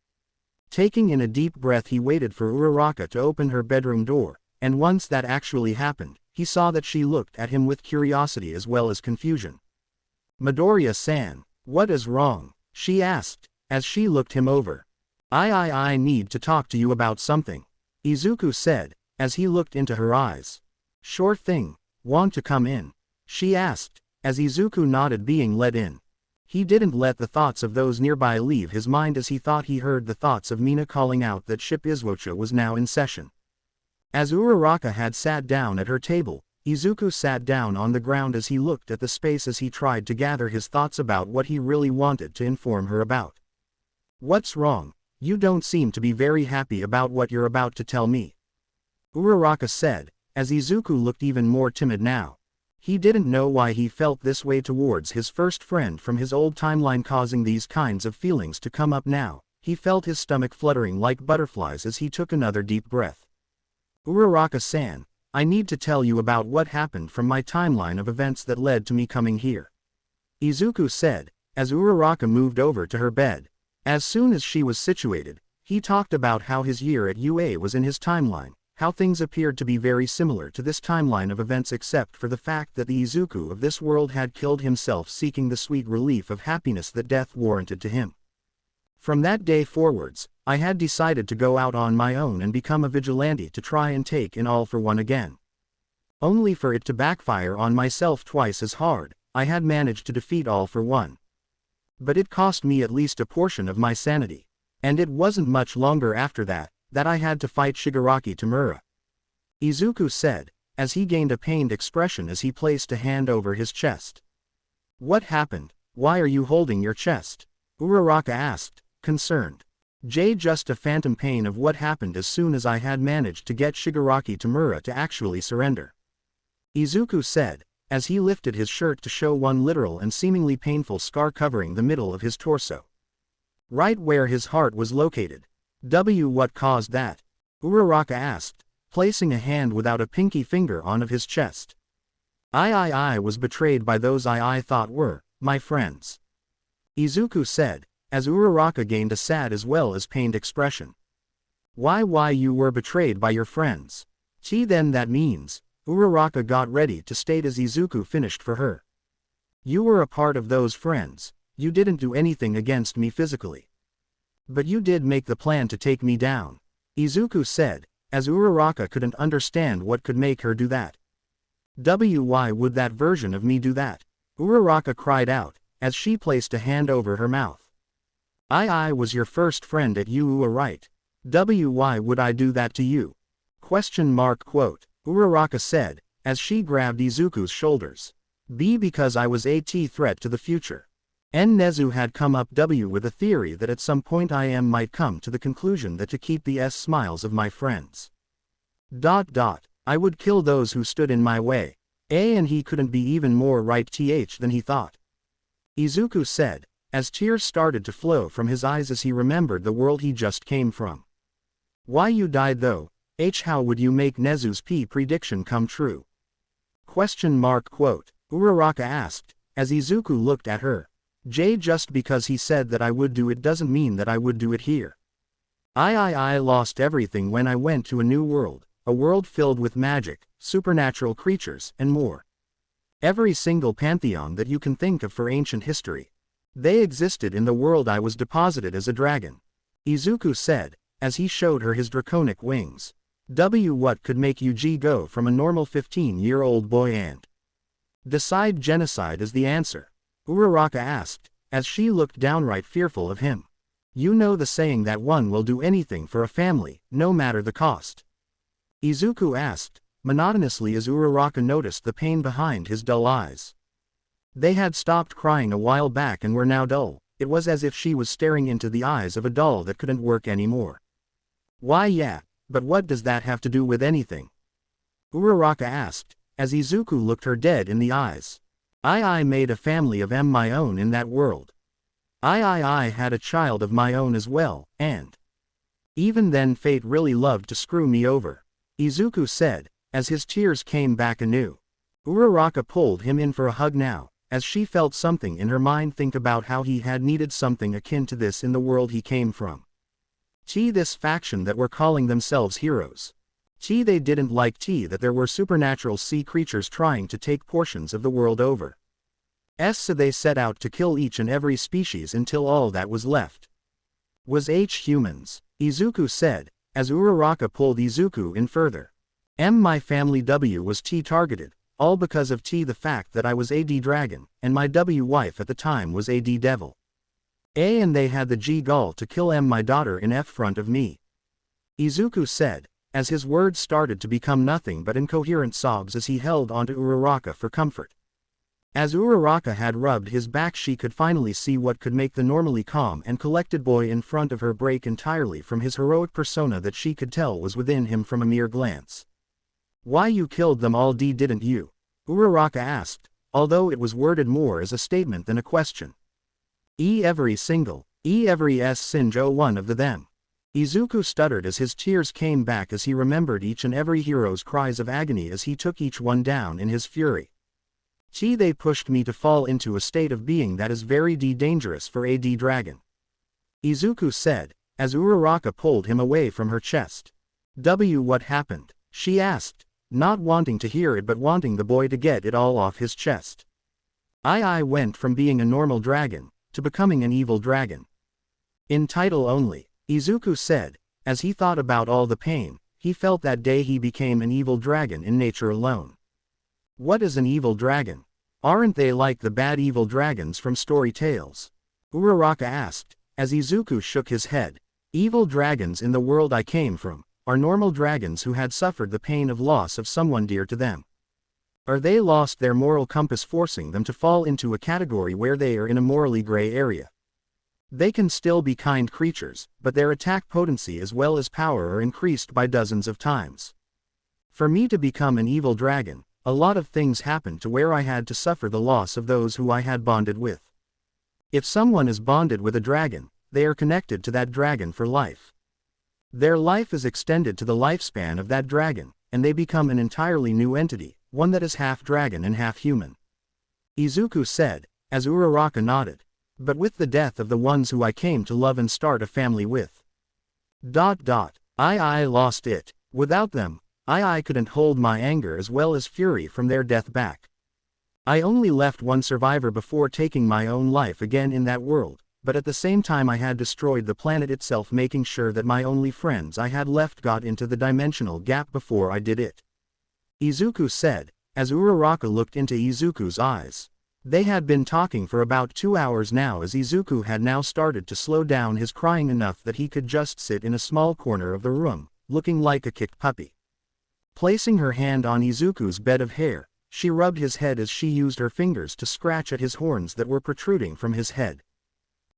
Taking in a deep breath, he waited for Uraraka to open her bedroom door, and once that actually happened, he saw that she looked at him with curiosity as well as confusion. "Midoriya-san, what is wrong?" she asked, as she looked him over. I need to talk to you about something," Izuku said, as he looked into her eyes. "Sure thing, want to come in?" she asked, as Izuku nodded, being let in. He didn't let the thoughts of those nearby leave his mind as he thought he heard the thoughts of Mina calling out that Ship Izuocha was now in session. As Uraraka had sat down at her table, Izuku sat down on the ground as he looked at the space as he tried to gather his thoughts about what he really wanted to inform her about. "What's wrong? You don't seem to be very happy about what you're about to tell me," Uraraka said, as Izuku looked even more timid now. He didn't know why he felt this way towards his first friend from his old timeline, causing these kinds of feelings to come up now. He felt his stomach fluttering like butterflies as he took another deep breath. "Uraraka-san, I need to tell you about what happened from my timeline of events that led to me coming here," Izuku said, as Uraraka moved over to her bed. As soon as she was situated, he talked about how his year at UA was in his timeline, how things appeared to be very similar to this timeline of events except for the fact that the Izuku of this world had killed himself seeking the sweet relief of happiness that death warranted to him. "From that day forwards, I had decided to go out on my own and become a vigilante to try and take in All for One again. Only for it to backfire on myself twice as hard. I had managed to defeat All for One, but it cost me at least a portion of my sanity. And it wasn't much longer after that I had to fight Shigaraki Tamura," Izuku said, as he gained a pained expression as he placed a hand over his chest. "What happened? Why are you holding your chest?" Uraraka asked, concerned. "Just a phantom pain of what happened as soon as I had managed to get Shigaraki Tamura to actually surrender," Izuku said, as he lifted his shirt to show one literal and seemingly painful scar covering the middle of his torso, right where his heart was located. What caused that?" Uraraka asked, placing a hand without a pinky finger on of his chest. I was betrayed by those I thought were my friends," Izuku said, as Uraraka gained a sad as well as pained expression. Why you were betrayed by your friends?" Then that means," Uraraka got ready to state as Izuku finished for her. "You were a part of those friends. You didn't do anything against me physically. But you did make the plan to take me down," Izuku said, as Uraraka couldn't understand what could make her do that. Why would that version of me do that?" Uraraka cried out, as she placed a hand over her mouth. I was your first friend at UA, right? Why would I do that to you?" Uraraka said, as she grabbed Izuku's shoulders. Because I was a threat to the future. Nezu had come up with a theory that at some point I might come to the conclusion that to keep the smiles of my friends. I would kill those who stood in my way. And he couldn't be even more right than he thought," Izuku said, as tears started to flow from his eyes as he remembered the world he just came from. "Why you died though? How would you make Nezu's prediction come true?" Uraraka asked, as Izuku looked at her. Just because he said that I would do it doesn't mean that I would do it here. I lost everything when I went to a new world, a world filled with magic, supernatural creatures, and more. Every single pantheon that you can think of for ancient history. They existed in the world I was deposited as a dragon," Izuku said, as he showed her his draconic wings. What could make you go from a normal 15-year-old boy and decide genocide as the answer?" Uraraka asked, as she looked downright fearful of him. You know the saying that one will do anything for a family, no matter the cost. Izuku asked, monotonously as Uraraka noticed the pain behind his dull eyes. They had stopped crying a while back and were now dull. It was as if she was staring into the eyes of a doll that couldn't work anymore. Why yeah, but what does that have to do with anything? Uraraka asked, as Izuku looked her dead in the eyes. I made a family of my own in that world. I had a child of my own as well, and even then fate really loved to screw me over, Izuku said, as his tears came back anew. Uraraka pulled him in for a hug now, as she felt something in her mind think about how he had needed something akin to this in the world he came from. This faction that were calling themselves heroes. They didn't like that there were supernatural sea creatures trying to take portions of the world over. So they set out to kill each and every species until all that was left was humans, Izuku said, as Uraraka pulled Izuku in further. My family was targeted, all because of the fact that I was dragon, and my wife at the time was devil. And they had the gall to kill my daughter in front of me, Izuku said, as his words started to become nothing but incoherent sobs as he held onto Uraraka for comfort. As Uraraka had rubbed his back, she could finally see what could make the normally calm and collected boy in front of her break entirely from his heroic persona that she could tell was within him from a mere glance. Why you killed them all didn't you? Uraraka asked, although it was worded more as a statement than a question. Every single one of them. Izuku stuttered as his tears came back as he remembered each and every hero's cries of agony as he took each one down in his fury. They pushed me to fall into a state of being that is very dangerous for a dragon, Izuku said, as Uraraka pulled him away from her chest. What happened? She asked, not wanting to hear it but wanting the boy to get it all off his chest. I went from being a normal dragon to becoming an evil dragon. In title only, Izuku said, as he thought about all the pain he felt that day he became an evil dragon in nature alone. What is an evil dragon? Aren't they like the bad evil dragons from story tales? Uraraka asked, as Izuku shook his head. Evil dragons in the world I came from are normal dragons who had suffered the pain of loss of someone dear to them. Or they lost their moral compass, forcing them to fall into a category where they are in a morally gray area. They can still be kind creatures, but their attack potency as well as power are increased by dozens of times. For me to become an evil dragon, a lot of things happened to where I had to suffer the loss of those who I had bonded with. If someone is bonded with a dragon, they are connected to that dragon for life. Their life is extended to the lifespan of that dragon, and they become an entirely new entity, one that is half dragon and half human. Izuku said, as Uraraka nodded. But with the death of the ones who I came to love and start a family with. I lost it. Without them, I couldn't hold my anger as well as fury from their death back. I only left one survivor before taking my own life again in that world, but at the same time I had destroyed the planet itself, making sure that my only friends I had left got into the dimensional gap before I did it, Izuku said, as Uraraka looked into Izuku's eyes. They had been talking for about 2 hours now, as Izuku had now started to slow down his crying enough that he could just sit in a small corner of the room, looking like a kicked puppy. Placing her hand on Izuku's bed of hair, she rubbed his head as she used her fingers to scratch at his horns that were protruding from his head.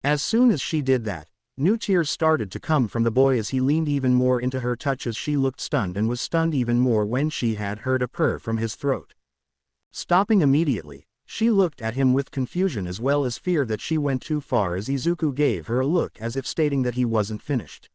As soon as she did that, new tears started to come from the boy as he leaned even more into her touch as she looked stunned and was stunned even more when she had heard a purr from his throat. Stopping immediately, she looked at him with confusion as well as fear that she went too far as Izuku gave her a look as if stating that he wasn't finished.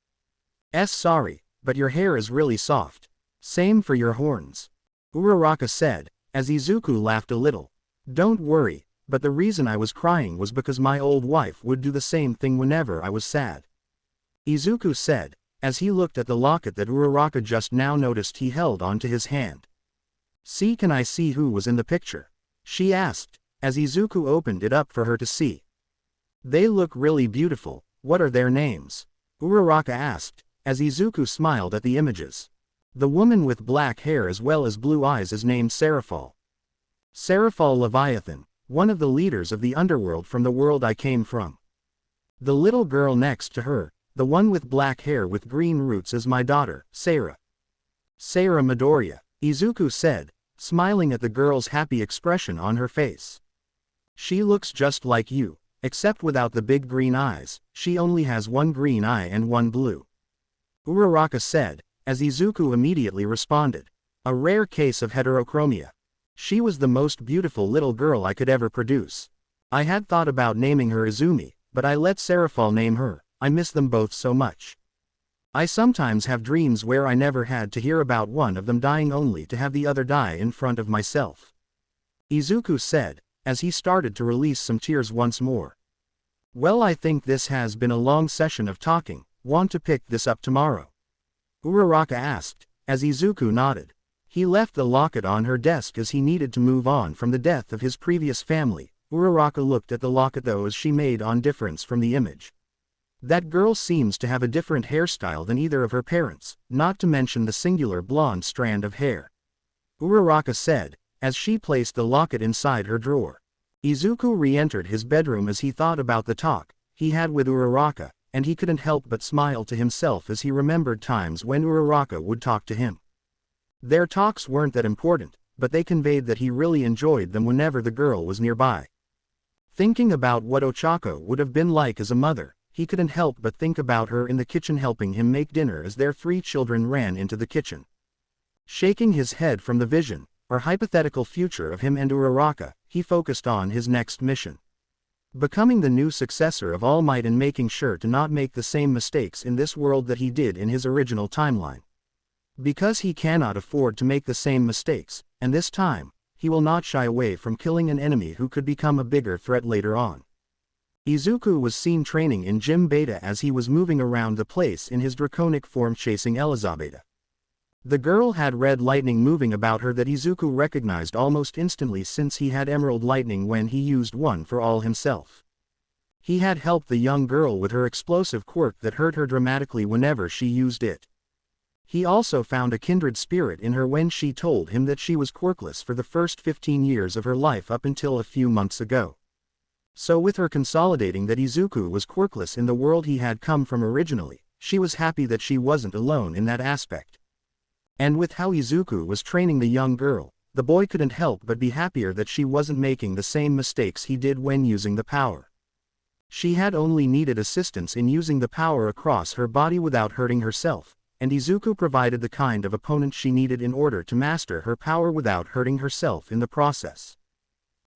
Sorry, but your hair is really soft. Same for your horns, Uraraka said, as Izuku laughed a little. Don't worry, but the reason I was crying was because my old wife would do the same thing whenever I was sad, Izuku said, as he looked at the locket that Uraraka just now noticed he held onto his hand. Can I see who was in the picture? She asked, as Izuku opened it up for her to see. They look really beautiful. What are their names? Uraraka asked, as Izuku smiled at the images. The woman with black hair as well as blue eyes is named Seraphal. Seraphal Leviathan, one of the leaders of the underworld from the world I came from. The little girl next to her, the one with black hair with green roots, is my daughter, Sarah. Sarah Midoriya, Izuku said, smiling at the girl's happy expression on her face. She looks just like you, except without the big green eyes. She only has one green eye and one blue. Uraraka said, as Izuku immediately responded. A rare case of heterochromia. She was the most beautiful little girl I could ever produce. I had thought about naming her Izumi, but I let Seraphal name her. I miss them both so much. I sometimes have dreams where I never had to hear about one of them dying only to have the other die in front of myself. Izuku said, as he started to release some tears once more. Well, I think this has been a long session of talking. Want to pick this up tomorrow? Uraraka asked, as Izuku nodded. He left the locket on her desk as he needed to move on from the death of his previous family. Uraraka looked at the locket though as she made on difference from the image. That girl seems to have a different hairstyle than either of her parents, not to mention the singular blonde strand of hair. Uraraka said, as she placed the locket inside her drawer. Izuku re-entered his bedroom as he thought about the talk he had with Uraraka, and he couldn't help but smile to himself as he remembered times when Uraraka would talk to him. Their talks weren't that important, but they conveyed that he really enjoyed them whenever the girl was nearby. Thinking about what Ochako would have been like as a mother, he couldn't help but think about her in the kitchen helping him make dinner as their 3 children ran into the kitchen. Shaking his head from the vision, or hypothetical future of him and Uraraka, he focused on his next mission. Becoming the new successor of All Might and making sure to not make the same mistakes in this world that he did in his original timeline. Because he cannot afford to make the same mistakes, and this time, he will not shy away from killing an enemy who could become a bigger threat later on. Izuku was seen training in Gym Beta as he was moving around the place in his draconic form chasing Elizabeth. The girl had red lightning moving about her that Izuku recognized almost instantly since he had emerald lightning when he used one for all himself. He had helped the young girl with her explosive quirk that hurt her dramatically whenever she used it. He also found a kindred spirit in her when she told him that she was quirkless for the first 15 years of her life up until a few months ago. So with her consolidating that Izuku was quirkless in the world he had come from originally, she was happy that she wasn't alone in that aspect. And with how Izuku was training the young girl, the boy couldn't help but be happier that she wasn't making the same mistakes he did when using the power. She had only needed assistance in using the power across her body without hurting herself, and Izuku provided the kind of opponent she needed in order to master her power without hurting herself in the process.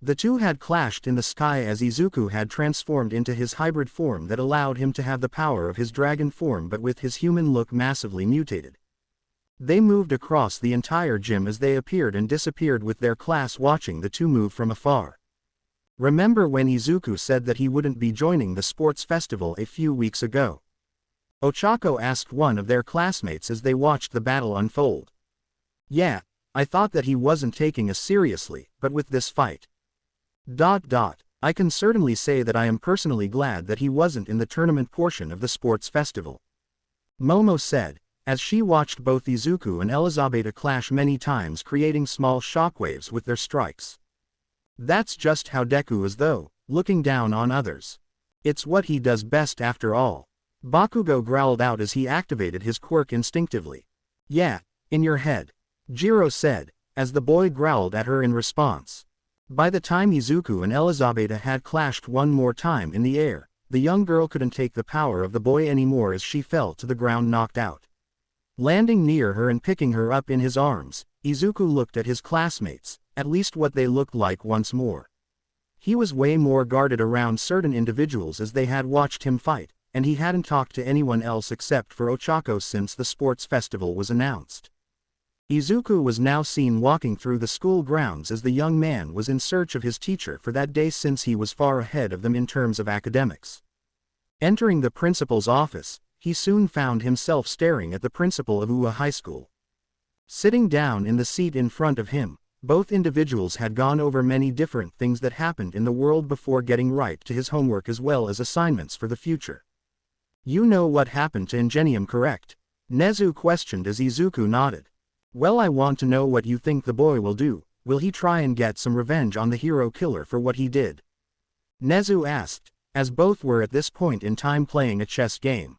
The two had clashed in the sky as Izuku had transformed into his hybrid form that allowed him to have the power of his dragon form but with his human look massively mutated. They moved across the entire gym as they appeared and disappeared with their class watching the two move from afar. Remember when Izuku said that he wouldn't be joining the sports festival a few weeks ago? Ochako asked one of their classmates as they watched the battle unfold. Yeah, I thought that he wasn't taking us seriously, but with this fight. I can certainly say that I am personally glad that he wasn't in the tournament portion of the sports festival. Momo said, as she watched both Izuku and Elizabeth clash many times creating small shockwaves with their strikes. That's just how Deku is though, looking down on others. It's what he does best after all. Bakugo growled out as he activated his quirk instinctively. Yeah, in your head. Jiro said, as the boy growled at her in response. By the time Izuku and Elizabeth had clashed one more time in the air, the young girl couldn't take the power of the boy anymore as she fell to the ground knocked out. Landing near her and picking her up in his arms, Izuku looked at his classmates, at least what they looked like once more. He was way more guarded around certain individuals as they had watched him fight, and he hadn't talked to anyone else except for Ochako since the sports festival was announced. Izuku was now seen walking through the school grounds as the young man was in search of his teacher for that day since he was far ahead of them in terms of academics. Entering the principal's office, he soon found himself staring at the principal of Ua High School. Sitting down in the seat in front of him, both individuals had gone over many different things that happened in the world before getting right to his homework as well as assignments for the future. You know what happened to Ingenium, correct? Nezu questioned as Izuku nodded. Well, I want to know what you think the boy will do. Will he try and get some revenge on the hero killer for what he did? Nezu asked, as both were at this point in time playing a chess game.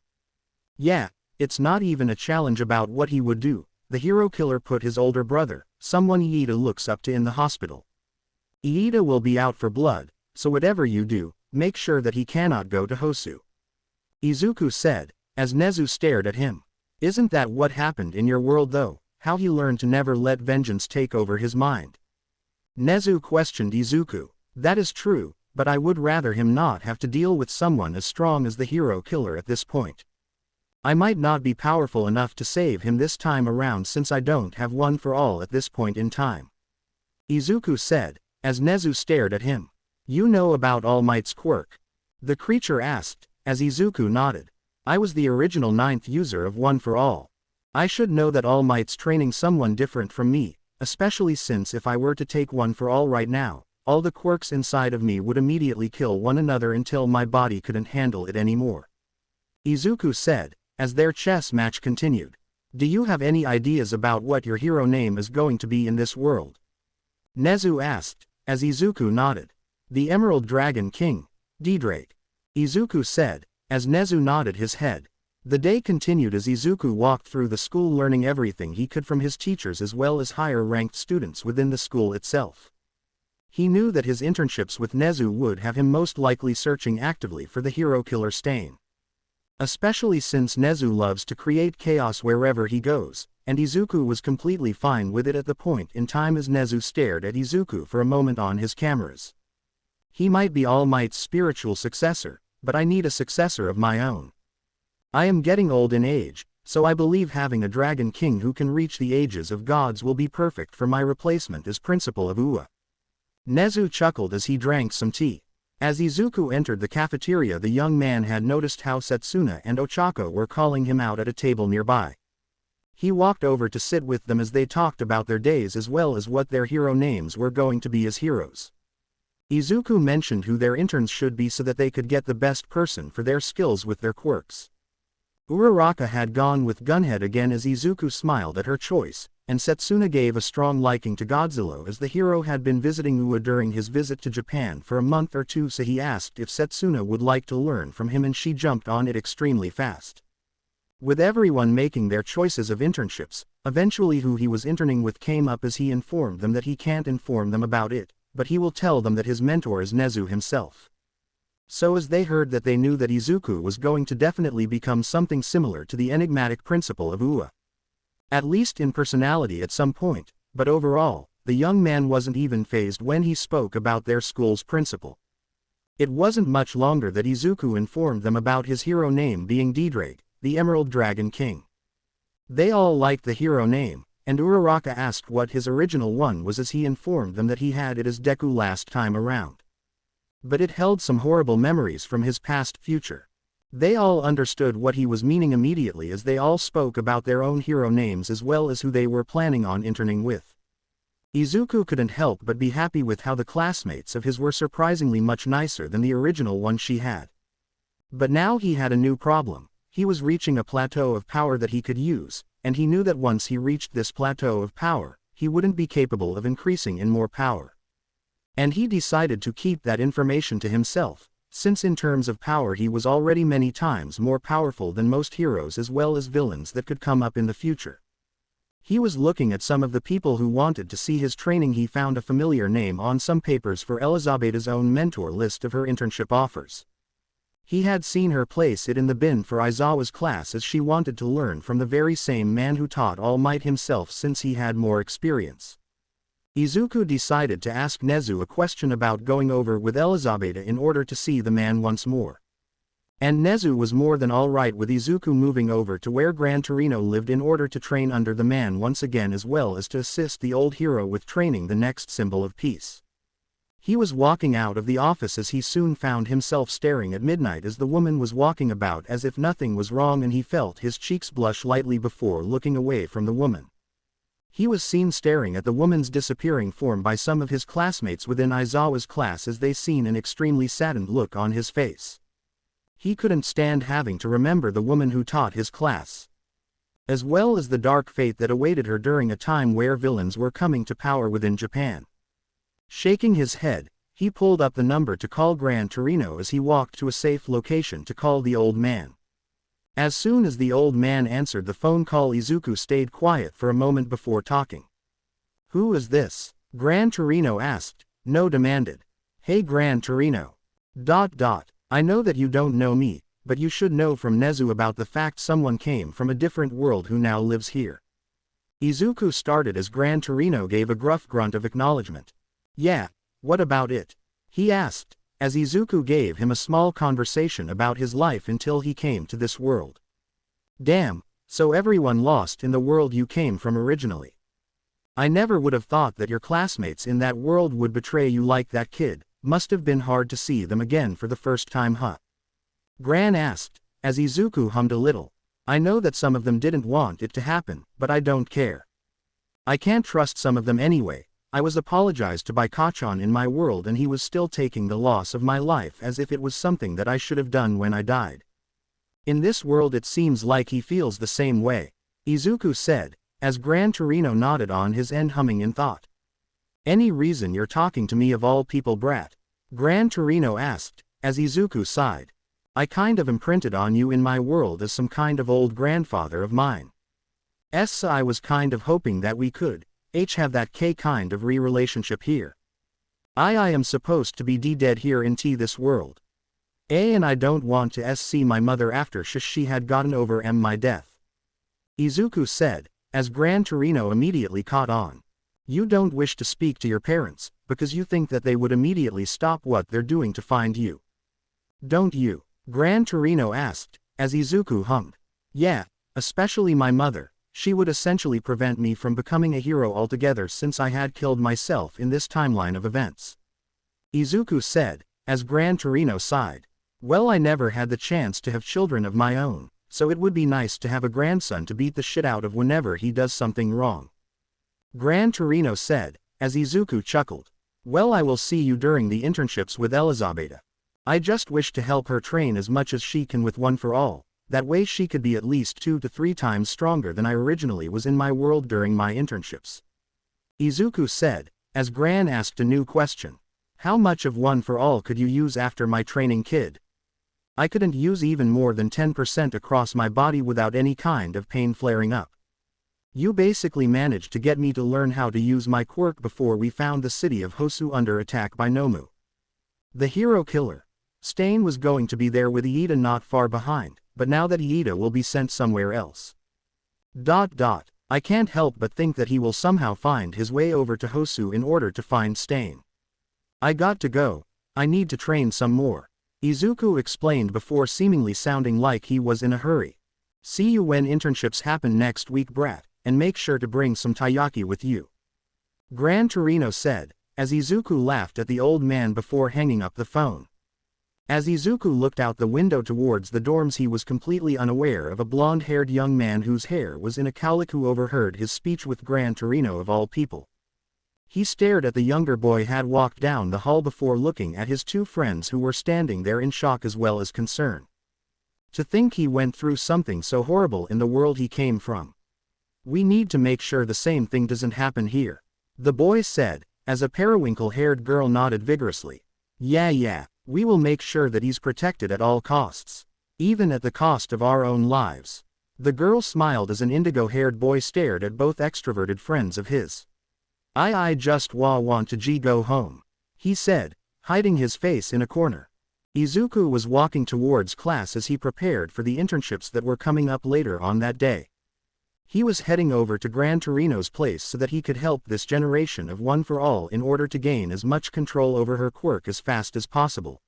Yeah, it's not even a challenge about what he would do, the hero killer put his older brother, someone Iida looks up to, in the hospital. Iida will be out for blood, so whatever you do, make sure that he cannot go to Hosu. Izuku said, as Nezu stared at him. Isn't that what happened in your world though, how he learned to never let vengeance take over his mind? Nezu questioned Izuku. That is true, but I would rather him not have to deal with someone as strong as the hero killer at this point. I might not be powerful enough to save him this time around since I don't have one for all at this point in time. Izuku said, as Nezu stared at him. You know about All Might's quirk? The creature asked, as Izuku nodded. I was the original 9th user of One for All. I should know that All Might's training someone different from me, especially since if I were to take One for All right now, all the quirks inside of me would immediately kill one another until my body couldn't handle it anymore. Izuku said, as their chess match continued. Do you have any ideas about what your hero name is going to be in this world? Nezu asked, as Izuku nodded. The Emerald Dragon King, D-Drake. Izuku said, as Nezu nodded his head. The day continued as Izuku walked through the school learning everything he could from his teachers as well as higher-ranked students within the school itself. He knew that his internships with Nezu would have him most likely searching actively for the hero killer stain. Especially since Nezu loves to create chaos wherever he goes, and Izuku was completely fine with it at the point in time as Nezu stared at Izuku for a moment on his cameras. He might be All Might's spiritual successor, but I need a successor of my own. I am getting old in age, so I believe having a Dragon King who can reach the ages of gods will be perfect for my replacement as Principal of Ua. Nezu chuckled as he drank some tea. As Izuku entered the cafeteria, the young man had noticed how Setsuna and Ochako were calling him out at a table nearby. He walked over to sit with them as they talked about their days as well as what their hero names were going to be as heroes. Izuku mentioned who their interns should be so that they could get the best person for their skills with their quirks. Uraraka had gone with Gunhead again as Izuku smiled at her choice, and Setsuna gave a strong liking to Godzilla as the hero had been visiting Ua during his visit to Japan for a month or two, so he asked if Setsuna would like to learn from him and she jumped on it extremely fast. With everyone making their choices of internships, eventually who he was interning with came up as he informed them that he can't inform them about it, but he will tell them that his mentor is Nezu himself. So as they heard that, they knew that Izuku was going to definitely become something similar to the enigmatic principal of Ua. At least in personality at some point, but overall, the young man wasn't even fazed when he spoke about their school's principal. It wasn't much longer that Izuku informed them about his hero name being D-Drake, the Emerald Dragon King. They all liked the hero name, and Uraraka asked what his original one was as he informed them that he had it as Deku last time around. But it held some horrible memories from his past future. They all understood what he was meaning immediately as they all spoke about their own hero names as well as who they were planning on interning with. Izuku couldn't help but be happy with how the classmates of his were surprisingly much nicer than the original one she had. But now he had a new problem. He was reaching a plateau of power that he could use, and he knew that once he reached this plateau of power, he wouldn't be capable of increasing in more power. And he decided to keep that information to himself, since in terms of power he was already many times more powerful than most heroes as well as villains that could come up in the future. He was looking at some of the people who wanted to see his training. He found a familiar name on some papers for Elizabetta's own mentor list of her internship offers. He had seen her place it in the bin for Aizawa's class as she wanted to learn from the very same man who taught All Might himself since he had more experience. Izuku decided to ask Nezu a question about going over with Elizabetta in order to see the man once more. And Nezu was more than alright with Izuku moving over to where Gran Torino lived in order to train under the man once again as well as to assist the old hero with training the next symbol of peace. He was walking out of the office as he soon found himself staring at Midnight as the woman was walking about as if nothing was wrong, and he felt his cheeks blush lightly before looking away from the woman. He was seen staring at the woman's disappearing form by some of his classmates within Aizawa's class as they seen an extremely saddened look on his face. He couldn't stand having to remember the woman who taught his class, as well as the dark fate that awaited her during a time where villains were coming to power within Japan. Shaking his head, He pulled up the number to call Gran Torino as he walked to a safe location to call the old man. As soon as the old man answered the phone call, Izuku stayed quiet for a moment before talking. "Who is this?" Gran Torino asked. No demanded. "Hey Gran Torino. I know that you don't know me, but you should know from Nezu about the fact someone came from a different world who now lives here." Izuku started as Gran Torino gave a gruff grunt of acknowledgement. "Yeah, what about it?" he asked, as Izuku gave him a small conversation about his life until he came to this world. "Damn, so everyone lost in the world you came from originally. I never would have thought that your classmates in that world would betray you like that kid. Must have been hard to see them again for the first time, huh?" Gran asked, as Izuku hummed a little. "I know that some of them didn't want it to happen, but I don't care. I can't trust some of them anyway. I was apologized to by Kachan in my world and he was still taking the loss of my life as if it was something that I should have done when I died. In this world it seems like he feels the same way," Izuku said, as Gran Torino nodded on his end, humming in thought. "Any reason you're talking to me of all people, brat?" Gran Torino asked, as Izuku sighed. "I kind of imprinted on you in my world as some kind of old grandfather of mine. I was kind of hoping that we could have that kind of relationship here. I am supposed to be dead here in this world. And I don't want to see my mother after she had gotten over my death," Izuku said, as Gran Torino immediately caught on. "You don't wish to speak to your parents, because you think that they would immediately stop what they're doing to find you. Don't you?" Gran Torino asked, as Izuku hummed. "Yeah, especially my mother. She would essentially prevent me from becoming a hero altogether since I had killed myself in this timeline of events," Izuku said, as Gran Torino sighed. "Well, I never had the chance to have children of my own, so it would be nice to have a grandson to beat the shit out of whenever he does something wrong," Gran Torino said, as Izuku chuckled. "Well, I will see you during the internships with Elizabeth. I just wish to help her train as much as she can with One for All. That way she could be at least 2 to 3 times stronger than I originally was in my world during my internships," Izuku said, as Gran asked a new question. "How much of One for All could you use after my training, kid?" "I couldn't use even more than 10% across my body without any kind of pain flaring up. You basically managed to get me to learn how to use my quirk before we found the city of Hosu under attack by Nomu, the hero killer. Stain was going to be there with Iida not far behind, but now that Iida will be sent somewhere else. I can't help but think that he will somehow find his way over to Hosu in order to find Stain. I got to go. I need to train some more," Izuku explained before seemingly sounding like he was in a hurry. "See you when internships happen next week, brat, and make sure to bring some taiyaki with you," Gran Torino said, as Izuku laughed at the old man before hanging up the phone. As Izuku looked out the window towards the dorms, he was completely unaware of a blonde-haired young man whose hair was in a cowlick who overheard his speech with Gran Torino of all people. He stared at the younger boy had walked down the hall before looking at his 2 friends who were standing there in shock as well as concern. To think he went through something so horrible in the world he came from. "We need to make sure the same thing doesn't happen here," the boy said, as a periwinkle-haired girl nodded vigorously. Yeah, we will make sure that he's protected at all costs. Even at the cost of our own lives." The girl smiled as an indigo-haired boy stared at both extroverted friends of his. I just want to go home," he said, hiding his face in a corner. Izuku was walking towards class as he prepared for the internships that were coming up later on that day. He was heading over to Gran Torino's place so that he could help this generation of One for All in order to gain as much control over her quirk as fast as possible.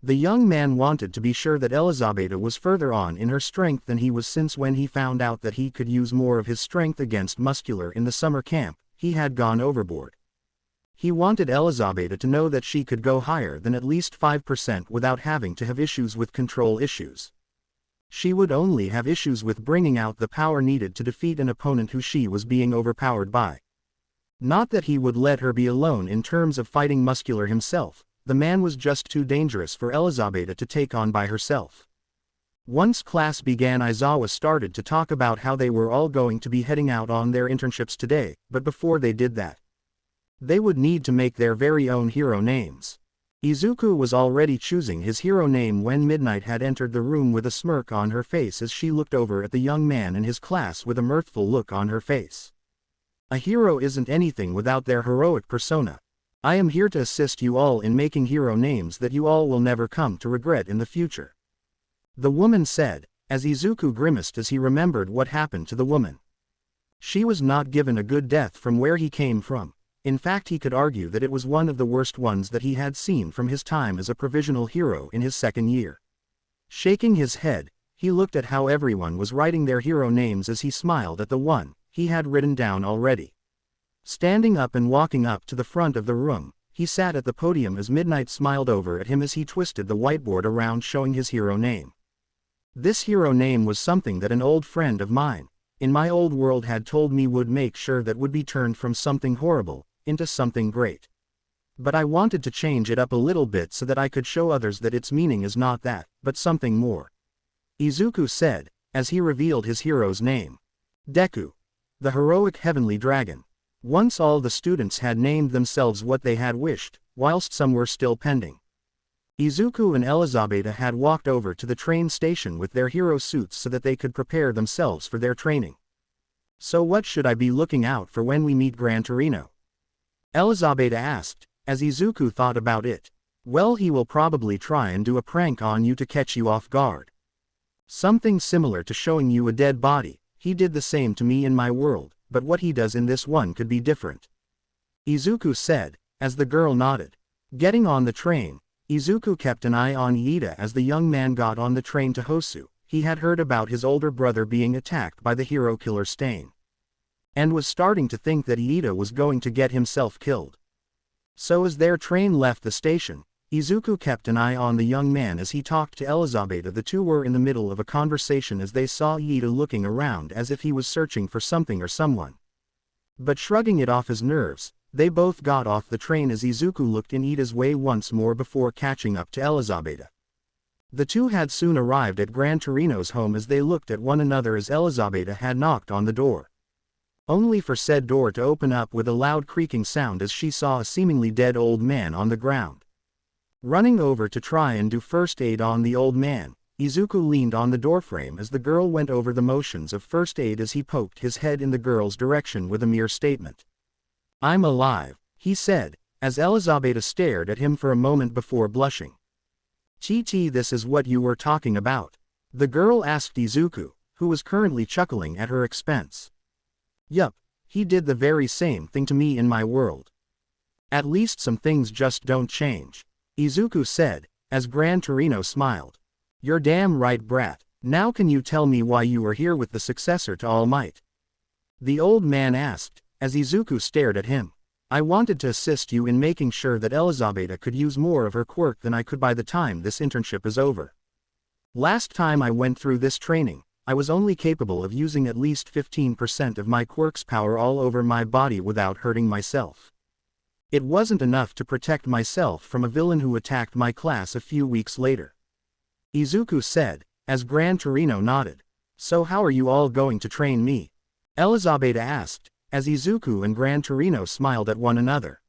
The young man wanted to be sure that Elizabeth was further on in her strength than he was, since when he found out that he could use more of his strength against Muscular in the summer camp, he had gone overboard. He wanted Elizabeth to know that she could go higher than at least 5% without having to have issues with control issues. She would only have issues with bringing out the power needed to defeat an opponent who she was being overpowered by. Not that he would let her be alone in terms of fighting Muscular himself, the man was just too dangerous for Elizabeth to take on by herself. Once class began, Aizawa started to talk about how they were all going to be heading out on their internships today, but before they did that, They would need to make their very own hero names. Izuku was already choosing his hero name when Midnight had entered the room with a smirk on her face as she looked over at the young man in his class with a mirthful look on her face. A hero isn't anything without their heroic persona. I am here to assist you all in making hero names that you all will never come to regret in the future. The woman said, as Izuku grimaced as he remembered what happened to the woman. She was not given a good death from where he came from. In fact, he could argue that it was one of the worst ones that he had seen from his time as a provisional hero in his second year. Shaking his head, he looked at how everyone was writing their hero names as he smiled at the one he had written down already. Standing up and walking up to the front of the room, he sat at the podium as Midnight smiled over at him as he twisted the whiteboard around showing his hero name. This hero name was something that an old friend of mine, in my old world, had told me would make sure that would be turned from something horrible into something great. But I wanted to change it up a little bit so that I could show others that its meaning is not that, but something more. Izuku said, as he revealed his hero's name. Deku. The heroic heavenly dragon. Once all the students had named themselves what they had wished, whilst some were still pending. Izuku and Elizabeth had walked over to the train station with their hero suits so that they could prepare themselves for their training. So what should I be looking out for when we meet Gran Torino? Elizabeth asked, as Izuku thought about it. Well, he will probably try and do a prank on you to catch you off guard. Something similar to showing you a dead body. He did the same to me in my world, but what he does in this one could be different. Izuku said, as the girl nodded. Getting on the train, Izuku kept an eye on Iida as the young man got on the train to Hosu. He had heard about his older brother being attacked by the hero killer Stain, and was starting to think that Iida was going to get himself killed. So as their train left the station, Izuku kept an eye on the young man as he talked to Elizabeth. The two were in the middle of a conversation as they saw Iida looking around as if he was searching for something or someone. But shrugging it off his nerves, they both got off the train as Izuku looked in Iida's way once more before catching up to Elizabeth. The two had soon arrived at Gran Torino's home as they looked at one another as Elizabeth had knocked on the door, only for said door to open up with a loud creaking sound as she saw a seemingly dead old man on the ground. Running over to try and do first aid on the old man, Izuku leaned on the doorframe as the girl went over the motions of first aid as he poked his head in the girl's direction with a mere statement. "I'm alive," he said, as Elizabeth stared at him for a moment before blushing. "Chi-chi, this is what you were talking about?" the girl asked Izuku, who was currently chuckling at her expense. "Yup, he did the very same thing to me in my world. At least some things just don't change," Izuku said, as Gran Torino smiled. "You're damn right, brat. Now can you tell me why you are here with the successor to All Might?" the old man asked, as Izuku stared at him. "I wanted to assist you in making sure that Elizabeth could use more of her quirk than I could by the time this internship is over. Last time I went through this training, I was only capable of using at least 15% of my quirk's power all over my body without hurting myself. It wasn't enough to protect myself from a villain who attacked my class a few weeks later," Izuku said, as Gran Torino nodded. "So how are you all going to train me?" Elizabeth asked, as Izuku and Gran Torino smiled at one another.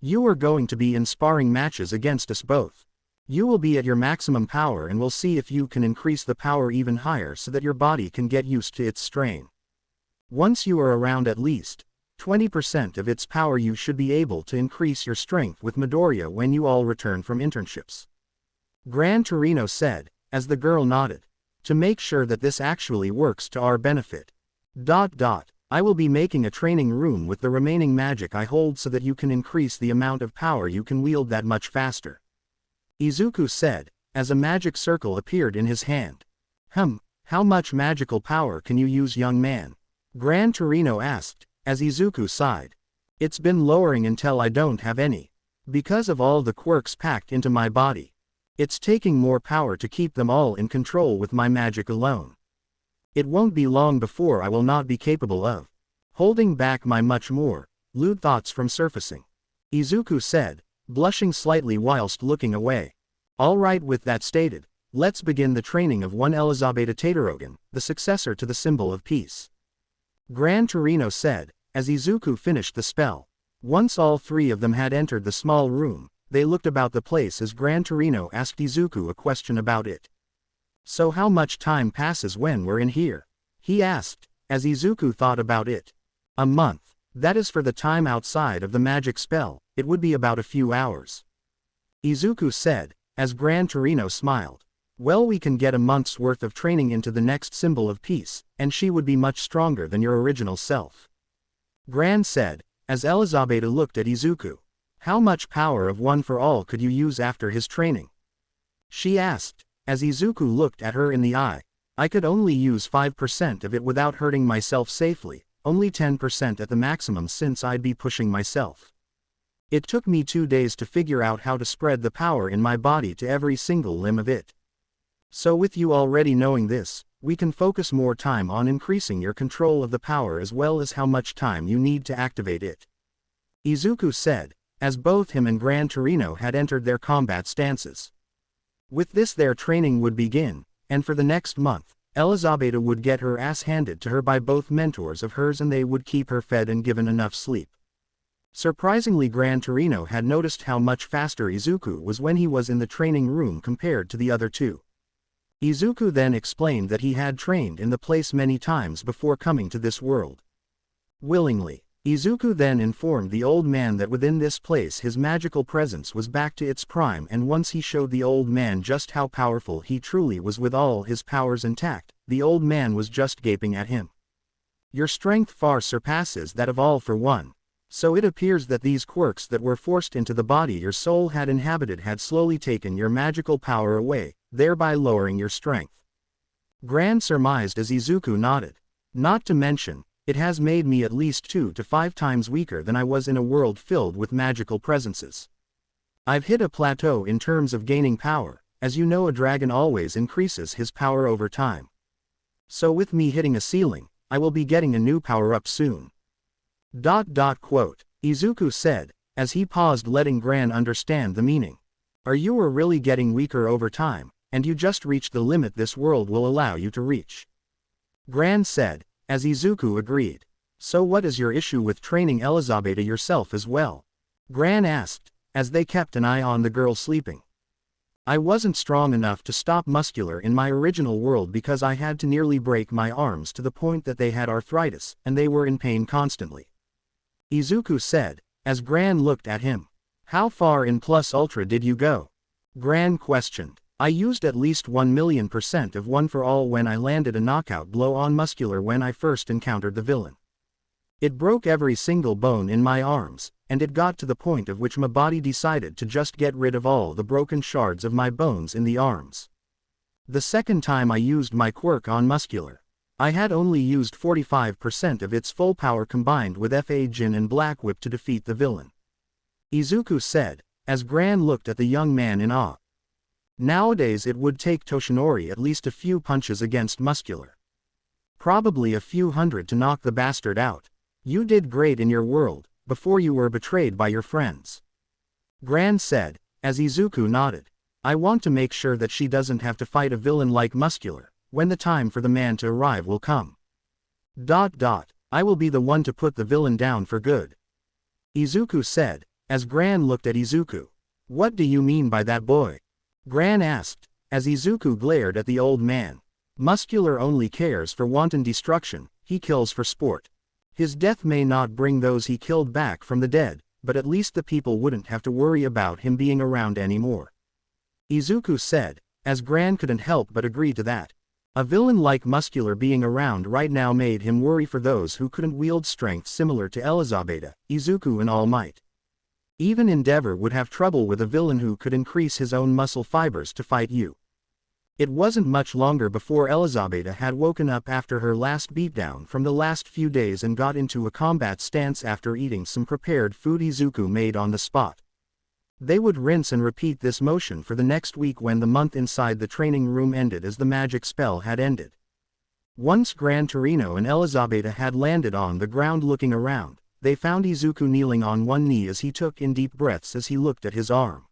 "You are going to be in sparring matches against us both. You will be at your maximum power and we'll see if you can increase the power even higher so that your body can get used to its strain. Once you are around at least 20% of its power, you should be able to increase your strength with Midoriya when you all return from internships," Gran Torino said, as the girl nodded. "To make sure that this actually works to our benefit. I will be making a training room with the remaining magic I hold so that you can increase the amount of power you can wield that much faster," Izuku said, as a magic circle appeared in his hand. How much magical power can you use, young man?" Gran Torino asked, as Izuku sighed. "It's been lowering until I don't have any. Because of all the quirks packed into my body. It's taking more power to keep them all in control with my magic alone. It won't be long before I will not be capable of holding back my much more lewd thoughts from surfacing," Izuku said, blushing slightly whilst looking away. "All right, with that stated, let's begin the training of one Elizabeth Tatarogan, the successor to the symbol of peace," Gran Torino said, as Izuku finished the spell. Once all three of them had entered the small room, they looked about the place as Gran Torino asked Izuku a question about it. "So how much time passes when we're in here?" he asked, as Izuku thought about it. "A month. That is for the time outside of the magic spell, it would be about a few hours," Izuku said, as Gran Torino smiled. "Well, we can get a month's worth of training into the next symbol of peace, and she would be much stronger than your original self," Gran said, as Elizabeth looked at Izuku. "How much power of One for All could you use after his training?" she asked, as Izuku looked at her in the eye. "I could only use 5% of it without hurting myself safely, only 10% at the maximum since I'd be pushing myself. It took me 2 days to figure out how to spread the power in my body to every single limb of it. So with you already knowing this, we can focus more time on increasing your control of the power as well as how much time you need to activate it," Izuku said, as both him and Gran Torino had entered their combat stances. With this their training would begin, and for the next month, Elizabeth would get her ass handed to her by both mentors of hers and they would keep her fed and given enough sleep. Surprisingly, Gran Torino had noticed how much faster Izuku was when he was in the training room compared to the other two. Izuku then explained that he had trained in the place many times before coming to this world. Willingly, Izuku then informed the old man that within this place his magical presence was back to its prime, and once he showed the old man just how powerful he truly was with all his powers intact, the old man was just gaping at him. "Your strength far surpasses that of All for One. So it appears that these quirks that were forced into the body your soul had inhabited had slowly taken your magical power away, thereby lowering your strength," Gran surmised as Izuku nodded. "Not to mention, it has made me at least 2 to 5 times weaker than I was in a world filled with magical presences. I've hit a plateau in terms of gaining power, as you know a dragon always increases his power over time. So with me hitting a ceiling, I will be getting a new power-up soon." Izuku said, as he paused, letting Gran understand the meaning. "Are you really getting weaker over time, and you just reached the limit this world will allow you to reach?" Gran said, as Izuku agreed. "So what is your issue with training Elizabeth yourself as well?" Gran asked, as they kept an eye on the girl sleeping. "I wasn't strong enough to stop Muscular in my original world because I had to nearly break my arms to the point that they had arthritis, and they were in pain constantly," Izuku said, as Gran looked at him. "How far in Plus Ultra did you go?" Gran questioned. "I used at least 1,000,000% of One for All when I landed a knockout blow on Muscular when I first encountered the villain. It broke every single bone in my arms, and it got to the point of which my body decided to just get rid of all the broken shards of my bones in the arms. The second time I used my quirk on Muscular, I had only used 45% of its full power combined with Fa Jin and Black Whip to defeat the villain," Izuku said, as Gran looked at the young man in awe. "Nowadays it would take Toshinori at least a few punches against Muscular. Probably a few hundred to knock the bastard out. You did great in your world, before you were betrayed by your friends," Gran said, as Izuku nodded. "I want to make sure that she doesn't have to fight a villain like Muscular, when the time for the man to arrive will come. I will be the one to put the villain down for good," Izuku said, as Gran looked at Izuku. "What do you mean by that, boy?" Gran asked, as Izuku glared at the old man. "Muscular only cares for wanton destruction, he kills for sport. His death may not bring those he killed back from the dead, but at least the people wouldn't have to worry about him being around anymore," Izuku said, as Gran couldn't help but agree to that. A villain like Muscular being around right now made him worry for those who couldn't wield strength similar to Elizabeth, Izuku and All Might. Even Endeavor would have trouble with a villain who could increase his own muscle fibers to fight you. It wasn't much longer before Elizabeth had woken up after her last beatdown from the last few days and got into a combat stance after eating some prepared food Izuku made on the spot. They would rinse and repeat this motion for the next week when the month inside the training room ended as the magic spell had ended. Once Gran Torino and Elizabeth had landed on the ground looking around, they found Izuku kneeling on one knee as he took in deep breaths as he looked at his arm.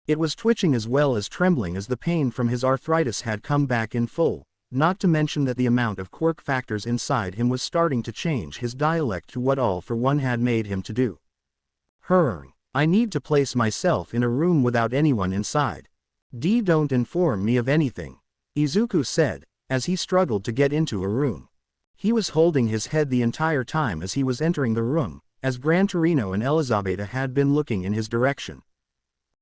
It was twitching as well as trembling as the pain from his arthritis had come back in full, not to mention that the amount of quirk factors inside him was starting to change his dialect to what All for One had made him to do. I need to place myself in a room without anyone inside. Don't inform me of anything, Izuku said, as he struggled to get into a room. He was holding his head the entire time as he was entering the room, as Gran Torino and Elizabeth had been looking in his direction.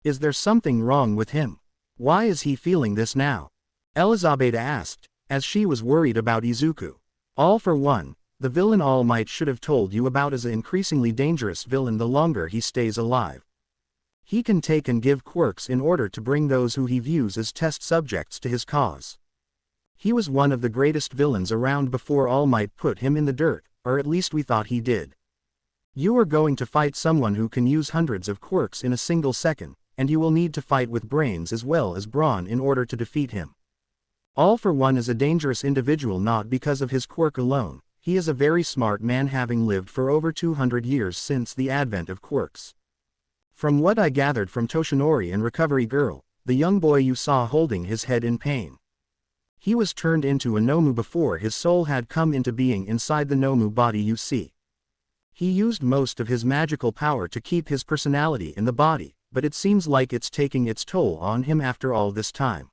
Is there something wrong with him? Why is he feeling this now? Elizabeth asked, as she was worried about Izuku. All for one, the villain All Might should have told you about is an increasingly dangerous villain the longer he stays alive. He can take and give quirks in order to bring those who he views as test subjects to his cause. He was one of the greatest villains around before All Might put him in the dirt, or at least we thought he did. You are going to fight someone who can use hundreds of quirks in a single second, and you will need to fight with brains as well as brawn in order to defeat him. All for One is a dangerous individual not because of his quirk alone. He is a very smart man having lived for over 200 years since the advent of quirks. From what I gathered from Toshinori and Recovery Girl, the young boy you saw holding his head in pain. He was turned into a Nomu before his soul had come into being inside the Nomu body you see. He used most of his magical power to keep his personality in the body, but it seems like it's taking its toll on him after all this time.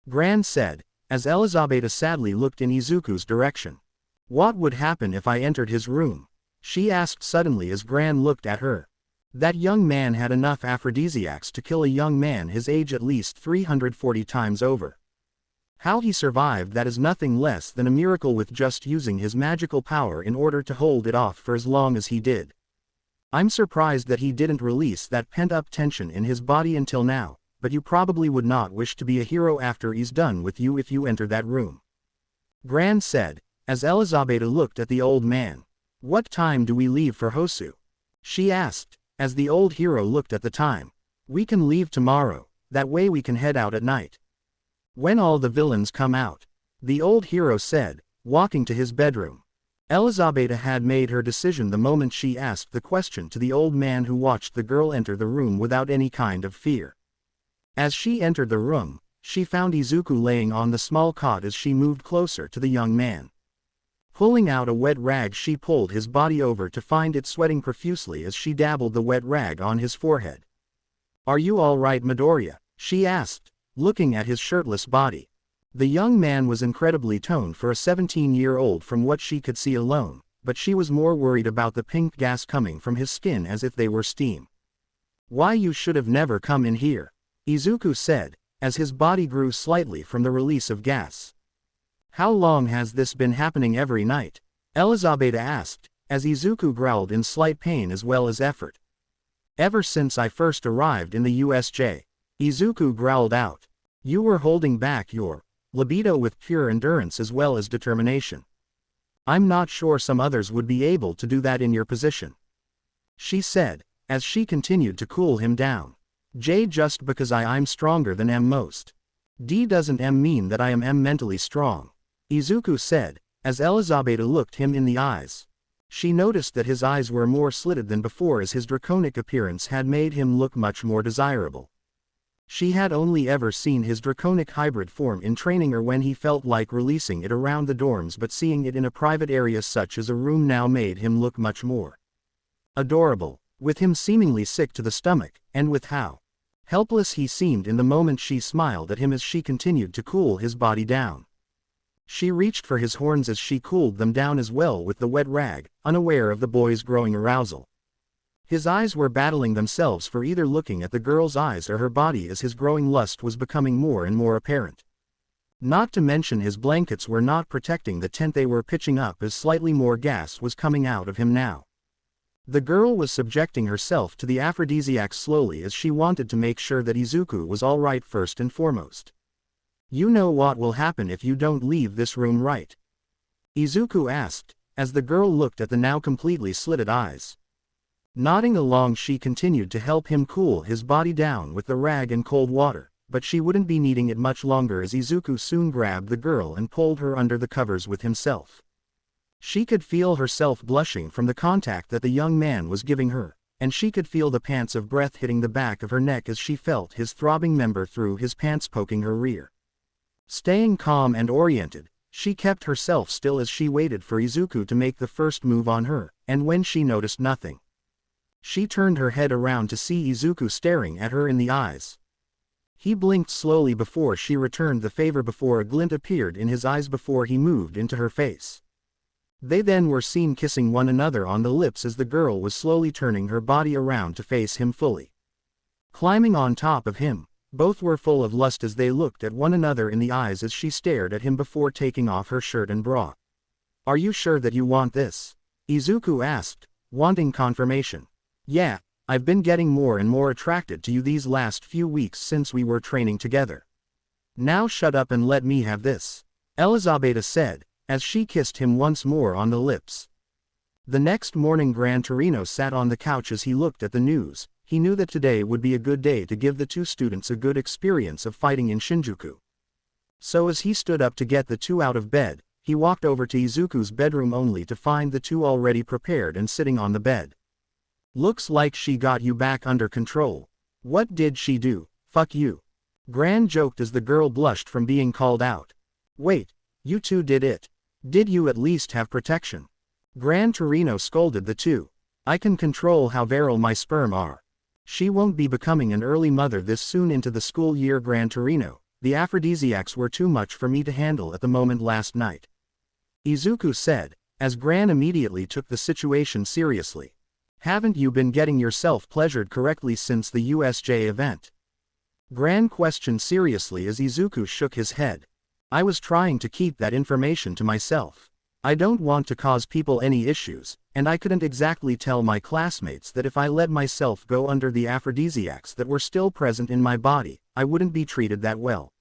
Gran said, as Elizabeth sadly looked in Izuku's direction. What would happen if I entered his room? She asked suddenly as Gran looked at her. That young man had enough aphrodisiacs to kill a young man his age at least 340 times over. How he survived that is nothing less than a miracle with just using his magical power in order to hold it off for as long as he did. I'm surprised that he didn't release that pent-up tension in his body until now, but you probably would not wish to be a hero after he's done with you if you enter that room. Gran said, as Elizabeth looked at the old man. What time do we leave for Hosu? She asked, as the old hero looked at the time. We can leave tomorrow, that way we can head out at night. When all the villains come out, the old hero said, walking to his bedroom. Elizabeth had made her decision the moment she asked the question to the old man who watched the girl enter the room without any kind of fear. As she entered the room, she found Izuku laying on the small cot as she moved closer to the young man. Pulling out a wet rag, she pulled his body over to find it sweating profusely as she dabbled the wet rag on his forehead. Are you all right, Midoriya? She asked, looking at his shirtless body. The young man was incredibly toned for a 17-year-old from what she could see alone, but she was more worried about the pink gas coming from his skin as if they were steam. Why, you should have never come in here, Izuku said, as his body grew slightly from the release of gas. How long has this been happening every night? Elizabeth asked, as Izuku growled in slight pain as well as effort. Ever since I first arrived in the USJ, Izuku growled out. You were holding back your libido with pure endurance as well as determination. I'm not sure some others would be able to do that in your position, she said, as she continued to cool him down. Just because I'm stronger than most. Doesn't mean that I am mentally strong, Izuku said, as Elizabeth looked him in the eyes. She noticed that his eyes were more slitted than before as his draconic appearance had made him look much more desirable. She had only ever seen his draconic hybrid form in training or when he felt like releasing it around the dorms, but seeing it in a private area such as a room now made him look much more adorable, with him seemingly sick to the stomach, and with how helpless he seemed in the moment she smiled at him as she continued to cool his body down. She reached for his horns as she cooled them down as well with the wet rag, unaware of the boy's growing arousal. His eyes were battling themselves for either looking at the girl's eyes or her body as his growing lust was becoming more and more apparent. Not to mention his blankets were not protecting the tent they were pitching up as slightly more gas was coming out of him now. The girl was subjecting herself to the aphrodisiacs slowly as she wanted to make sure that Izuku was alright first and foremost. You know what will happen if you don't leave this room, right? Izuku asked, as the girl looked at the now completely slitted eyes. Nodding along, she continued to help him cool his body down with the rag and cold water, but she wouldn't be needing it much longer as Izuku soon grabbed the girl and pulled her under the covers with himself. She could feel herself blushing from the contact that the young man was giving her, and she could feel the pants of breath hitting the back of her neck as she felt his throbbing member through his pants poking her rear. Staying calm and oriented, she kept herself still as she waited for Izuku to make the first move on her, and when she noticed nothing, She turned her head around to see Izuku staring at her in the eyes. He blinked slowly before she returned the favor before a glint appeared in his eyes before he moved into her face. They then were seen kissing one another on the lips as the girl was slowly turning her body around to face him fully. Climbing on top of him, both were full of lust as they looked at one another in the eyes as she stared at him before taking off her shirt and bra. "Are you sure that you want this?" Izuku asked, wanting confirmation. "Yeah, I've been getting more and more attracted to you these last few weeks since we were training together. Now shut up and let me have this," Elizabeth said, as she kissed him once more on the lips. The next morning Gran Torino sat on the couch as he looked at the news. He knew that today would be a good day to give the two students a good experience of fighting in Shinjuku. So as he stood up to get the two out of bed, he walked over to Izuku's bedroom only to find the two already prepared and sitting on the bed. "Looks like she got you back under control. What did she do? Fuck you." Gran joked as the girl blushed from being called out. "Wait, you two did it. Did you at least have protection?" Gran Torino scolded the two. "I can control how virile my sperm are. She won't be becoming an early mother this soon into the school year." Gran Torino, "The aphrodisiacs were too much for me to handle at the moment last night," Izuku said, as Gran immediately took the situation seriously. "Haven't you been getting yourself pleasured correctly since the USJ event?" Gran questioned seriously as Izuku shook his head. "I was trying to keep that information to myself. I don't want to cause people any issues, and I couldn't exactly tell my classmates that if I let myself go under the aphrodisiacs that were still present in my body, I wouldn't be treated that well,"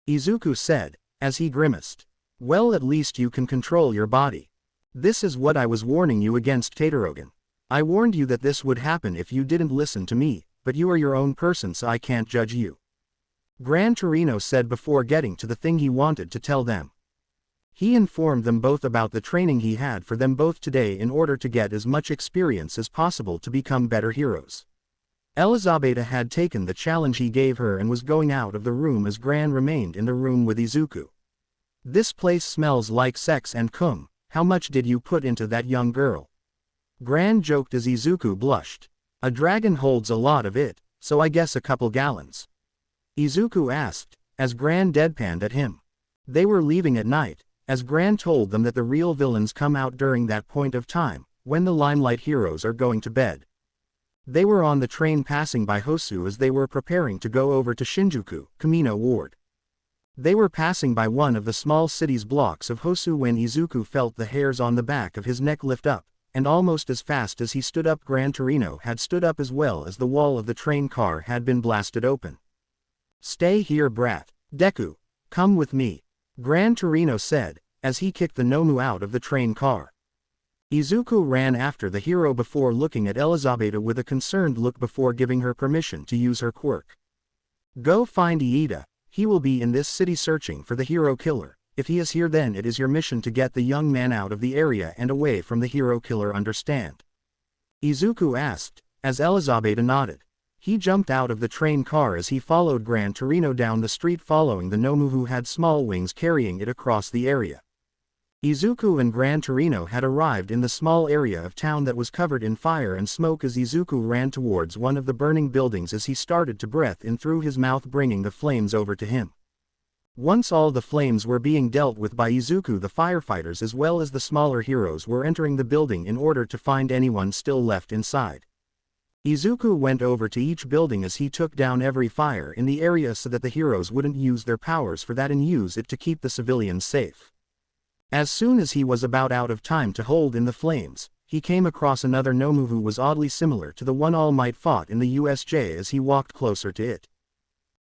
Izuku said, as he grimaced. "Well, at least you can control your body. This is what I was warning you against, Tadorogan. I warned you that this would happen if you didn't listen to me, but you are your own person so I can't judge you," Gran Torino said before getting to the thing he wanted to tell them. He informed them both about the training he had for them both today in order to get as much experience as possible to become better heroes. Elizabeth had taken the challenge he gave her and was going out of the room as Gran remained in the room with Izuku. "This place smells like sex and cum. How much did you put into that young girl?" Gran joked as Izuku blushed. "A dragon holds a lot of it, so I guess a couple gallons," Izuku asked, as Gran deadpanned at him. They were leaving at night, as Gran told them that the real villains come out during that point of time, when the limelight heroes are going to bed. They were on the train passing by Hosu as they were preparing to go over to Shinjuku, Kamino Ward. They were passing by one of the small city's blocks of Hosu when Izuku felt the hairs on the back of his neck lift up, and almost as fast as he stood up Gran Torino had stood up as well as the wall of the train car had been blasted open. "Stay here, brat. Deku, come with me," Gran Torino said, as he kicked the Nomu out of the train car. Izuku ran after the hero before looking at Elizabeth with a concerned look before giving her permission to use her quirk. "Go find Iida. He will be in this city searching for the hero killer. If he is here, then it is your mission to get the young man out of the area and away from the hero killer, understand?" Izuku asked, as Elizabeth nodded. He jumped out of the train car as he followed Gran Torino down the street following the Nomu who had small wings carrying it across the area. Izuku and Gran Torino had arrived in the small area of town that was covered in fire and smoke as Izuku ran towards one of the burning buildings as he started to breathe in through his mouth, bringing the flames over to him. Once all the flames were being dealt with by Izuku, the firefighters as well as the smaller heroes were entering the building in order to find anyone still left inside. Izuku went over to each building as he took down every fire in the area so that the heroes wouldn't use their powers for that and use it to keep the civilians safe. As soon as he was about out of time to hold in the flames, he came across another Nomu who was oddly similar to the one All Might fought in the USJ as he walked closer to it.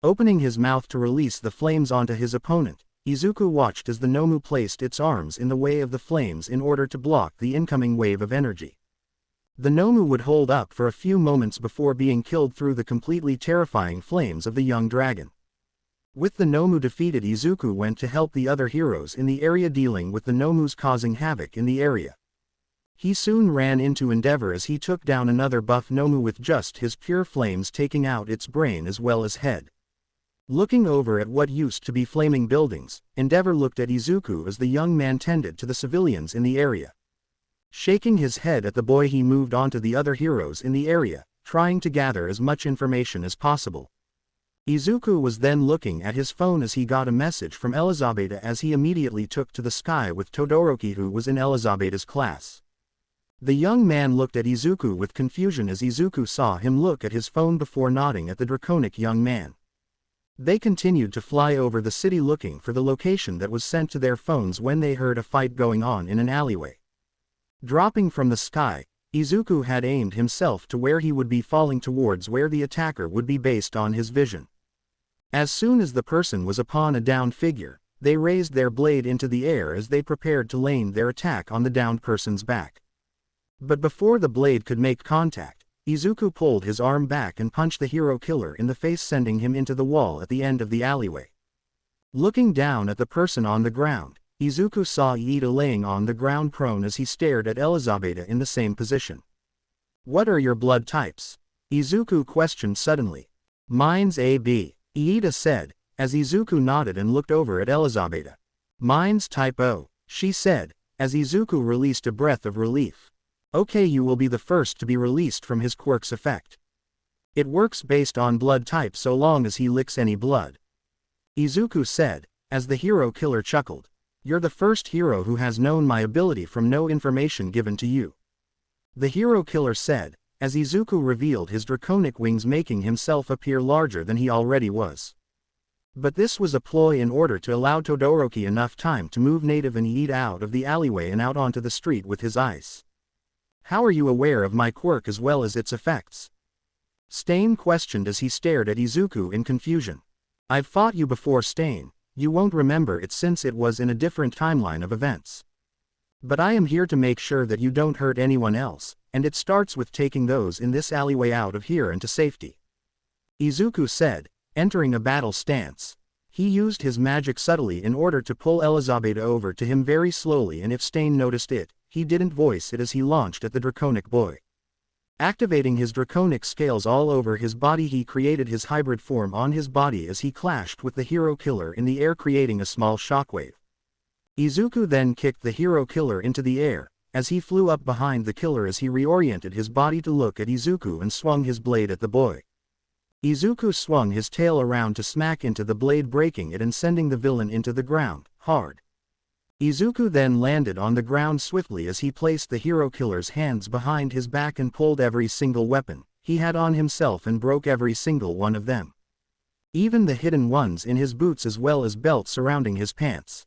Opening his mouth to release the flames onto his opponent, Izuku watched as the Nomu placed its arms in the way of the flames in order to block the incoming wave of energy. The Nomu would hold up for a few moments before being killed through the completely terrifying flames of the young dragon. With the Nomu defeated, Izuku went to help the other heroes in the area dealing with the Nomus causing havoc in the area. He soon ran into Endeavor as he took down another buff Nomu with just his pure flames, taking out its brain as well as head. Looking over at what used to be flaming buildings, Endeavor looked at Izuku as the young man tended to the civilians in the area. Shaking his head at the boy, he moved on to the other heroes in the area, trying to gather as much information as possible. Izuku was then looking at his phone as he got a message from Elizabeth, as he immediately took to the sky with Todoroki, who was in Elizabeth's class. The young man looked at Izuku with confusion as Izuku saw him look at his phone before nodding at the draconic young man. They continued to fly over the city looking for the location that was sent to their phones when they heard a fight going on in an alleyway. Dropping from the sky, Izuku had aimed himself to where he would be falling towards where the attacker would be based on his vision. As soon as the person was upon a downed figure, they raised their blade into the air as they prepared to land their attack on the downed person's back. But before the blade could make contact, Izuku pulled his arm back and punched the hero killer in the face, sending him into the wall at the end of the alleyway. Looking down at the person on the ground, Izuku saw Iida laying on the ground prone as he stared at Elizabeth in the same position. "What are your blood types?" Izuku questioned suddenly. "Mine's AB," Iida said, as Izuku nodded and looked over at Elizabeth. "Mine's type O," she said, as Izuku released a breath of relief. "Okay, you will be the first to be released from his quirk's effect. It works based on blood type so long as he licks any blood," Izuku said, as the hero killer chuckled. "You're the first hero who has known my ability from no information given to you," the hero killer said, as Izuku revealed his draconic wings, making himself appear larger than he already was. But this was a ploy in order to allow Todoroki enough time to move Native and Iida out of the alleyway and out onto the street with his ice. "How are you aware of my quirk as well as its effects?" Stain questioned as he stared at Izuku in confusion. "I've fought you before, Stain. You won't remember it since it was in a different timeline of events. But I am here to make sure that you don't hurt anyone else, and it starts with taking those in this alleyway out of here and to safety," Izuku said, entering a battle stance. He used his magic subtly in order to pull Elizabeth over to him very slowly, and if Stain noticed it, he didn't voice it as he launched at the draconic boy. Activating his draconic scales all over his body, he created his hybrid form on his body as he clashed with the hero killer in the air, creating a small shockwave. Izuku then kicked the hero killer into the air, as he flew up behind the killer as he reoriented his body to look at Izuku and swung his blade at the boy. Izuku swung his tail around to smack into the blade, breaking it and sending the villain into the ground, hard. Izuku then landed on the ground swiftly as he placed the hero killer's hands behind his back and pulled every single weapon he had on himself and broke every single one of them. Even the hidden ones in his boots as well as belts surrounding his pants.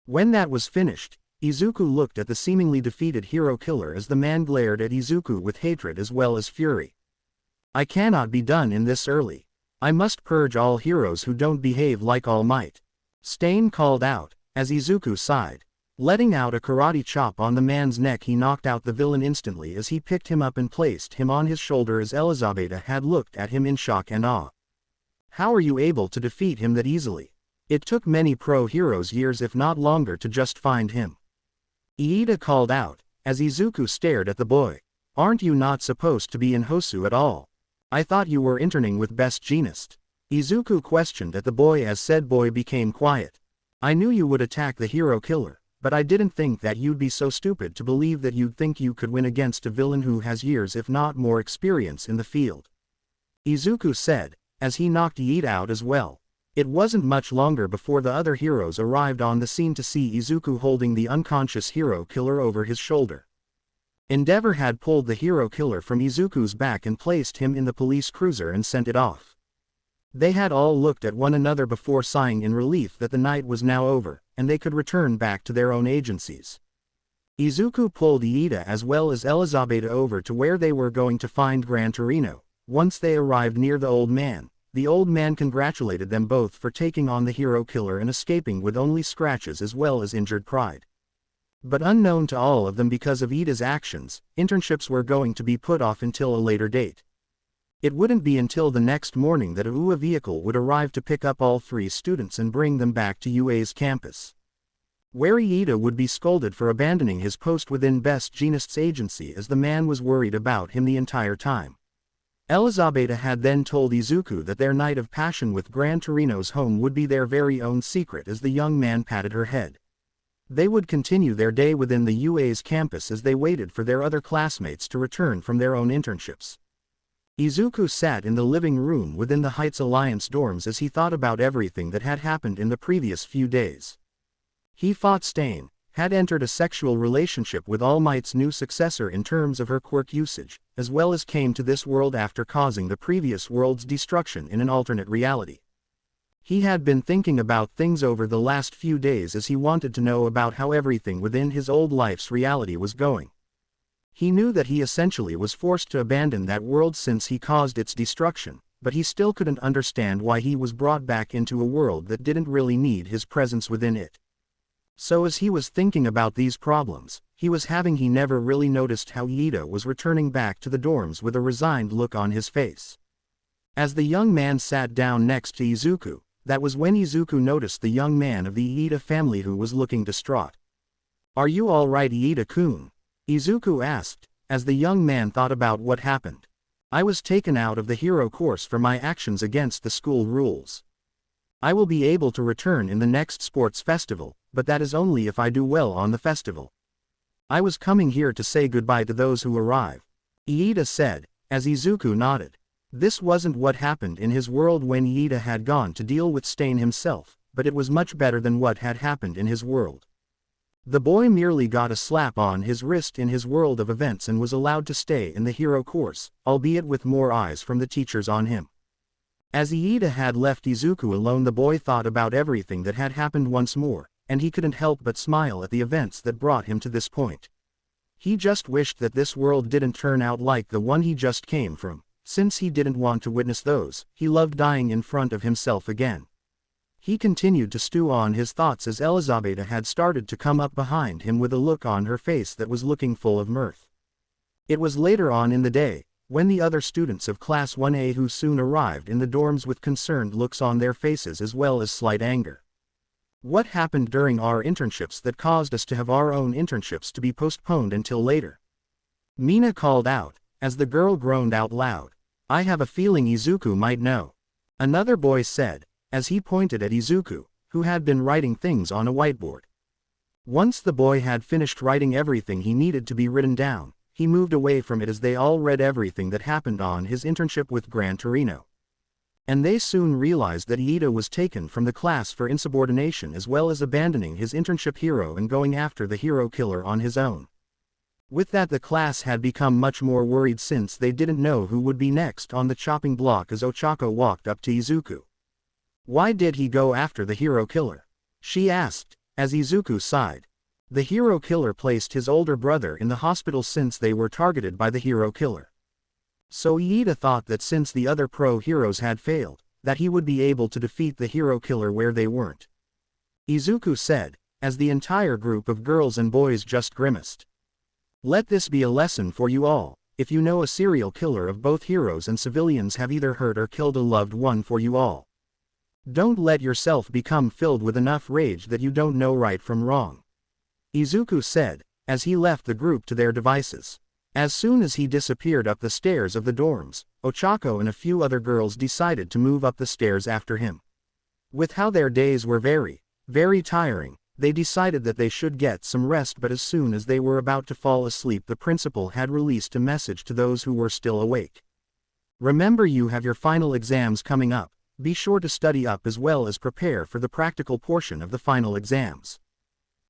When that was finished, Izuku looked at the seemingly defeated hero killer as the man glared at Izuku with hatred as well as fury. "I cannot be done in this early. I must purge all heroes who don't behave like All Might," Stain called out, as Izuku sighed. Letting out a karate chop on the man's neck, he knocked out the villain instantly as he picked him up and placed him on his shoulder as Elizabeth had looked at him in shock and awe. "How are you able to defeat him that easily? It took many pro heroes years if not longer to just find him," Iida called out, as Izuku stared at the boy. "Aren't you not supposed to be in Hosu at all? I thought you were interning with Best Jeanist," Izuku questioned at the boy as said boy became quiet. "I knew you would attack the hero killer, but I didn't think that you'd be so stupid to believe that you'd think you could win against a villain who has years if not more experience in the field," Izuku said, as he knocked Iida out as well. It wasn't much longer before the other heroes arrived on the scene to see Izuku holding the unconscious hero killer over his shoulder. Endeavor had pulled the hero killer from Izuku's back and placed him in the police cruiser and sent it off. They had all looked at one another before sighing in relief that the night was now over, and they could return back to their own agencies. Izuku pulled Iida as well as Elizabeth over to where they were going to find Gran Torino. Once they arrived near the old man congratulated them both for taking on the hero killer and escaping with only scratches as well as injured pride. But unknown to all of them, because of Iida's actions, internships were going to be put off until a later date. It wouldn't be until the next morning that a UA vehicle would arrive to pick up all 3 students and bring them back to UA's campus, where Iida would be scolded for abandoning his post within Best Jeanist's agency, as the man was worried about him the entire time. Elizabeth had then told Izuku that their night of passion with Gran Torino's home would be their very own secret as the young man patted her head. They would continue their day within the UA's campus as they waited for their other classmates to return from their own internships. Izuku sat in the living room within the Heights Alliance dorms as he thought about everything that had happened in the previous few days. He fought Stain, had entered a sexual relationship with All Might's new successor in terms of her quirk usage, as well as came to this world after causing the previous world's destruction in an alternate reality. He had been thinking about things over the last few days as he wanted to know about how everything within his old life's reality was going. He knew that he essentially was forced to abandon that world since he caused its destruction, but he still couldn't understand why he was brought back into a world that didn't really need his presence within it. So as he was thinking about these problems, he never really noticed how Iida was returning back to the dorms with a resigned look on his face. As the young man sat down next to Izuku, that was when Izuku noticed the young man of the Iida family who was looking distraught. "Are you all right, Iida-kun?" Izuku asked, as the young man thought about what happened. "I was taken out of the hero course for my actions against the school rules. I will be able to return in the next sports festival, but that is only if I do well on the festival. I was coming here to say goodbye to those who arrive," Iida said, as Izuku nodded. This wasn't what happened in his world when Iida had gone to deal with Stain himself, but it was much better than what had happened in his world. The boy merely got a slap on his wrist in his world of events and was allowed to stay in the hero course, albeit with more eyes from the teachers on him. As Iida had left Izuku alone, the boy thought about everything that had happened once more, and he couldn't help but smile at the events that brought him to this point. He just wished that this world didn't turn out like the one he just came from, since he didn't want to witness those he loved dying in front of himself again. He continued to stew on his thoughts as Elizabeth had started to come up behind him with a look on her face that was looking full of mirth. It was later on in the day, when the other students of Class 1A who soon arrived in the dorms with concerned looks on their faces as well as slight anger. "What happened during our internships that caused us to have our own internships to be postponed until later?" Mina called out, as the girl groaned out loud. "I have a feeling Izuku might know," another boy said, as he pointed at Izuku, who had been writing things on a whiteboard. Once the boy had finished writing everything he needed to be written down, he moved away from it as they all read everything that happened on his internship with Gran Torino. And they soon realized that Iida was taken from the class for insubordination as well as abandoning his internship hero and going after the hero killer on his own. With that, the class had become much more worried since they didn't know who would be next on the chopping block as Ochako walked up to Izuku. "Why did he go after the hero killer?" she asked, as Izuku sighed. The hero killer placed his older brother in the hospital since they were targeted by the hero killer. So Iida thought that since the other pro-heroes had failed, that he would be able to defeat the hero killer where they weren't. Izuku said, as the entire group of girls and boys just grimaced. "Let this be a lesson for you all. If you know a serial killer of both heroes and civilians have either hurt or killed a loved one for you all. Don't let yourself become filled with enough rage that you don't know right from wrong," Izuku said, as he left the group to their devices. As soon as he disappeared up the stairs of the dorms, Ochako and a few other girls decided to move up the stairs after him. With how their days were very, very tiring, they decided that they should get some rest, but as soon as they were about to fall asleep, the principal had released a message to those who were still awake. "Remember, you have your final exams coming up. Be sure to study up as well as prepare for the practical portion of the final exams."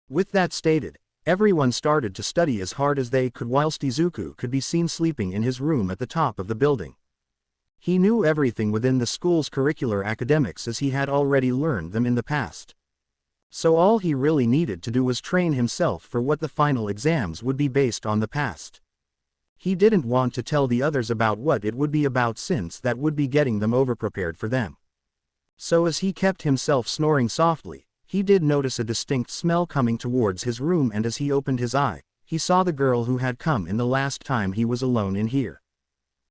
With that stated, everyone started to study as hard as they could whilst Izuku could be seen sleeping in his room at the top of the building. He knew everything within the school's curricular academics as he had already learned them in the past. So all he really needed to do was train himself for what the final exams would be based on the past. He didn't want to tell the others about what it would be about since that would be getting them overprepared for them. So as he kept himself snoring softly, he did notice a distinct smell coming towards his room, and as he opened his eye, he saw the girl who had come in the last time he was alone in here.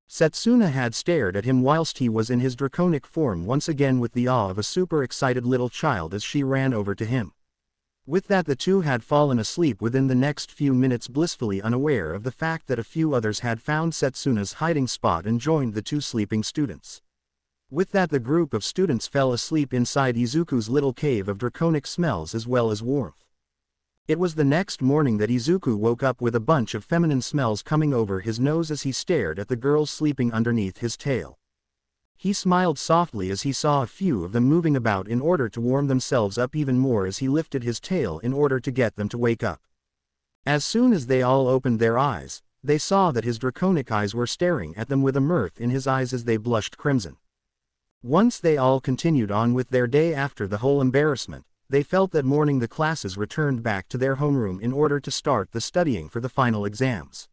Setsuna had stared at him whilst he was in his draconic form once again with the awe of a super excited little child as she ran over to him. With that, the two had fallen asleep within the next few minutes, blissfully unaware of the fact that a few others had found Setsuna's hiding spot and joined the two sleeping students. With that, the group of students fell asleep inside Izuku's little cave of draconic smells as well as warmth. It was the next morning that Izuku woke up with a bunch of feminine smells coming over his nose as he stared at the girls sleeping underneath his tail. He smiled softly as he saw a few of them moving about in order to warm themselves up even more as he lifted his tail in order to get them to wake up. As soon as they all opened their eyes, they saw that his draconic eyes were staring at them with a mirth in his eyes as they blushed crimson. Once they all continued on with their day after the whole embarrassment, they felt that morning the classes returned back to their homeroom in order to start the studying for the final exams.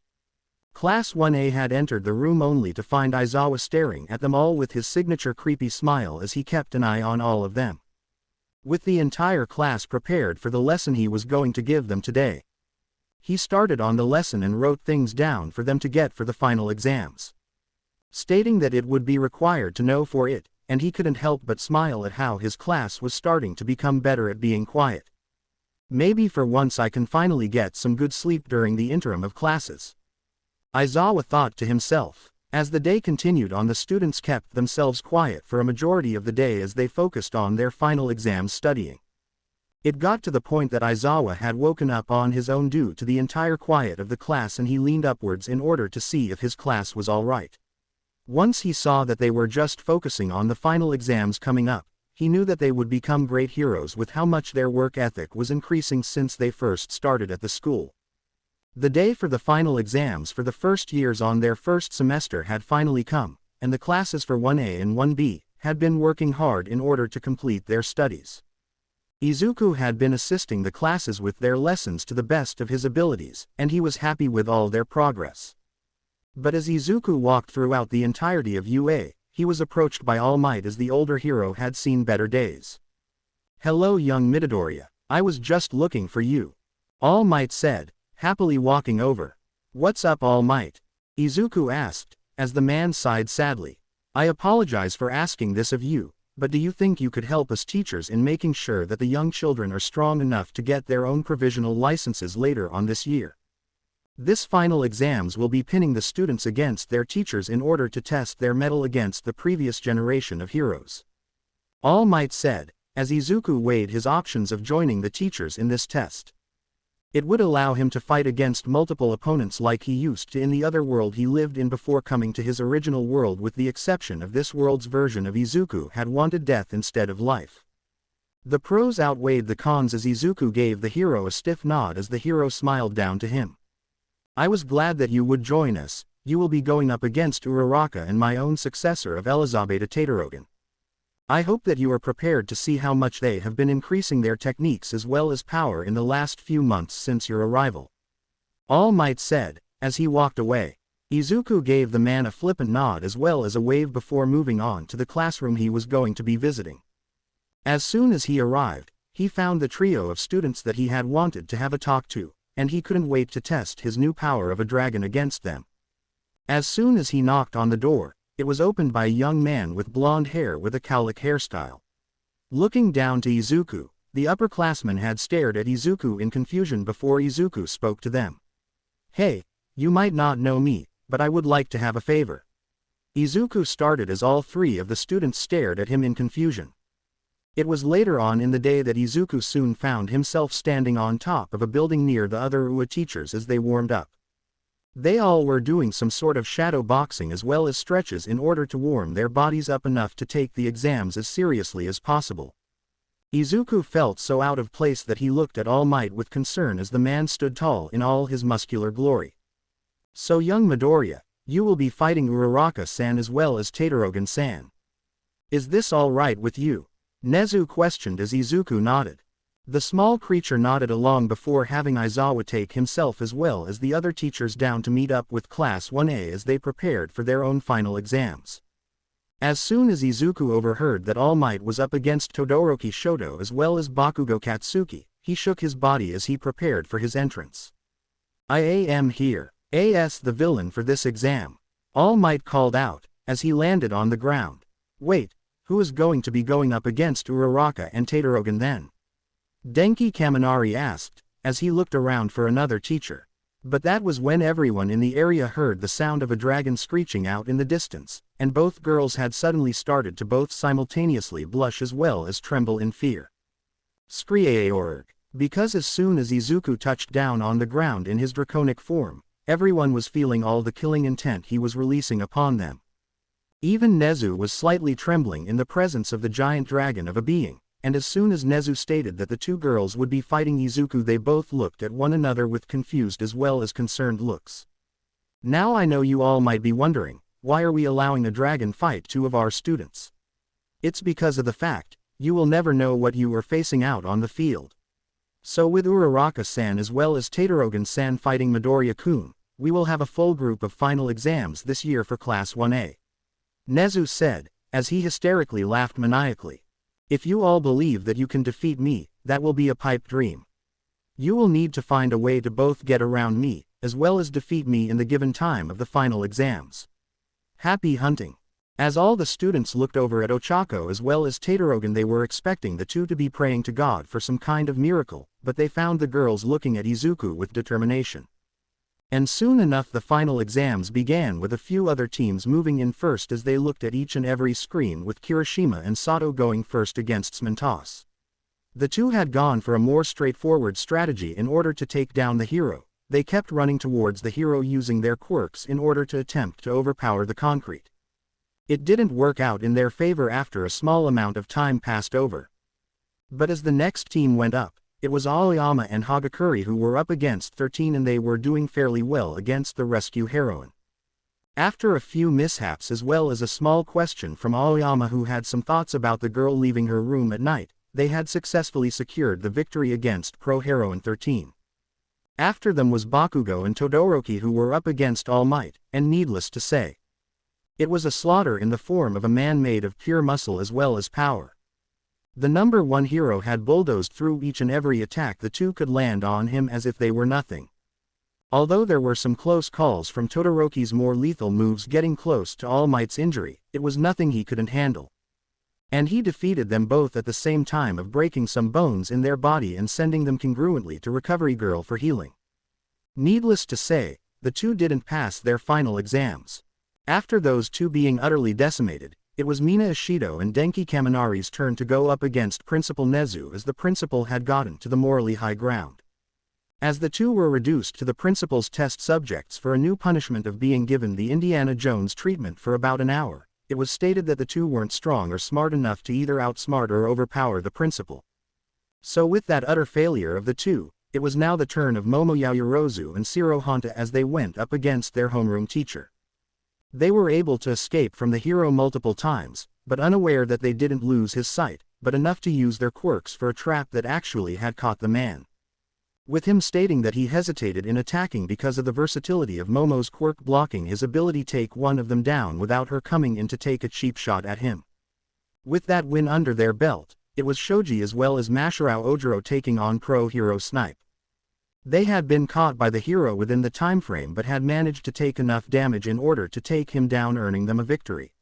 Class 1A had entered the room only to find Aizawa staring at them all with his signature creepy smile as he kept an eye on all of them. With the entire class prepared for the lesson he was going to give them today, he started on the lesson and wrote things down for them to get for the final exams, stating that it would be required to know for it, and he couldn't help but smile at how his class was starting to become better at being quiet. Maybe for once I can finally get some good sleep during the interim of classes, Aizawa thought to himself. As the day continued on, the students kept themselves quiet for a majority of the day as they focused on their final exams studying. It got to the point that Aizawa had woken up on his own due to the entire quiet of the class, and he leaned upwards in order to see if his class was all right. Once he saw that they were just focusing on the final exams coming up, he knew that they would become great heroes with how much their work ethic was increasing since they first started at the school. The day for the final exams for the first years on their first semester had finally come, and the classes for 1A and 1B had been working hard in order to complete their studies. Izuku had been assisting the classes with their lessons to the best of his abilities, and he was happy with all their progress. But as Izuku walked throughout the entirety of UA, he was approached by All Might as the older hero had seen better days. "Hello young Midoriya, I was just looking for you," All Might said, happily walking over. "What's up All Might?" Izuku asked, as the man sighed sadly. "I apologize for asking this of you, but do you think you could help us teachers in making sure that the young children are strong enough to get their own provisional licenses later on this year? This final exams will be pinning the students against their teachers in order to test their mettle against the previous generation of heroes," All Might said, as Izuku weighed his options of joining the teachers in this test. It would allow him to fight against multiple opponents like he used to in the other world he lived in before coming to his original world, with the exception of this world's version of Izuku had wanted death instead of life. The pros outweighed the cons as Izuku gave the hero a stiff nod as the hero smiled down to him. "I was glad that you would join us. You will be going up against Uraraka and my own successor of Elizabeth Tatarogan. I hope that you are prepared to see how much they have been increasing their techniques as well as power in the last few months since your arrival," All Might said, as he walked away. Izuku gave the man a flippant nod as well as a wave before moving on to the classroom he was going to be visiting. As soon as he arrived, he found the trio of students that he had wanted to have a talk to, and he couldn't wait to test his new power of a dragon against them. As soon as he knocked on the door, it was opened by a young man with blonde hair with a cowlick hairstyle. Looking down to Izuku, the upperclassmen had stared at Izuku in confusion before Izuku spoke to them. "Hey, you might not know me, but I would like to have a favor." Izuku started as all three of the students stared at him in confusion. It was later on in the day that Izuku soon found himself standing on top of a building near the other UA teachers as they warmed up. They all were doing some sort of shadow boxing as well as stretches in order to warm their bodies up enough to take the exams as seriously as possible. Izuku felt so out of place that he looked at All Might with concern as the man stood tall in all his muscular glory. "So young Midoriya, you will be fighting Uraraka-san as well as Tatarogan-san. Is this all right with you?" Nezu questioned as Izuku nodded. The small creature nodded along before having Aizawa take himself as well as the other teachers down to meet up with Class 1A as they prepared for their own final exams. As soon as Izuku overheard that All Might was up against Todoroki Shoto as well as Bakugo Katsuki, he shook his body as he prepared for his entrance. "I am here, as the villain for this exam," All Might called out, as he landed on the ground. "Wait, who is going to be going up against Uraraka and Tatarogan then?" Denki Kaminari asked, as he looked around for another teacher. But that was when everyone in the area heard the sound of a dragon screeching out in the distance, and both girls had suddenly started to both simultaneously blush as well as tremble in fear. Screeaorg. Because as soon as Izuku touched down on the ground in his draconic form, everyone was feeling all the killing intent he was releasing upon them. Even Nezu was slightly trembling in the presence of the giant dragon of a being, and as soon as Nezu stated that the two girls would be fighting Izuku, they both looked at one another with confused as well as concerned looks. Now I know you all might be wondering, why are we allowing a dragon fight two of our students? It's because of the fact, you will never know what you are facing out on the field. So with Uraraka-san as well as Tadorogan-san fighting Midoriya-kun, we will have a full group of final exams this year for Class 1A. Nezu said, as he hysterically laughed maniacally. If you all believe that you can defeat me, that will be a pipe dream. You will need to find a way to both get around me, as well as defeat me in the given time of the final exams. Happy hunting. As all the students looked over at Ochako as well as Tadorogan, they were expecting the two to be praying to God for some kind of miracle, but they found the girls looking at Izuku with determination. And soon enough the final exams began, with a few other teams moving in first as they looked at each and every screen, with Kirishima and Sato going first against Smentos. The two had gone for a more straightforward strategy in order to take down the hero. They kept running towards the hero using their quirks in order to attempt to overpower the concrete. It didn't work out in their favor after a small amount of time passed over. But as the next team went up, it was Aoyama and Hagakure who were up against 13, and they were doing fairly well against the rescue heroine. After a few mishaps as well as a small question from Aoyama, who had some thoughts about the girl leaving her room at night, they had successfully secured the victory against Pro Heroine 13. After them was Bakugo and Todoroki, who were up against All Might, and needless to say, it was a slaughter in the form of a man made of pure muscle as well as power. The number one hero had bulldozed through each and every attack the two could land on him as if they were nothing. Although there were some close calls from Todoroki's more lethal moves getting close to All Might's injury, it was nothing he couldn't handle. And he defeated them both at the same time of breaking some bones in their body and sending them congruently to Recovery Girl for healing. Needless to say, the two didn't pass their final exams. After those two being utterly decimated, it was Mina Ishido and Denki Kaminari's turn to go up against Principal Nezu, as the principal had gotten to the morally high ground. As the two were reduced to the principal's test subjects for a new punishment of being given the Indiana Jones treatment for about an hour, it was stated that the two weren't strong or smart enough to either outsmart or overpower the principal. So with that utter failure of the two, it was now the turn of Momo Yaoyorozu and Shiro Honta as they went up against their homeroom teacher. They were able to escape from the hero multiple times, but unaware that they didn't lose his sight, but enough to use their quirks for a trap that actually had caught the man. With him stating that he hesitated in attacking because of the versatility of Momo's quirk blocking his ability to take one of them down without her coming in to take a cheap shot at him. With that win under their belt, it was Shoji as well as Masharao Ojiro taking on Pro Hero Snipe. They had been caught by the hero within the time frame but had managed to take enough damage in order to take him down, earning them a victory.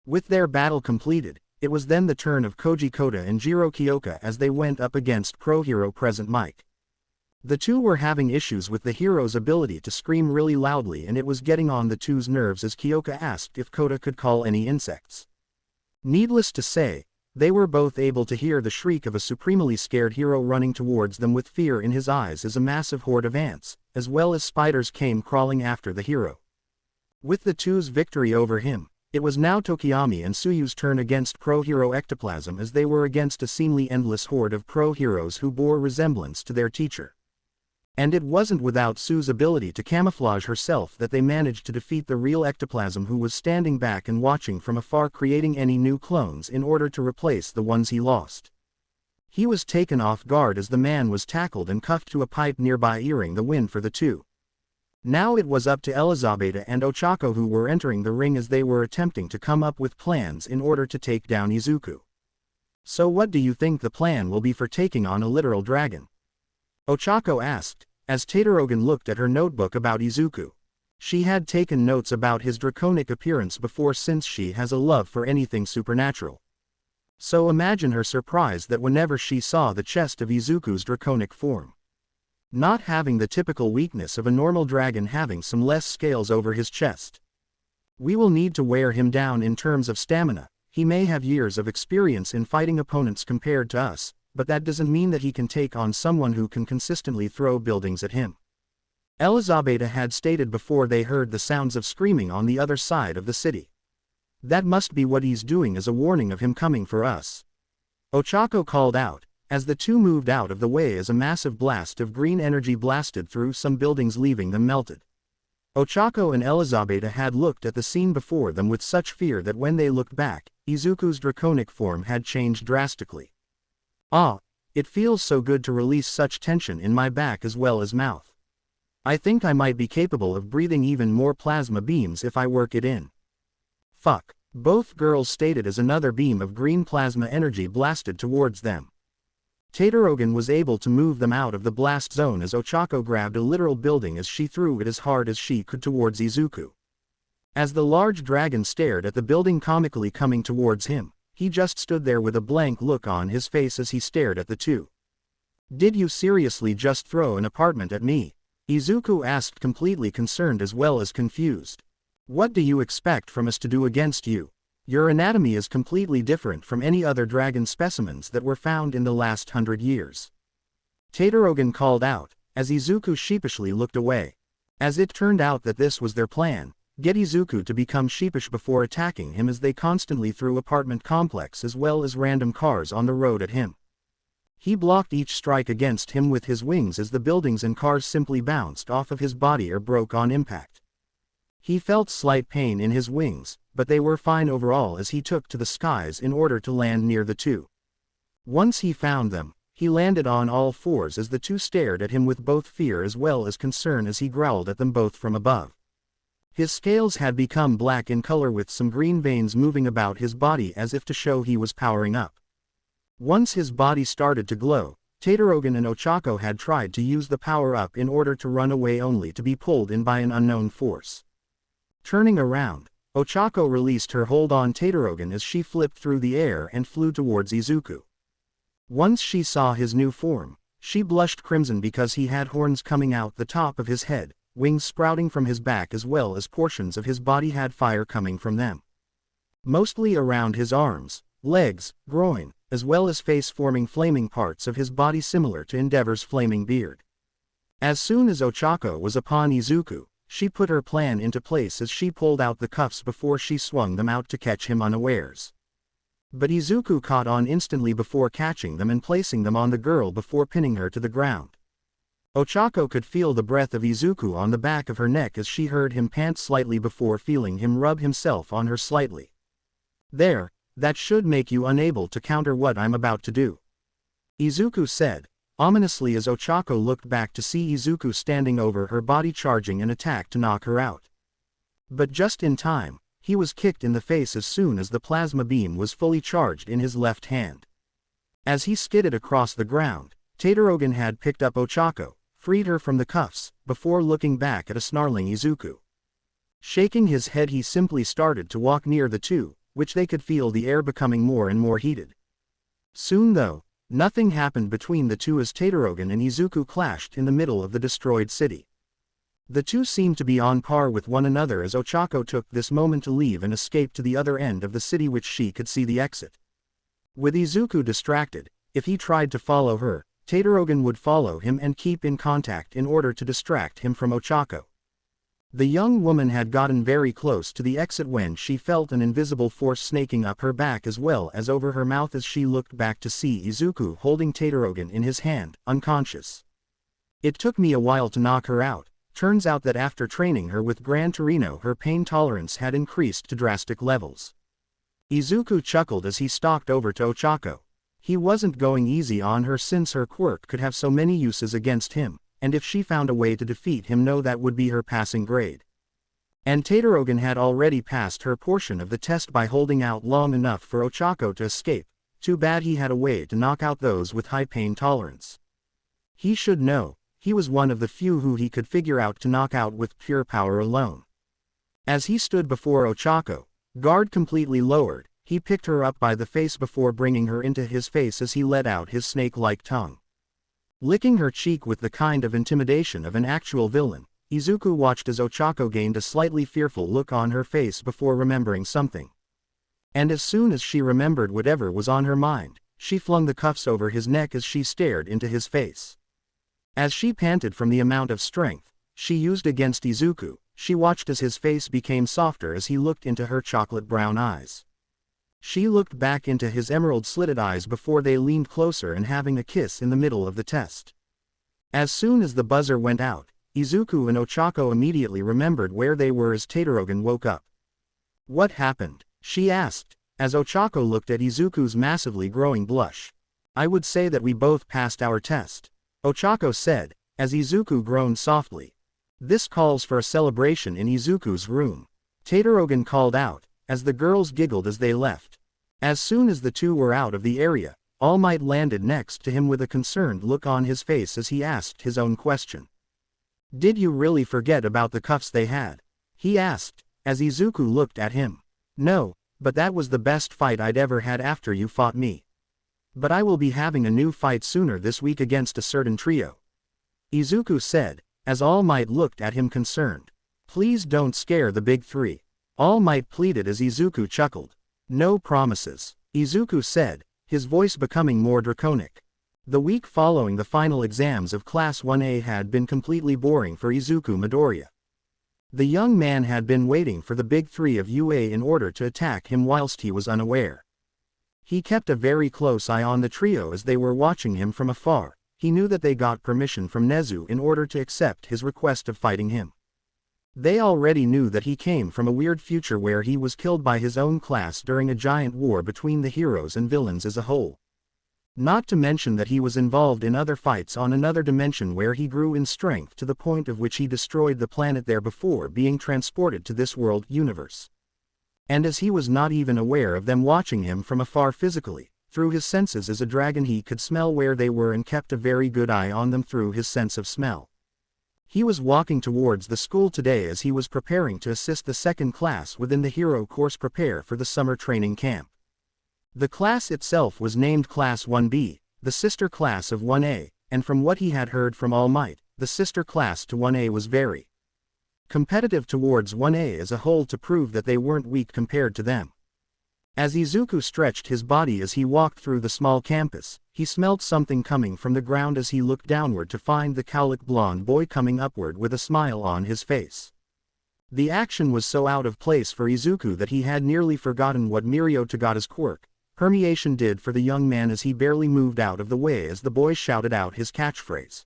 With their battle completed, it was then the turn of Koji Kota and Jiro Kyoka as they went up against Pro Hero Present Mike. The two were having issues with the hero's ability to scream really loudly, and it was getting on the two's nerves as Kyoka asked if Kota could call any insects. Needless to say, they were both able to hear the shriek of a supremely scared hero running towards them with fear in his eyes as a massive horde of ants, as well as spiders, came crawling after the hero. With the two's victory over him, it was now Tokiyami and Tsuyu's turn against Pro Hero Ectoplasm, as they were against a seemingly endless horde of pro heroes who bore resemblance to their teacher. And it wasn't without Sue's ability to camouflage herself that they managed to defeat the real Ectoplasm, who was standing back and watching from afar, creating any new clones in order to replace the ones he lost. He was taken off guard as the man was tackled and cuffed to a pipe nearby, earring the win for the two. Now it was up to Elizabeth and Ochako, who were entering the ring as they were attempting to come up with plans in order to take down Izuku. So what do you think the plan will be for taking on a literal dragon? Ochako asked, as Tadorogan looked at her notebook about Izuku. She had taken notes about his draconic appearance before, since she has a love for anything supernatural. So imagine her surprise that whenever she saw the chest of Izuku's draconic form. Not having the typical weakness of a normal dragon, having some less scales over his chest. We will need to wear him down in terms of stamina. He may have years of experience in fighting opponents compared to us, but that doesn't mean that he can take on someone who can consistently throw buildings at him. Elizabeth had stated before they heard the sounds of screaming on the other side of the city. That must be what he's doing as a warning of him coming for us. Ochako called out, as the two moved out of the way as a massive blast of green energy blasted through some buildings leaving them melted. Ochako and Elizabeth had looked at the scene before them with such fear that when they looked back, Izuku's draconic form had changed drastically. Ah, it feels so good to release such tension in my back as well as mouth. I think I might be capable of breathing even more plasma beams if I work it in. Fuck, both girls stated as another beam of green plasma energy blasted towards them. Tadorogan was able to move them out of the blast zone as Ochako grabbed a literal building as she threw it as hard as she could towards Izuku. As the large dragon stared at the building comically coming towards him, he just stood there with a blank look on his face as he stared at the two. Did you seriously just throw an apartment at me? Izuku asked, completely concerned as well as confused. What do you expect from us to do against you? Your anatomy is completely different from any other dragon specimens that were found in the last 100 years. Tadorogan called out, as Izuku sheepishly looked away. As it turned out that this was their plan, get Izuku to become sheepish before attacking him as they constantly threw apartment complex as well as random cars on the road at him. He blocked each strike against him with his wings as the buildings and cars simply bounced off of his body or broke on impact. He felt slight pain in his wings, but they were fine overall as he took to the skies in order to land near the two. Once he found them, he landed on all fours as the two stared at him with both fear as well as concern as he growled at them both from above. His scales had become black in color with some green veins moving about his body as if to show he was powering up. Once his body started to glow, Tadorogan and Ochako had tried to use the power-up in order to run away only to be pulled in by an unknown force. Turning around, Ochako released her hold on Tadorogan as she flipped through the air and flew towards Izuku. Once she saw his new form, she blushed crimson because he had horns coming out the top of his head, wings sprouting from his back as well as portions of his body had fire coming from them. Mostly around his arms, legs, groin, as well as face forming flaming parts of his body similar to Endeavor's flaming beard. As soon as Ochako was upon Izuku, she put her plan into place as she pulled out the cuffs before she swung them out to catch him unawares. But Izuku caught on instantly before catching them and placing them on the girl before pinning her to the ground. Ochako could feel the breath of Izuku on the back of her neck as she heard him pant slightly before feeling him rub himself on her slightly. There, that should make you unable to counter what I'm about to do, Izuku said, ominously as Ochako looked back to see Izuku standing over her body charging an attack to knock her out. But just in time, he was kicked in the face as soon as the plasma beam was fully charged in his left hand. As he skidded across the ground, Tadorogan had picked up Ochako, freed her from the cuffs, before looking back at a snarling Izuku. Shaking his head, he simply started to walk near the two, which they could feel the air becoming more and more heated. Soon though, nothing happened between the two as Tadorogan and Izuku clashed in the middle of the destroyed city. The two seemed to be on par with one another as Ochako took this moment to leave and escape to the other end of the city which she could see the exit. With Izuku distracted, if he tried to follow her, Tadorogan would follow him and keep in contact in order to distract him from Ochako. The young woman had gotten very close to the exit when she felt an invisible force snaking up her back as well as over her mouth as she looked back to see Izuku holding Tadorogan in his hand, unconscious. It took me a while to knock her out. Turns out that after training her with Gran Torino her pain tolerance had increased to drastic levels. Izuku chuckled as he stalked over to Ochako. He wasn't going easy on her since her quirk could have so many uses against him, and if she found a way to defeat him that would be her passing grade. And Tadorogan had already passed her portion of the test by holding out long enough for Ochako to escape. Too bad he had a way to knock out those with high pain tolerance. He should know, he was one of the few who he could figure out to knock out with pure power alone. As he stood before Ochako, guard completely lowered, he picked her up by the face before bringing her into his face as he let out his snake-like tongue. Licking her cheek with the kind of intimidation of an actual villain, Izuku watched as Ochako gained a slightly fearful look on her face before remembering something. And as soon as she remembered whatever was on her mind, She flung the cuffs over his neck as she stared into his face. As she panted from the amount of strength she used against Izuku, she watched as his face became softer as he looked into her chocolate brown eyes. She looked back into his emerald-slitted eyes before they leaned closer and having a kiss in the middle of the test. As soon as the buzzer went out, Izuku and Ochako immediately remembered where they were as Tadorogan woke up. "What happened?" she asked, as Ochako looked at Izuku's massively growing blush. "I would say that we both passed our test," Ochako said, as Izuku groaned softly. "This calls for a celebration in Izuku's room," Tadorogan called out, as the girls giggled as they left. As soon as the two were out of the area, All Might landed next to him with a concerned look on his face as he asked his own question. "Did you really forget about the cuffs they had?" he asked, as Izuku looked at him. "No, but that was the best fight I'd ever had after you fought me. But I will be having a new fight sooner this week against a certain trio," Izuku said, as All Might looked at him concerned. "Please don't scare the big three," All Might pleaded as Izuku chuckled. "No promises," Izuku said, his voice becoming more draconic. The week following the final exams of Class 1A had been completely boring for Izuku Midoriya. The young man had been waiting for the big three of UA in order to attack him whilst he was unaware. He kept a very close eye on the trio as they were watching him from afar. He knew that they got permission from Nezu in order to accept his request of fighting him. They already knew that he came from a weird future where he was killed by his own class during a giant war between the heroes and villains as a whole. Not to mention that he was involved in other fights on another dimension where he grew in strength to the point of which he destroyed the planet there before being transported to this world universe. And as he was not even aware of them watching him from afar physically, through his senses as a dragon he could smell where they were and kept a very good eye on them through his sense of smell. He was walking towards the school today as he was preparing to assist the second class within the hero course prepare for the summer training camp. The class itself was named Class 1B, the sister class of 1A, and from what he had heard from All Might, the sister class to 1A was very competitive towards 1A as a whole to prove that they weren't weak compared to them. As Izuku stretched his body as he walked through the small campus, he smelled something coming from the ground as he looked downward to find the cowlick blonde boy coming upward with a smile on his face. The action was so out of place for Izuku that he had nearly forgotten what Mirio Tagata's quirk, permeation, did for the young man as he barely moved out of the way as the boy shouted out his catchphrase.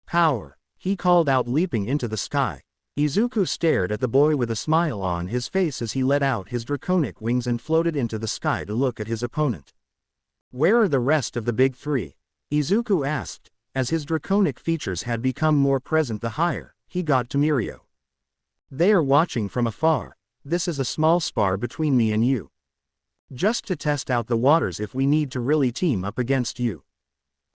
"Power!" he called out, leaping into the sky. Izuku stared at the boy with a smile on his face as he let out his draconic wings and floated into the sky to look at his opponent. "Where are the rest of the big three?" Izuku asked, as his draconic features had become more present the higher he got to Mirio. "They are watching from afar. This is a small spar between me and you. Just to test out the waters if we need to really team up against you,"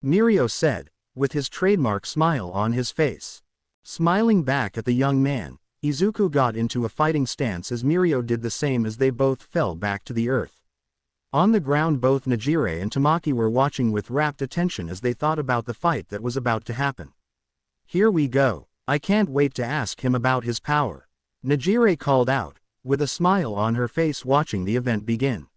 Mirio said, with his trademark smile on his face. Smiling back at the young man, Izuku got into a fighting stance as Mirio did the same as they both fell back to the earth. On the ground both Najire and Tamaki were watching with rapt attention as they thought about the fight that was about to happen. "Here we go, I can't wait to ask him about his power," Najire called out, with a smile on her face watching the event begin.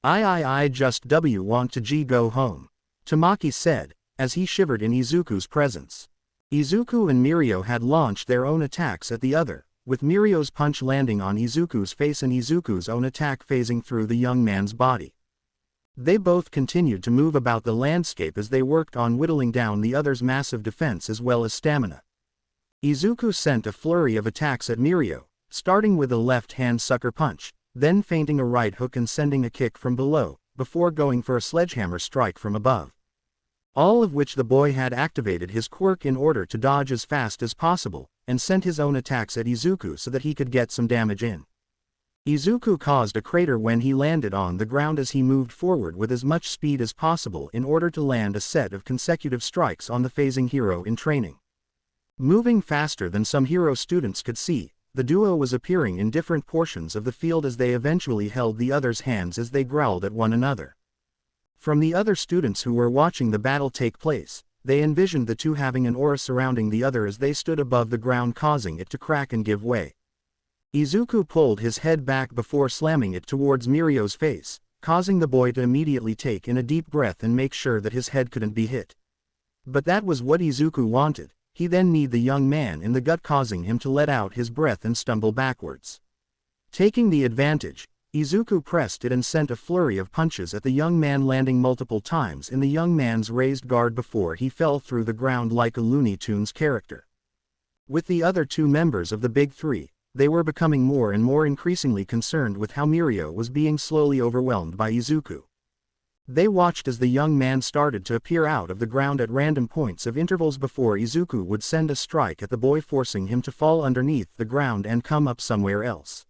I just want to go home," Tamaki said, as he shivered in Izuku's presence. Izuku and Mirio had launched their own attacks at the other, with Mirio's punch landing on Izuku's face and Izuku's own attack phasing through the young man's body. They both continued to move about the landscape as they worked on whittling down the other's massive defense as well as stamina. Izuku sent a flurry of attacks at Mirio, starting with a left-hand sucker punch, then feinting a right hook and sending a kick from below, before going for a sledgehammer strike from above. All of which the boy had activated his quirk in order to dodge as fast as possible, and sent his own attacks at Izuku so that he could get some damage in. Izuku caused a crater when he landed on the ground as he moved forward with as much speed as possible in order to land a set of consecutive strikes on the phasing hero in training. Moving faster than some hero students could see, the duo was appearing in different portions of the field as they eventually held the other's hands as they growled at one another. From the other students who were watching the battle take place, they envisioned the two having an aura surrounding the other as they stood above the ground, causing it to crack and give way. Izuku pulled his head back before slamming it towards Mirio's face, causing the boy to immediately take in a deep breath and make sure that his head couldn't be hit. But that was what Izuku wanted. He then kneed the young man in the gut, causing him to let out his breath and stumble backwards. Taking the advantage, Izuku pressed it and sent a flurry of punches at the young man, landing multiple times in the young man's raised guard before he fell through the ground like a Looney Tunes character. With the other two members of the Big Three, they were becoming more and more increasingly concerned with how Mirio was being slowly overwhelmed by Izuku. They watched as the young man started to appear out of the ground at random points of intervals before Izuku would send a strike at the boy, forcing him to fall underneath the ground and come up somewhere else.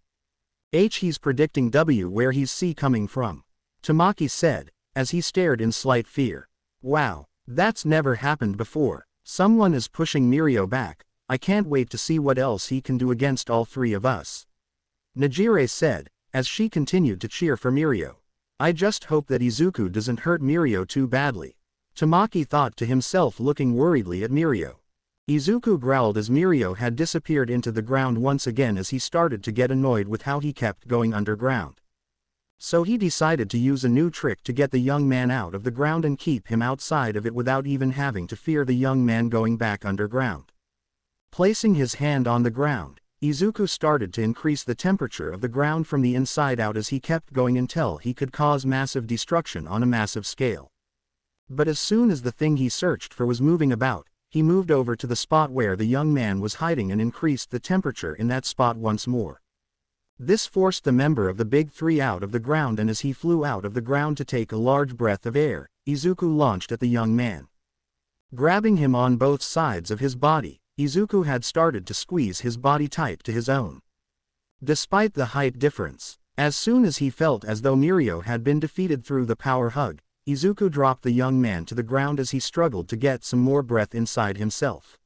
He's predicting W, where he's C coming from, Tamaki said, as he stared in slight fear. Wow, that's never happened before. Someone is pushing Mirio back. I can't wait to see what else he can do against all three of us. Nejire said, as she continued to cheer for Mirio. I just hope that Izuku doesn't hurt Mirio too badly. Tamaki thought to himself, looking worriedly at Mirio. Izuku growled as Mirio had disappeared into the ground once again, as he started to get annoyed with how he kept going underground. So he decided to use a new trick to get the young man out of the ground and keep him outside of it without even having to fear the young man going back underground. Placing his hand on the ground, Izuku started to increase the temperature of the ground from the inside out as he kept going until he could cause massive destruction on a massive scale. But as soon as the thing he searched for was moving about, he moved over to the spot where the young man was hiding and increased the temperature in that spot once more. This forced the member of the Big Three out of the ground, and as he flew out of the ground to take a large breath of air, Izuku launched at the young man. Grabbing him on both sides of his body, Izuku had started to squeeze his body tight to his own. Despite the height difference, as soon as he felt as though Mirio had been defeated through the power hug, Izuku dropped the young man to the ground as he struggled to get some more breath inside himself.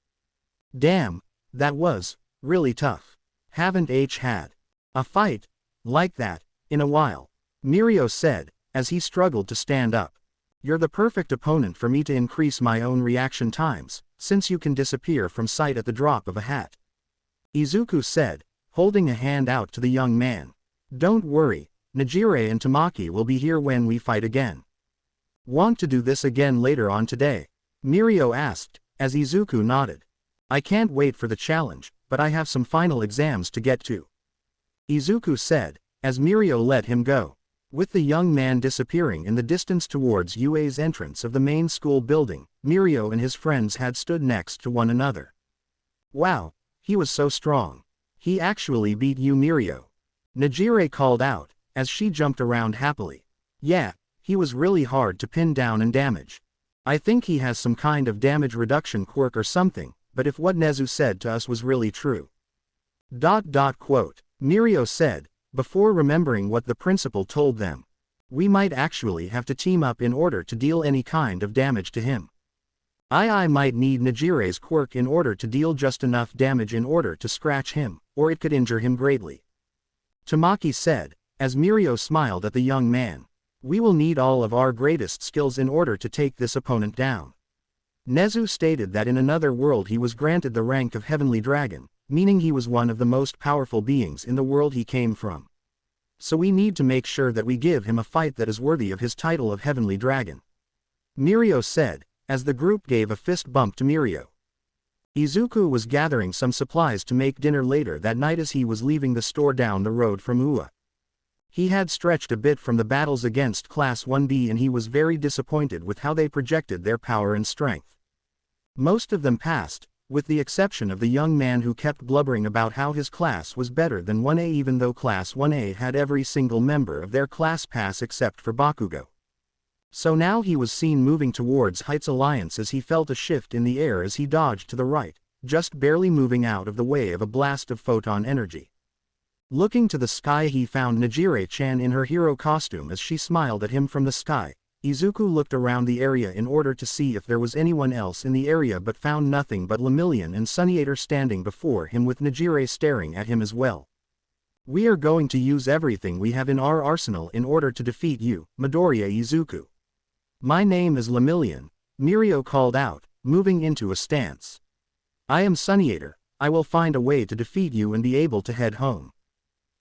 Damn, that was really tough. Haven't had a fight like that in a while, Mirio said, as he struggled to stand up. You're the perfect opponent for me to increase my own reaction times, since you can disappear from sight at the drop of a hat. Izuku said, holding a hand out to the young man. Don't worry, Nejire and Tamaki will be here when we fight again. Want to do this again later on today? Mirio asked, as Izuku nodded. I can't wait for the challenge, but I have some final exams to get to. Izuku said, as Mirio let him go. With the young man disappearing in the distance towards UA's entrance of the main school building, Mirio and his friends had stood next to one another. Wow, he was so strong. He actually beat you, Mirio. Nejire called out, as she jumped around happily. Yeah, he was really hard to pin down and damage. I think he has some kind of damage reduction quirk or something, but if what Nezu said to us was really true. Mirio said, before remembering what the principal told them. We might actually have to team up in order to deal any kind of damage to him. I might need Nejire's quirk in order to deal just enough damage in order to scratch him, or it could injure him greatly. Tamaki said, as Mirio smiled at the young man. We will need all of our greatest skills in order to take this opponent down. Nezu stated that in another world he was granted the rank of Heavenly Dragon, meaning he was one of the most powerful beings in the world he came from. So we need to make sure that we give him a fight that is worthy of his title of Heavenly Dragon. Mirio said, as the group gave a fist bump to Mirio. Izuku was gathering some supplies to make dinner later that night as he was leaving the store down the road from Ua. He had stretched a bit from the battles against Class 1B and he was very disappointed with how they projected their power and strength. Most of them passed, with the exception of the young man who kept blubbering about how his class was better than 1A, even though Class 1A had every single member of their class pass except for Bakugo. So now he was seen moving towards Heights Alliance as he felt a shift in the air as he dodged to the right, just barely moving out of the way of a blast of photon energy. Looking to the sky, he found Nejire-chan in her hero costume as she smiled at him from the sky. Izuku looked around the area in order to see if there was anyone else in the area but found nothing but Lemillion and Sunniator standing before him with Nejire staring at him as well. We are going to use everything we have in our arsenal in order to defeat you, Midoriya Izuku. My name is Lemillion, Mirio called out, moving into a stance. I am Sunniator. I will find a way to defeat you and be able to head home.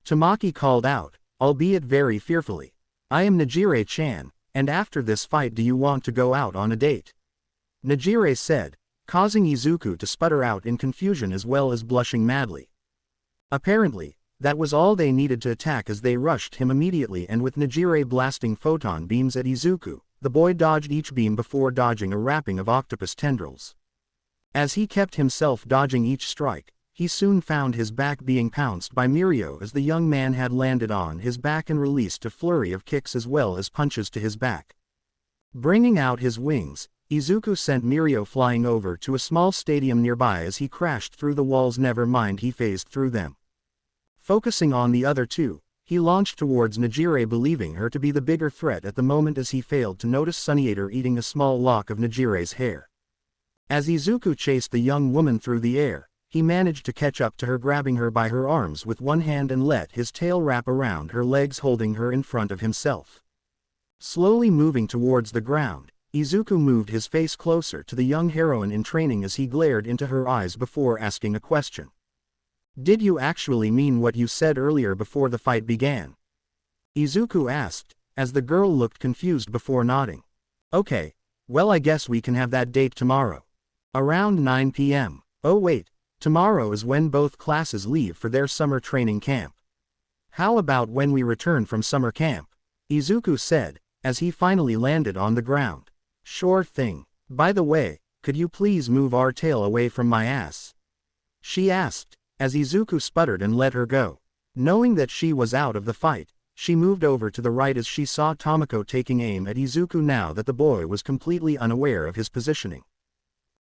Tamaki called out, albeit very fearfully. I am Najire-chan, and after this fight do you want to go out on a date? Najire said, causing Izuku to sputter out in confusion as well as blushing madly. Apparently, that was all they needed to attack as they rushed him immediately, and with Najire blasting photon beams at Izuku, the boy dodged each beam before dodging a wrapping of octopus tendrils. As he kept himself dodging each strike, he soon found his back being pounced by Mirio as the young man had landed on his back and released a flurry of kicks as well as punches to his back. Bringing out his wings, Izuku sent Mirio flying over to a small stadium nearby as he crashed through the walls. Never mind, he phased through them. Focusing on the other two, he launched towards Najire, believing her to be the bigger threat at the moment as he failed to notice Sunniator eating a small lock of Najire's hair. As Izuku chased the young woman through the air, he managed to catch up to her, grabbing her by her arms with one hand and let his tail wrap around her legs, holding her in front of himself. Slowly moving towards the ground, Izuku moved his face closer to the young heroine in training as he glared into her eyes before asking a question. Did you actually mean what you said earlier before the fight began? Izuku asked, as the girl looked confused before nodding. Okay, well I guess we can have that date tomorrow. Around 9 p.m. Oh wait, tomorrow is when both classes leave for their summer training camp. How about when we return from summer camp? Izuku said, as he finally landed on the ground. Sure thing. By the way, could you please move our tail away from my ass? She asked, as Izuku sputtered and let her go. Knowing that she was out of the fight, she moved over to the right as she saw Tomoko taking aim at Izuku now that the boy was completely unaware of his positioning.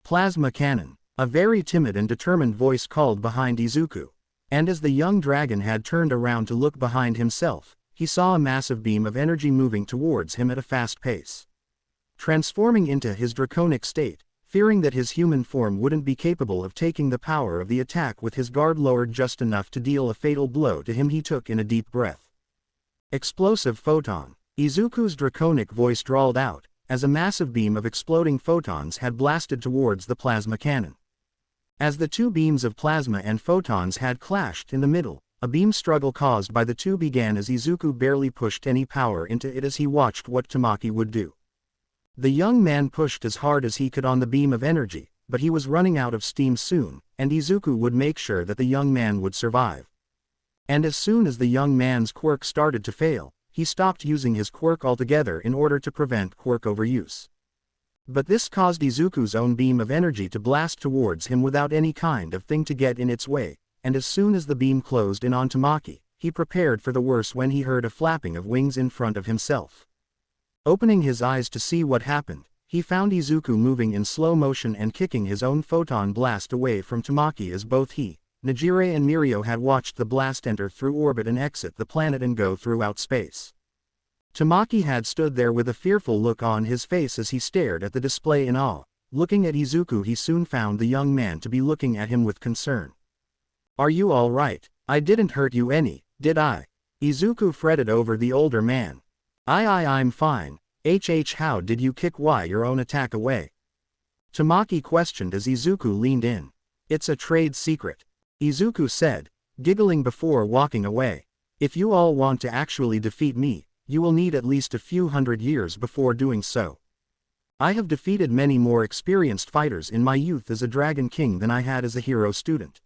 Plasma cannon. A very timid and determined voice called behind Izuku. And as the young dragon had turned around to look behind himself, he saw a massive beam of energy moving towards him at a fast pace. Transforming into his draconic state, fearing that his human form wouldn't be capable of taking the power of the attack with his guard lowered just enough to deal a fatal blow to him, he took in a deep breath. Explosive photon. Izuku's draconic voice drawled out, as a massive beam of exploding photons had blasted towards the plasma cannon. As the two beams of plasma and photons had clashed in the middle, a beam struggle caused by the two began as Izuku barely pushed any power into it as he watched what Tamaki would do. The young man pushed as hard as he could on the beam of energy, but he was running out of steam soon, and Izuku would make sure that the young man would survive. And as soon as the young man's quirk started to fail, he stopped using his quirk altogether in order to prevent quirk overuse. But this caused Izuku's own beam of energy to blast towards him without any kind of thing to get in its way, and as soon as the beam closed in on Tamaki, he prepared for the worst when he heard a flapping of wings in front of himself. Opening his eyes to see what happened, he found Izuku moving in slow motion and kicking his own photon blast away from Tamaki as both he, Najire and Mirio had watched the blast enter through orbit and exit the planet and go throughout space. Tamaki had stood there with a fearful look on his face as he stared at the display in awe. Looking at Izuku, he soon found the young man to be looking at him with concern. Are you all right? I didn't hurt you any, did I? Izuku fretted over the older man. I'm fine. How did you kick your own attack away? Tamaki questioned as Izuku leaned in. It's a trade secret, Izuku said, giggling before walking away. If you all want to actually defeat me, you will need at least a few hundred years before doing so. I have defeated many more experienced fighters in my youth as a Dragon King than I had as a hero student.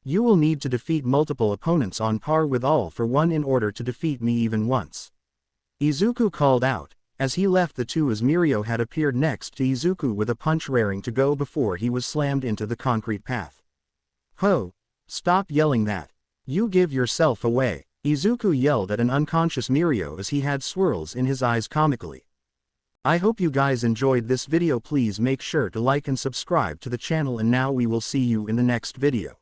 You will need to defeat multiple opponents on par with all for one in order to defeat me even once. Izuku called out, as he left the two as Mirio had appeared next to Izuku with a punch raring to go before he was slammed into the concrete path. Ho! Stop yelling that. You give yourself away. Izuku yelled at an unconscious Mirio as he had swirls in his eyes comically. I hope you guys enjoyed this video. Please make sure to like and subscribe to the channel, and now we will see you in the next video.